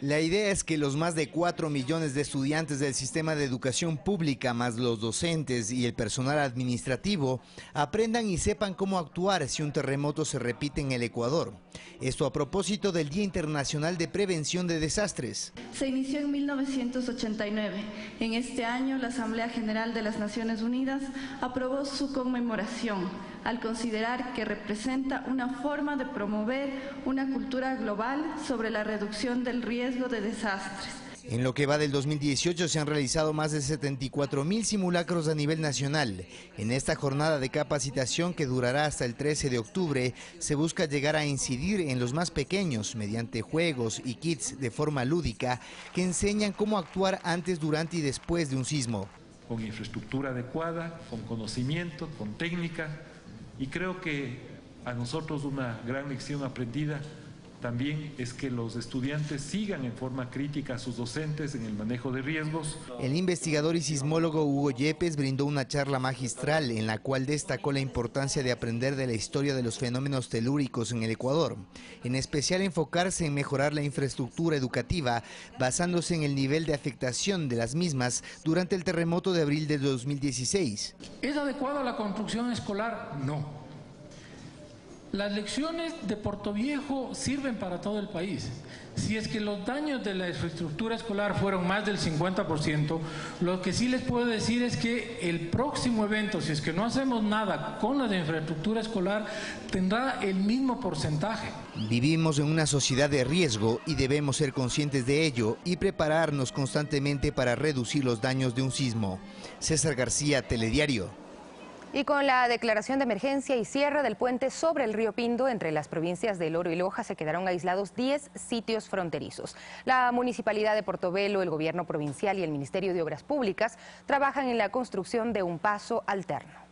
La idea es que los más de 4 millones de estudiantes del sistema de educación pública, más los docentes y el personal administrativo, aprendan y sepan cómo actuar si un terremoto se repite en el Ecuador. Esto a propósito del Día Internacional de Prevención de Desastres. Se inició en 1989. En este año, la Asamblea General de las Naciones Unidas aprobó su conmemoración, al considerar que representa una forma de promover una cultura global sobre la reducción del riesgo de desastres. En lo que va del 2018 se han realizado más de 74.000 simulacros a nivel nacional. En esta jornada de capacitación, que durará hasta el 13 de octubre, se busca llegar a incidir en los más pequeños mediante juegos y kits de forma lúdica que enseñan cómo actuar antes, durante y después de un sismo. Con infraestructura adecuada, con conocimiento, con técnica, y creo que a nosotros una gran lección aprendida también es que los estudiantes sigan en forma crítica a sus docentes en el manejo de riesgos. El investigador y sismólogo Hugo Yepes brindó una charla magistral en la cual destacó la importancia de aprender de la historia de los fenómenos telúricos en el Ecuador, en especial enfocarse en mejorar la infraestructura educativa basándose en el nivel de afectación de las mismas durante el terremoto de abril de 2016. ¿Es adecuado a la construcción escolar? No. Las lecciones de Portoviejo sirven para todo el país. Si es que los daños de la infraestructura escolar fueron más del 50%, lo que sí les puedo decir es que el próximo evento, si es que no hacemos nada con la infraestructura escolar, tendrá el mismo porcentaje. Vivimos en una sociedad de riesgo y debemos ser conscientes de ello y prepararnos constantemente para reducir los daños de un sismo. César García, Telediario. Y con la declaración de emergencia y cierre del puente sobre el río Pindo entre las provincias del Oro y Loja, se quedaron aislados 10 sitios fronterizos. La Municipalidad de Portobelo, el Gobierno Provincial y el Ministerio de Obras Públicas trabajan en la construcción de un paso alterno.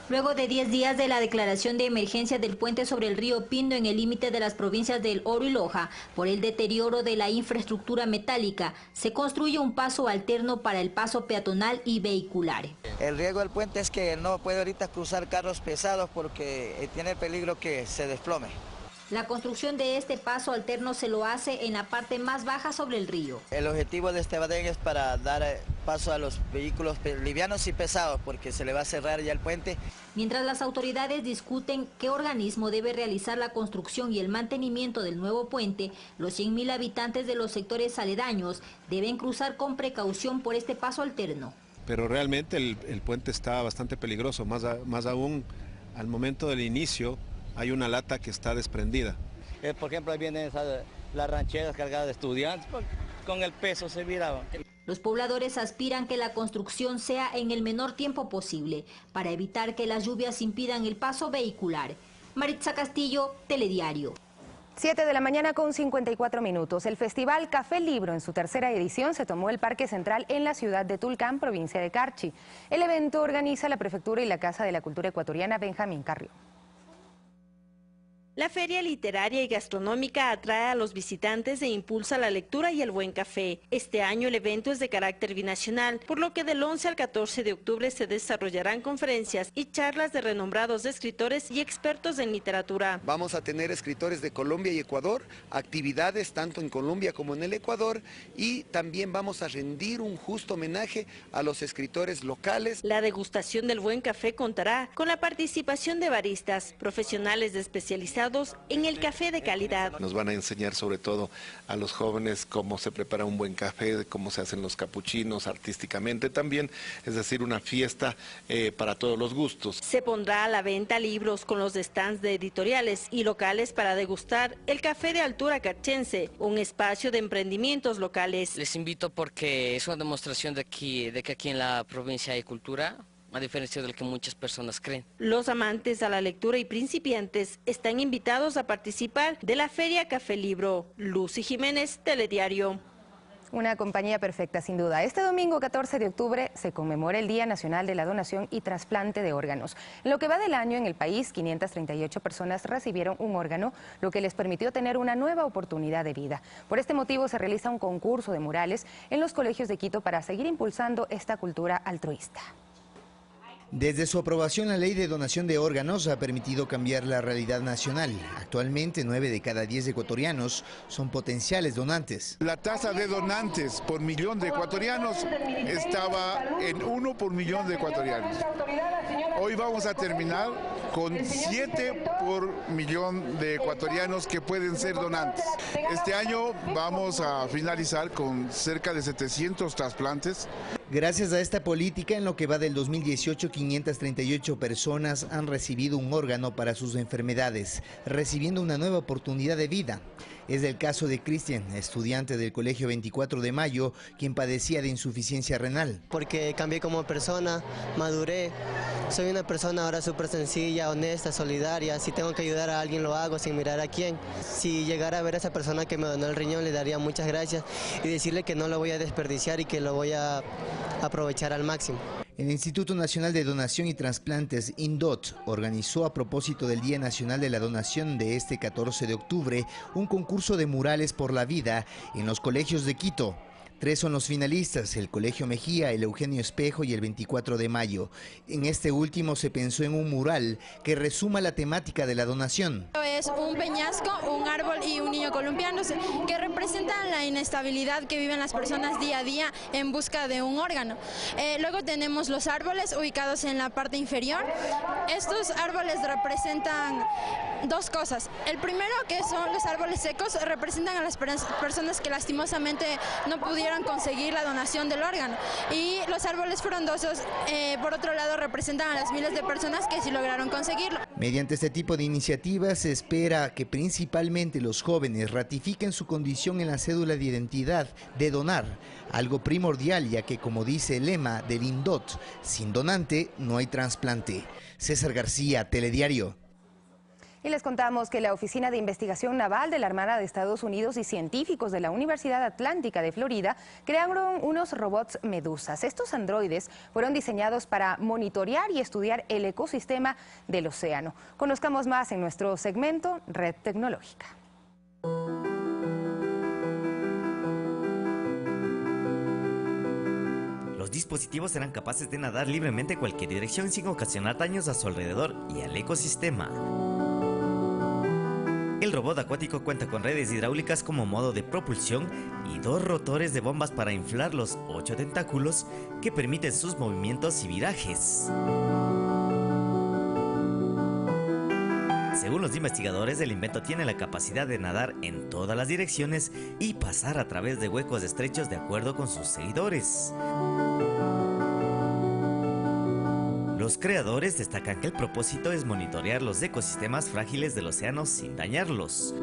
Luego de 10 días de la declaración de emergencia del puente sobre el río Pindo en el límite de las provincias del Oro y Loja, por el deterioro de la infraestructura metálica, se construye un paso alterno para el paso peatonal y vehicular. El riesgo del puente es que no puede ahorita cruzar carros pesados porque tiene el peligro que se desplome. La construcción de este paso alterno se lo hace en la parte más baja sobre el río. El objetivo de este badén es para dar paso a los vehículos livianos y pesados porque se le va a cerrar ya el puente. Mientras las autoridades discuten qué organismo debe realizar la construcción y el mantenimiento del nuevo puente, los 100.000 habitantes de los sectores aledaños deben cruzar con precaución por este paso alterno. Pero realmente el puente está bastante peligroso, más aún al momento del inicio. Hay una lata que está desprendida. Por ejemplo, ahí vienen las rancheras cargadas de estudiantes, con el peso se viraban. Los pobladores aspiran que la construcción sea en el menor tiempo posible, para evitar que las lluvias impidan el paso vehicular. Maritza Castillo, Telediario. 7 de la mañana con 54 minutos. El Festival Café Libro, en su tercera edición, se tomó el Parque Central en la ciudad de Tulcán, provincia de Carchi. El evento organiza la Prefectura y la Casa de la Cultura Ecuatoriana Benjamín Carrió. La feria literaria y gastronómica atrae a los visitantes e impulsa la lectura y el buen café. Este año el evento es de carácter binacional, por lo que del 11 al 14 de octubre se desarrollarán conferencias y charlas de renombrados escritores y expertos en literatura. Vamos a tener escritores de Colombia y Ecuador, actividades tanto en Colombia como en el Ecuador, y también vamos a rendir un justo homenaje a los escritores locales. La degustación del buen café contará con la participación de baristas, profesionales especializados en el café de calidad. Nos van a enseñar sobre todo a los jóvenes cómo se prepara un buen café, cómo se hacen los capuchinos artísticamente también, es decir, una fiesta para todos los gustos. Se pondrá a la venta libros con los stands de editoriales y locales para degustar el café de altura carchense, un espacio de emprendimientos locales. Les invito porque es una demostración de que aquí en la provincia hay cultura, a diferencia de lo que muchas personas creen. Los amantes a la lectura y principiantes están invitados a participar de la Feria Café Libro. Lucy Jiménez, Telediario. Una compañía perfecta, sin duda. Este domingo 14 de octubre se conmemora el Día Nacional de la Donación y Trasplante de Órganos. En lo que va del año en el país, 538 personas recibieron un órgano, lo que les permitió tener una nueva oportunidad de vida. Por este motivo se realiza un concurso de murales en los colegios de Quito para seguir impulsando esta cultura altruista. Desde su aprobación, la ley de donación de órganos ha permitido cambiar la realidad nacional. Actualmente, 9 de cada 10 ecuatorianos son potenciales donantes. La tasa de donantes por millón de ecuatorianos estaba en 1 por millón de ecuatorianos. Hoy vamos a terminar con 7 por millón de ecuatorianos que pueden ser donantes. Este año vamos a finalizar con cerca de 700 trasplantes. Gracias a esta política, en lo que va del 2018, 538 personas han recibido un órgano para sus enfermedades, recibiendo una nueva oportunidad de vida. Es el caso de Cristian, estudiante del Colegio 24 de Mayo, quien padecía de insuficiencia renal. Porque cambié como persona, maduré, soy una persona ahora súper sencilla, honesta, solidaria. Si tengo que ayudar a alguien lo hago sin mirar a quién. Si llegara a ver a esa persona que me donó el riñón, le daría muchas gracias y decirle que no lo voy a desperdiciar y que lo voy a aprovechar al máximo. El Instituto Nacional de Donación y Trasplantes, INDOT, organizó a propósito del Día Nacional de la Donación de este 14 de octubre un concurso de murales por la vida en los colegios de Quito. 3 son los finalistas, el Colegio Mejía, el Eugenio Espejo y el 24 de Mayo. En este último se pensó en un mural que resuma la temática de la donación. Es un peñasco, un árbol y un niño columpiándose, que representan la inestabilidad que viven las personas día a día en busca de un órgano. Luego tenemos los árboles ubicados en la parte inferior. Estos árboles representan 2 cosas. El primero, que son los árboles secos, representan a las personas que lastimosamente no pudieron conseguir la donación del órgano, y los árboles frondosos, por otro lado, representan a las miles de personas que sí lograron conseguirlo. Mediante este tipo de iniciativas se espera que principalmente los jóvenes ratifiquen su condición en la cédula de identidad de donar, algo primordial, ya que, como dice el lema del INDOT, sin donante no hay trasplante. César García, Telediario. Y les contamos que la Oficina de Investigación Naval de la Armada de Estados Unidos y científicos de la Universidad Atlántica de Florida crearon unos robots medusas. Estos androides fueron diseñados para monitorear y estudiar el ecosistema del océano. Conozcamos más en nuestro segmento Red Tecnológica. Los dispositivos serán capaces de nadar libremente en cualquier dirección sin ocasionar daños a su alrededor y al ecosistema. El robot acuático cuenta con redes hidráulicas como modo de propulsión y 2 rotores de bombas para inflar los 8 tentáculos que permiten sus movimientos y virajes. Según los investigadores, el invento tiene la capacidad de nadar en todas las direcciones y pasar a través de huecos estrechos de acuerdo con sus seguidores. Los creadores destacan que el propósito es monitorear los ecosistemas frágiles del océano sin dañarlos.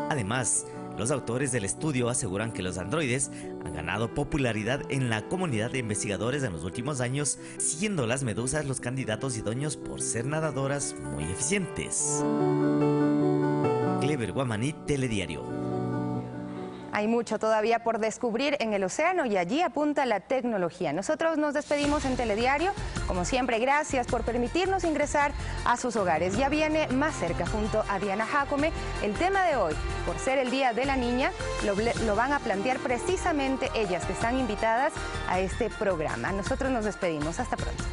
Además, los autores del estudio aseguran que los androides han ganado popularidad en la comunidad de investigadores en los últimos años, siendo las medusas los candidatos idóneos por ser nadadoras muy eficientes. Clever Guamaní, Telediario. Hay mucho todavía por descubrir en el océano y allí apunta la tecnología. Nosotros nos despedimos en Telediario. Como siempre, gracias por permitirnos ingresar a sus hogares. Ya viene Más Cerca junto a Diana Jacome. El tema de hoy, por ser el Día de la Niña, lo van a plantear precisamente ellas que están invitadas a este programa. Nosotros nos despedimos. Hasta pronto.